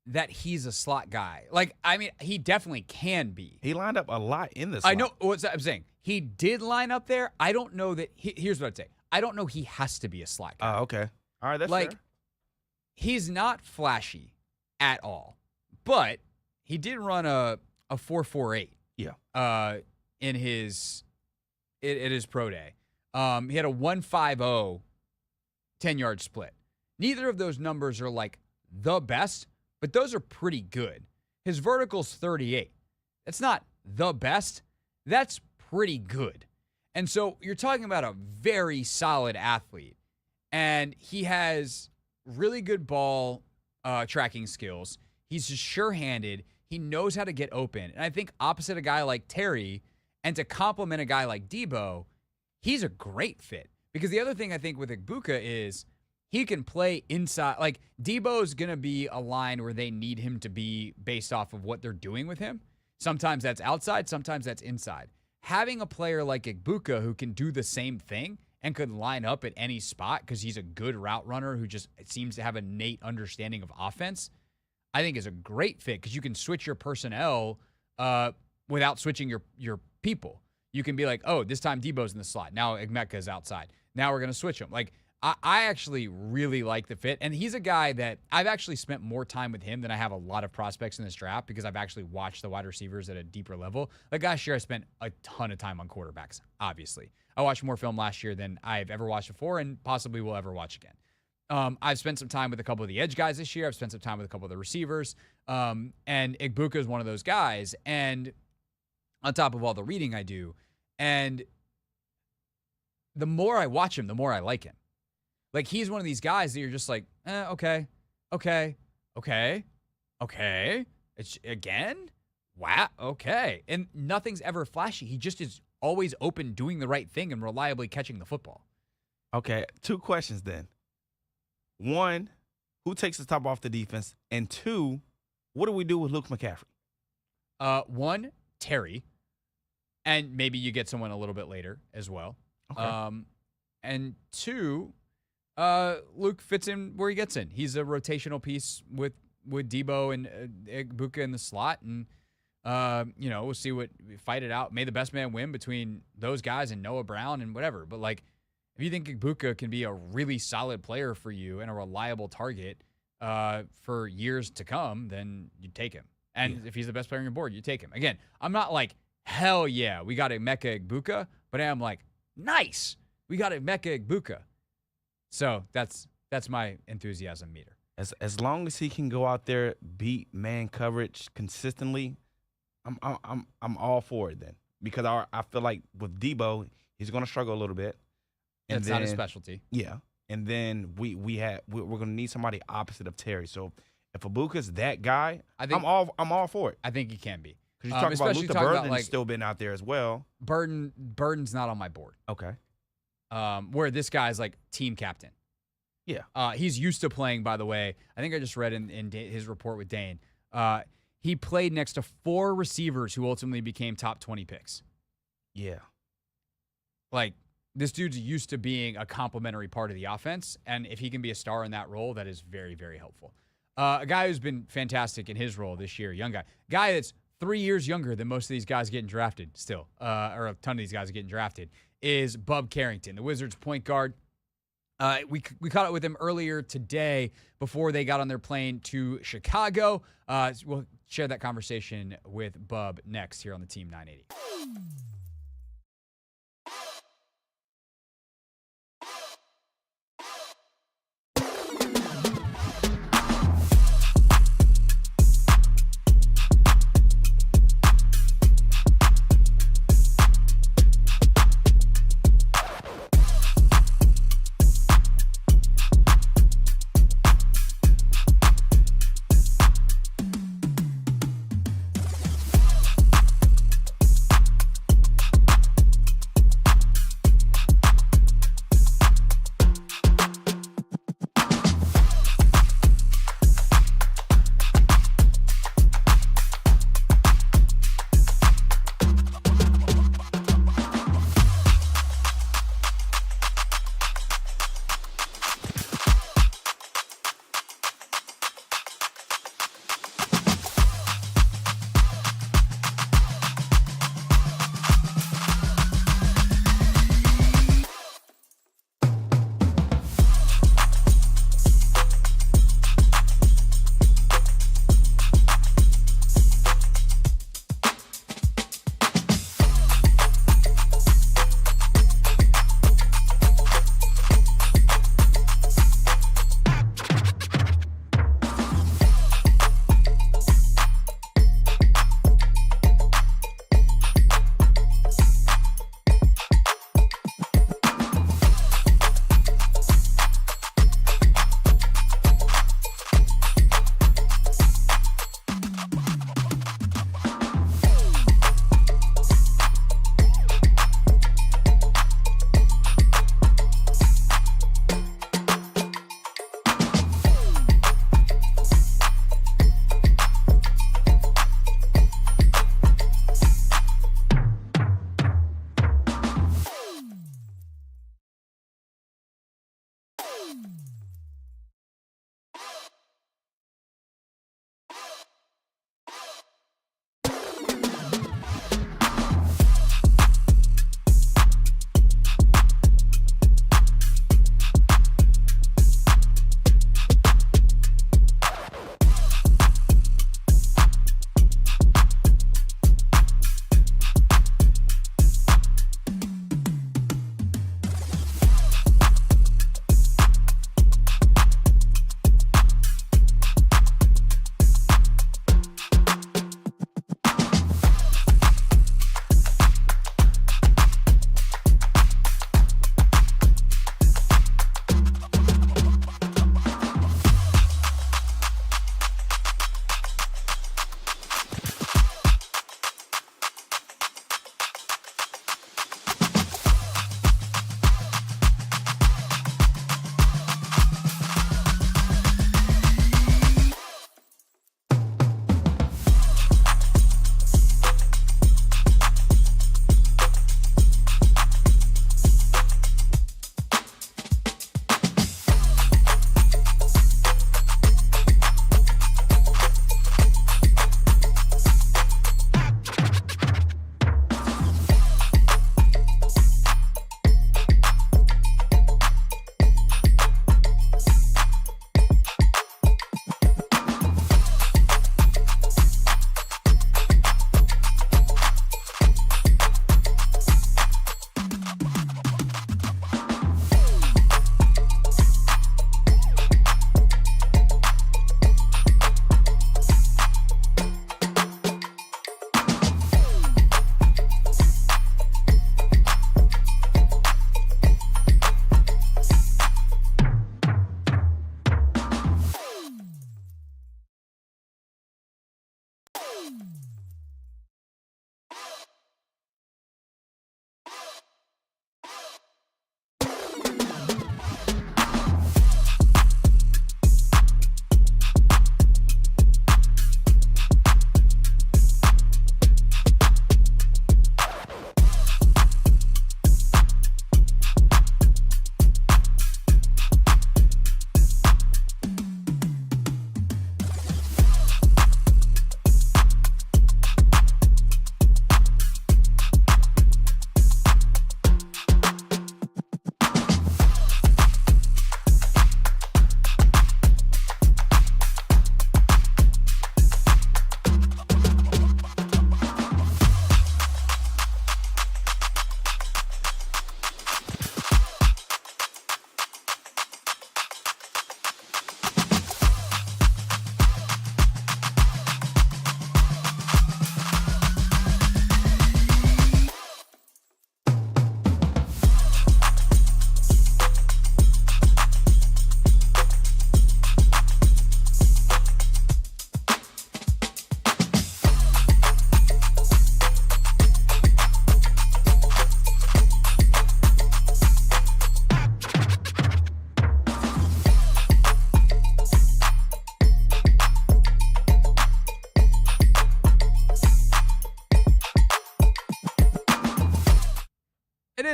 that he's a slot guy. Like, I mean, he definitely can be.
He lined up a lot in the slot.
I know what I'm saying. He did line up there. I don't know that. Here's what I'd say. I don't know he has to be a slot guy.
Okay. All right, that's
like,
fair.
he's not flashy at all, but he did run a 4.48.
Yeah.
In his pro day. He had a 1.50 10-yard split. Neither of those numbers are like the best, but those are pretty good. His vertical's 38. That's not the best. That's pretty good. And so you're talking about a very solid athlete. And he has really good ball tracking skills. He's just sure-handed. He knows how to get open. And I think opposite a guy like Terry, and to complement a guy like Deebo, he's a great fit. Because the other thing I think with Egbuka is he can play inside. Like, Deebo's going to be a line where they need him to be based off of what they're doing with him. Sometimes that's outside, sometimes that's inside. Having a player like Egbuka who can do the same thing and could line up at any spot because he's a good route runner who just seems to have an innate understanding of offense, I think is a great fit because you can switch your personnel without switching your people. You can be like, oh, this time Deebo's in the slot. Now Emeka is outside. Now we're going to switch him. Like, I actually really like the fit. And he's a guy that I've actually spent more time with him than I have a lot of prospects in this draft because I've actually watched the wide receivers at a deeper level. Like last year, I spent a ton of time on quarterbacks, obviously. I watched more film last year than I've ever watched before and possibly will ever watch again. I've spent some time with a couple of the edge guys this year. I've spent some time with a couple of the receivers. And Egbuka is one of those guys. And on top of all the reading I do, and the more I watch him, the more I like him. Like, he's one of these guys that you're just like, okay. It's again? Wow, okay. And nothing's ever flashy. He just is always open, doing the right thing, and reliably catching the football.
Okay, 2 questions then. 1, who takes the top off the defense? And 2, what do we do with Luke McCaffrey?
1, Terry. And maybe you get someone a little bit later as well.
Okay.
And 2, Luke fits in where he gets in. He's a rotational piece with Deebo and Egbuka in the slot. And, we'll see fight it out. May the best man win between those guys and Noah Brown and whatever. But, like, if you think Egbuka can be a really solid player for you and a reliable target for years to come, then you take him. And if he's the best player on your board, you take him. Again, I'm not like, hell yeah, we got Emeka Egbuka, but I'm like, nice, we got Emeka Egbuka. So that's my enthusiasm meter.
As long as he can go out there, beat man coverage consistently, I'm all for it then. Because I feel like with Deebo, he's going to struggle a little bit. And
It's not his specialty.
Yeah. And then we're going to need somebody opposite of Terry. So if Egbuka's that guy, I'm all for it.
I think he can be.
Because you talk about Luther Burden's still been out there as well.
Burden's not on my board.
Okay.
Where this guy's like team captain.
Yeah.
He's used to playing, by the way. I think I just read in his report with Dane. He played next to 4 receivers who ultimately became top 20 picks.
Yeah.
Like, this dude's used to being a complementary part of the offense, and if he can be a star in that role, that is very, very helpful. A guy who's been fantastic in his role this year, young guy that's 3 years younger than most of these guys getting drafted still, or a ton of these guys getting drafted, is Bub Carrington, the Wizards point guard. We caught up with him earlier today before they got on their plane to Chicago. We'll share that conversation with Bub next here on the Team 980.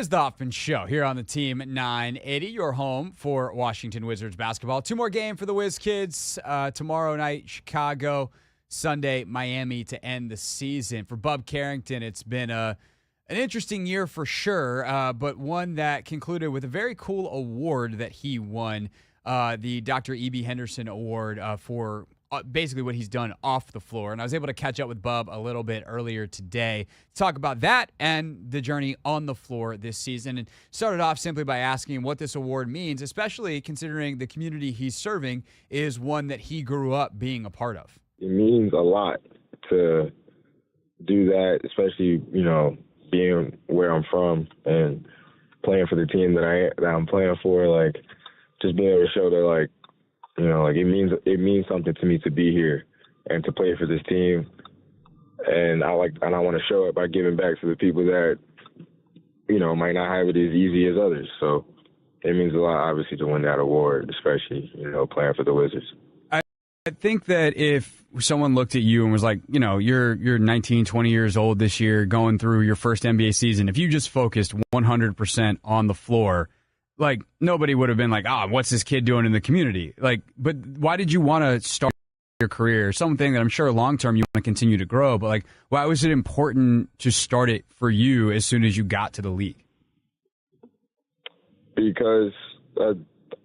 is the Hoffman Show here on the Team 980, your home for Washington Wizards basketball. 2 more games for the Wiz Kids. Tomorrow night, Chicago. Sunday, Miami to end the season. For Bub Carrington, it's been an interesting year for sure, but one that concluded with a very cool award that he won, the Dr. E.B. Henderson Award for basically what he's done off the floor. And I was able to catch up with Bub a little bit earlier today to talk about that and the journey on the floor this season. And started off simply by asking him what this award means, especially considering the community he's serving is one that he grew up being a part of.
It means a lot to do that, especially, being where I'm from and playing for the team that I'm playing for. Like, just being able to show that, it means something to me to be here and to play for this team. And I want to show it by giving back to the people that, might not have it as easy as others. So it means a lot, obviously, to win that award, especially, playing for the Wizards.
I think that if someone looked at you and was like, you're 19, 20 years old this year, going through your first NBA season, if you just focused 100% on the floor, like, nobody would have been like, what's this kid doing in the community? Like, but why did you want to start your career? Something that I'm sure long-term you want to continue to grow, but like, why was it important to start it for you as soon as you got to the league?
Because,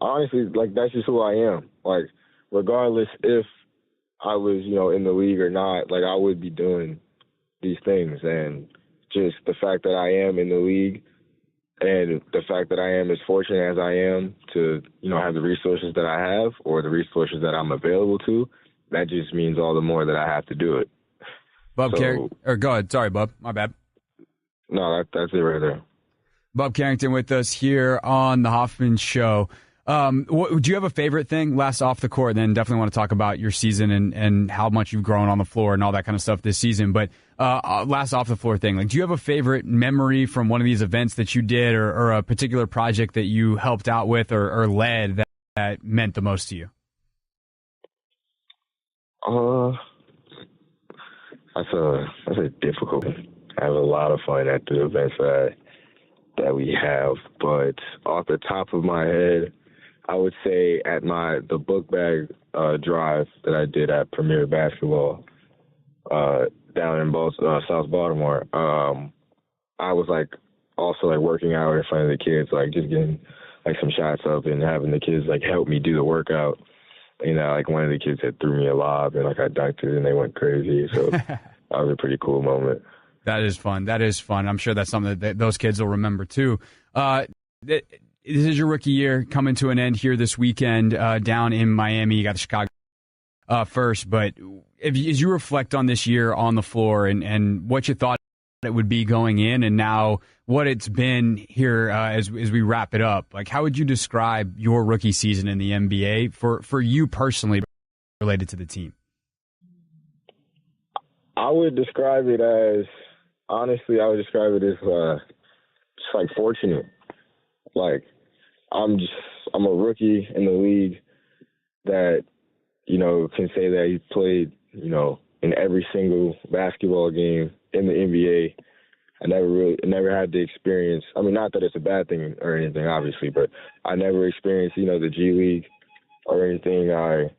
honestly, that's just who I am. Like, regardless if I was, in the league or not, I would be doing these things. And just the fact that I am in the league and the fact that I am as fortunate as I am to, have the resources that I have or the resources that I'm available to, that just means all the more that I have to do it.
Bub Carrington, go ahead. Sorry, Bub. My bad.
No, that's it right there.
Bub Carrington with us here on the Hoffman Show. Do you have a favorite thing last off the court? Then definitely want to talk about your season and how much you've grown on the floor and all that kind of stuff this season. But last off the floor thing, do you have a favorite memory from one of these events that you did or a particular project that you helped out with or led that meant the most to you?
That's a difficult one. I have a lot of fun at the events that we have, but off the top of my head, I would say at the book bag drive that I did at Premier Basketball down in South Baltimore, I was also working out in front of the kids, just getting some shots up and having the kids help me do the workout. One of the kids had threw me a lob and I dunked it and they went crazy. So that was a pretty cool moment.
That is fun. I'm sure that's something that those kids will remember too. This is your rookie year coming to an end here this weekend down in Miami. You got the Chicago first, but as you reflect on this year on the floor and what you thought it would be going in and now what it's been here as we wrap it up, how would you describe your rookie season in the NBA for you personally related to the team?
I would describe it as, honestly, just fortunate. I'm a rookie in the league that, can say that he played, in every single basketball game in the NBA. I never had the experience. I mean, not that it's a bad thing or anything, obviously, but I never experienced, the G League or anything. Like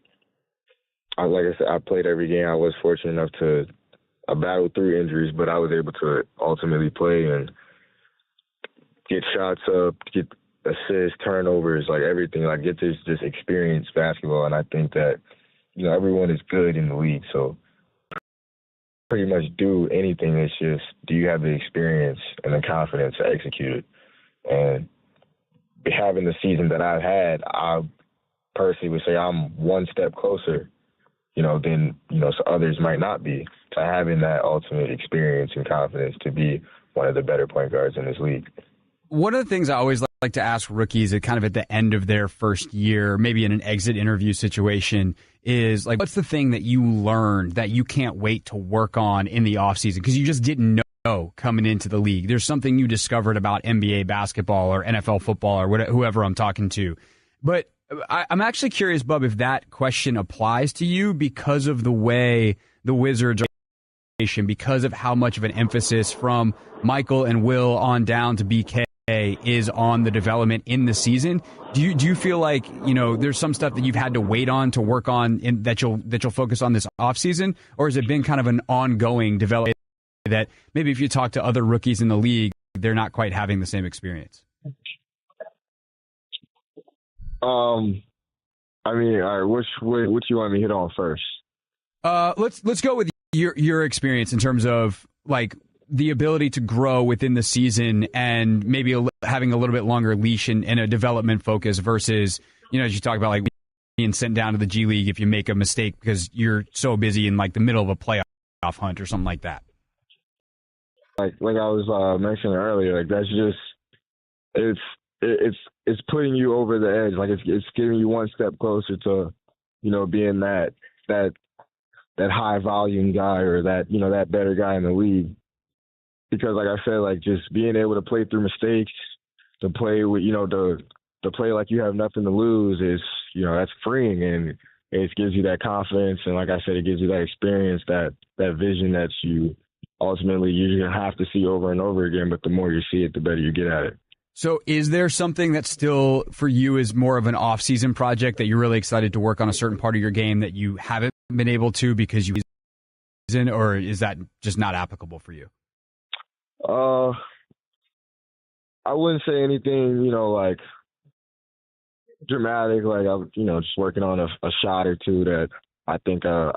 I said, I played every game. I was fortunate enough to battle through injuries, but I was able to ultimately play and get shots up, get assists, turnovers, everything, get to just experience basketball. And I think that, everyone is good in the league. So pretty much do anything. It's just, do you have the experience and the confidence to execute it? And having the season that I've had, I personally would say I'm one step closer, than, so others might not be, to having that ultimate experience and confidence to be one of the better point guards in this league.
One of the things I always like to ask rookies at kind of at the end of their first year, maybe in an exit interview situation, is what's the thing that you learned that you can't wait to work on in the offseason because you just didn't know coming into the league? There's something you discovered about NBA basketball or NFL football or whoever I'm talking to. But I'm actually curious, Bub, if that question applies to you because of the way the Wizards are, because of how much of an emphasis from Michael and Will on down to BK is on the development in the season. Do you feel like, there's some stuff that you've had to wait on to work on that you'll focus on this offseason? Or has it been kind of an ongoing development that maybe if you talk to other rookies in the league, they're not quite having the same experience?
All right, which you want me to hit on first?
Let's go with your experience in terms of like the ability to grow within the season and maybe having a little bit longer leash and a development focus versus, as you talk about like being sent down to the G League if you make a mistake because you're so busy in like the middle of a playoff hunt or something like that.
Like I was mentioning earlier, like that's just it's putting you over the edge. Like it's getting you one step closer to, being that high volume guy or that better guy in the league. Because like I said, like just being able to play through mistakes, to play with, to play like you have nothing to lose is, that's freeing, and it gives you that confidence. And like I said, it gives you that experience, that vision that you're going to have to see over and over again. But the more you see it, the better you get at it.
So is there something that still for you is more of an off-season project that you're really excited to work on a certain part of your game that you haven't been able to because or is that just not applicable for you?
I wouldn't say anything, like dramatic. Like I'm, just working on a shot or two that I think that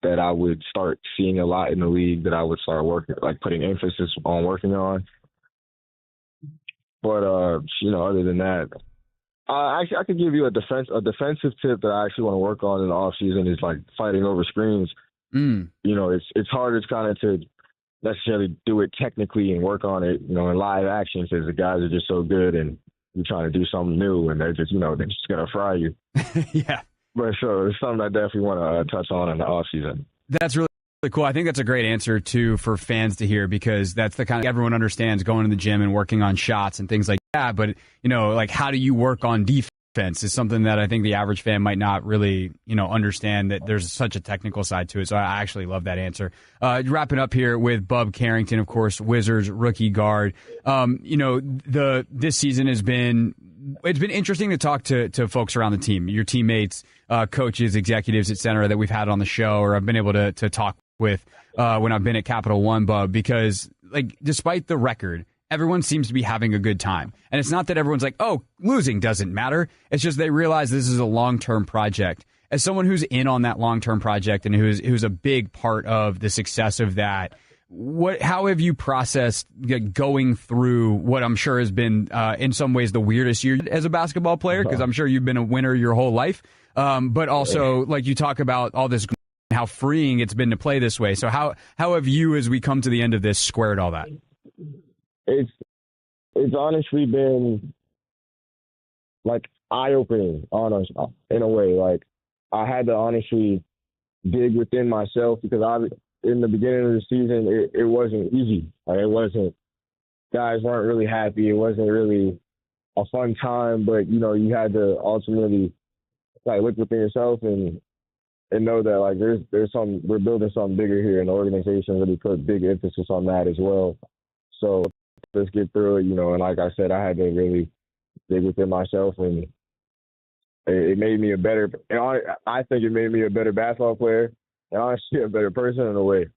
I would start seeing a lot in the league, that I would start putting emphasis on working on. But other than that, I could give you a defensive tip that I actually want to work on in the off season is like fighting over screens. It's harder to necessarily do it technically and work on it, in live action, because the guys are just so good and you're trying to do something new and they're just, they're just going to fry you.
Yeah.
But so it's something I definitely want to touch on in the off season.
That's really cool. I think that's a great answer too for fans to hear, because that's the kind of everyone understands going to the gym and working on shots and things like that. But, like how do you work on defense is something that I think the average fan might not really, understand, that there's such a technical side to it. So I actually love that answer. Wrapping up here with Bub Carrington, of course, Wizards rookie guard. This season it's been interesting to talk to folks around the team, your teammates, coaches, executives, et cetera, that we've had on the show, or I've been able to talk with when I've been at Capital One, Bub, because like despite the record, everyone seems to be having a good time. And it's not that everyone's like, oh, losing doesn't matter. It's just they realize this is a long-term project. As someone who's in on that long-term project and who's a big part of the success of that, how have you processed going through what I'm sure has been, in some ways, the weirdest year as a basketball player? Because I'm sure you've been a winner your whole life. But also, like you talk about all this, how freeing it's been to play this way. So how have you, as we come to the end of this, squared all that?
It's honestly been like eye-opening, honest, in a way. Like I had to honestly dig within myself, because in the beginning of the season, it wasn't easy. Like guys weren't really happy. It wasn't really a fun time, but you had to ultimately like look within yourself and know that like we're building something bigger here, and the organization really put big emphasis on that as well. So let's get through it, and like I said, I had to really dig within myself, and it made me I think it made me a better basketball player, and honestly a better person in a way.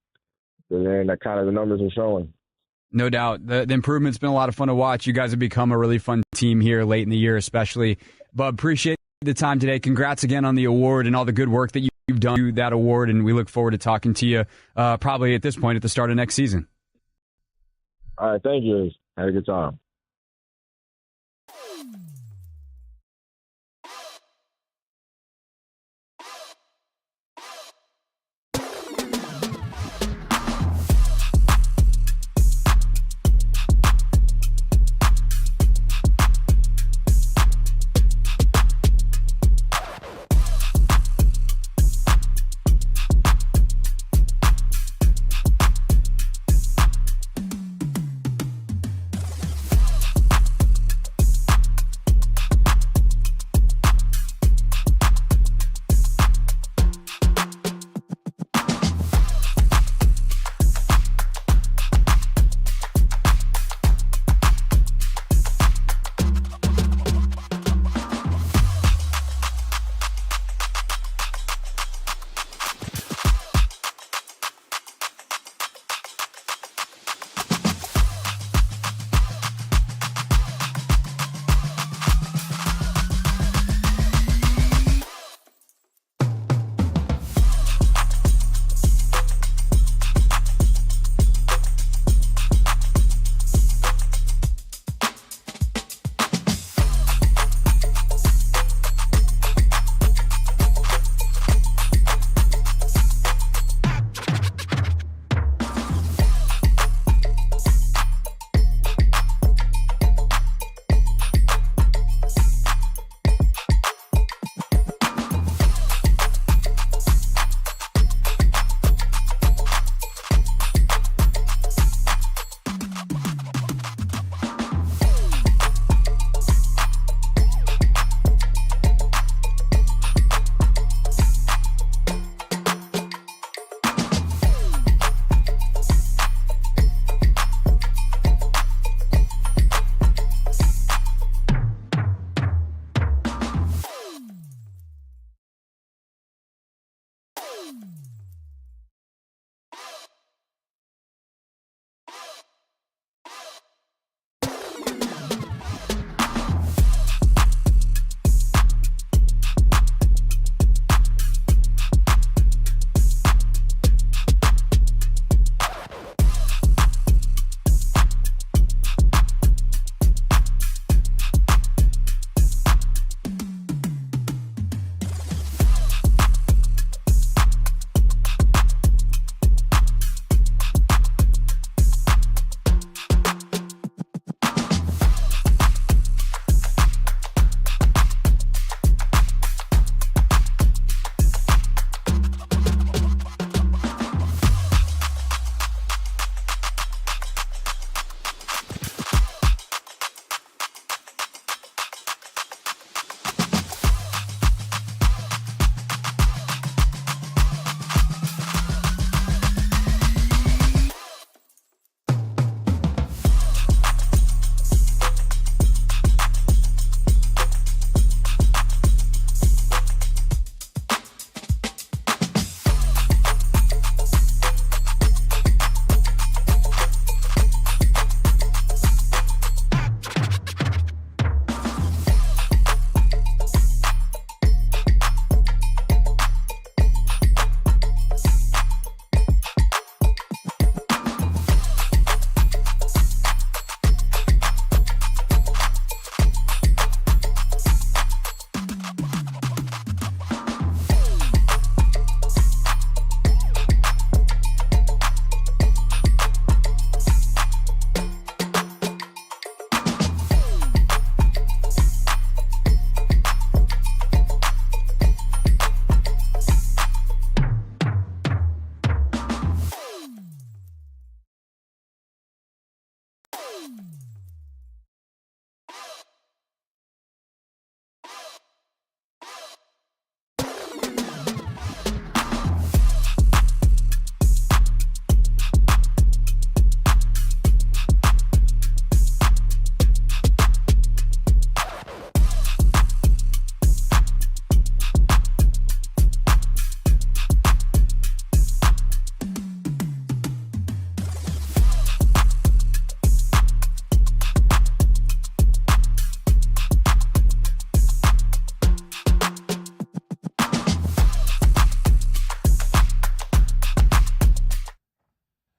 And then that kind of the numbers are showing.
No doubt. The improvement's been a lot of fun to watch. You guys have become a really fun team here late in the year, especially. Bub, appreciate the time today. Congrats again on the award and all the good work that you've done to that award, and we look forward to talking to you probably at this point at the start of next season.
All right, thank you. Had a good time.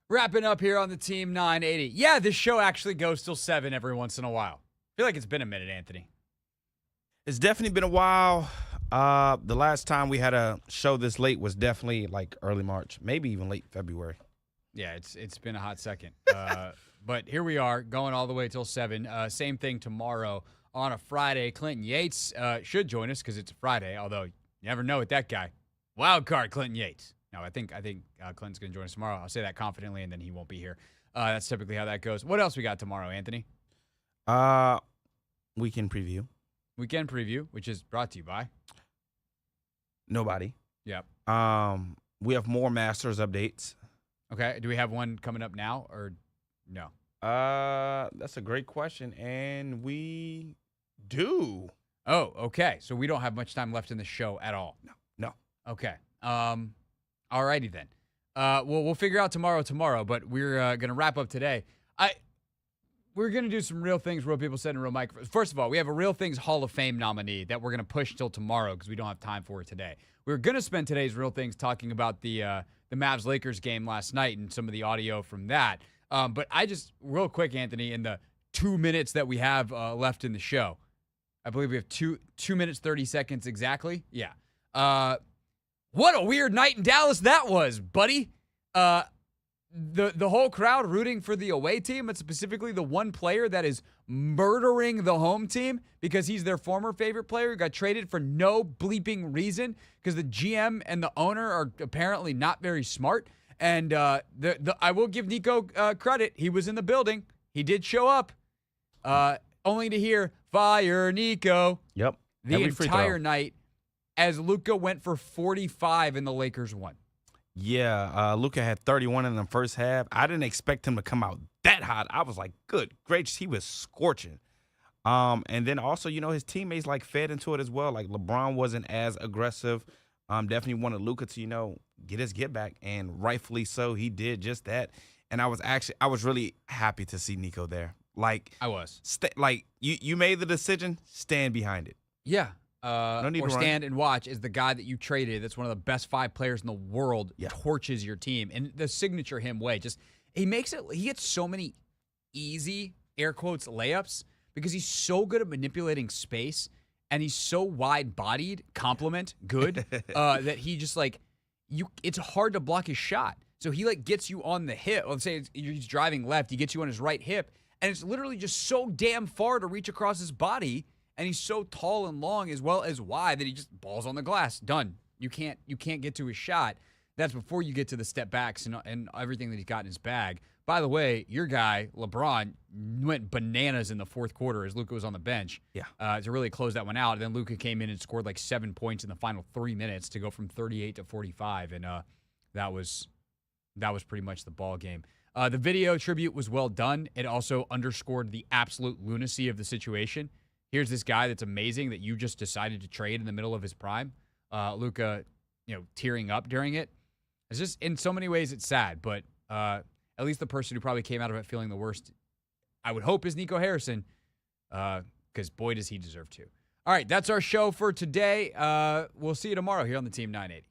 Wrapping up here on the Team 980. Yeah, this show actually goes till 7 every once in a while. I feel like it's been a minute, Anthony.
It's definitely been a while. The last time we had a show this late was definitely like early March, maybe even late February.
Yeah, it's been a hot second. But here we are, going all the way till 7. Same thing tomorrow on a Friday. Clinton Yates should join us because it's a Friday, although you never know with that guy. Wild card, Clinton Yates. No, I think Clinton's going to join us tomorrow. I'll say that confidently, and then he won't be here. That's typically how that goes. What else we got tomorrow, Anthony?
Weekend preview.
Weekend preview, which is brought to you by
Nobody.
Yep.
We have more Masters updates.
Okay. Do we have one coming up now or no?
That's a great question, and we do.
Oh, okay. So we don't have much time left in the show at all.
No.
Okay. Alrighty then. We'll figure out tomorrow, but we're gonna wrap up today. We're gonna do some real things, real people said in real microphones. First of all, we have a Real Things Hall of Fame nominee that we're gonna push till tomorrow because we don't have time for it today. We're gonna spend today's Real Things talking about the Mavs-Lakers game last night and some of the audio from that. But I just real quick, Anthony, in the 2 minutes that we have left in the show, I believe we have 2 minutes 30 seconds exactly. Yeah. What a weird night in Dallas that was, buddy. The whole crowd rooting for the away team, and specifically the one player that is murdering the home team because he's their former favorite player who got traded for no bleeping reason because the GM and the owner are apparently not very smart. And I will give Nico credit. He was in the building. He did show up, only to hear, fire Nico.
Yep.
The entire night as Luka went for 45 and the Lakers won.
Yeah, Luka had 31 in the first half. I didn't expect him to come out that hot. I was like, good gracious, he was scorching. And then also, his teammates fed into it as well. Like LeBron wasn't as aggressive. Definitely wanted Luka to, get his get back, and rightfully so. He did just that. And I was really happy to see Nico there.
I was.
You made the decision, stand behind it.
Yeah.
No need
or
to run.
stand and watch as the guy that you traded that's one of the best 5 players in the world torches your team in the signature him way. He gets so many easy, air quotes, layups because he's so good at manipulating space and he's so wide-bodied, good, that he just it's hard to block his shot. So he gets you on the hip. Let's say he's driving left, he gets you on his right hip, and it's literally just so damn far to reach across his body. And he's so tall and long as well as wide that he just balls on the glass. Done. You can't get to his shot. That's before you get to the step backs and everything that he's got in his bag. By the way, your guy, LeBron, went bananas in the fourth quarter as Luka was on the bench.
Yeah.
To really close that one out. And then Luka came in and scored 7 points in the final 3 minutes to go from 38 to 45. And that was pretty much the ball game. The video tribute was well done. It also underscored the absolute lunacy of the situation. Here's this guy that's amazing that you just decided to trade in the middle of his prime. Luka, tearing up during it. It's just, in so many ways, it's sad. But at least the person who probably came out of it feeling the worst, I would hope, is Nico Harrison. Because boy, does he deserve to. All right, that's our show for today. We'll see you tomorrow here on the Team 980.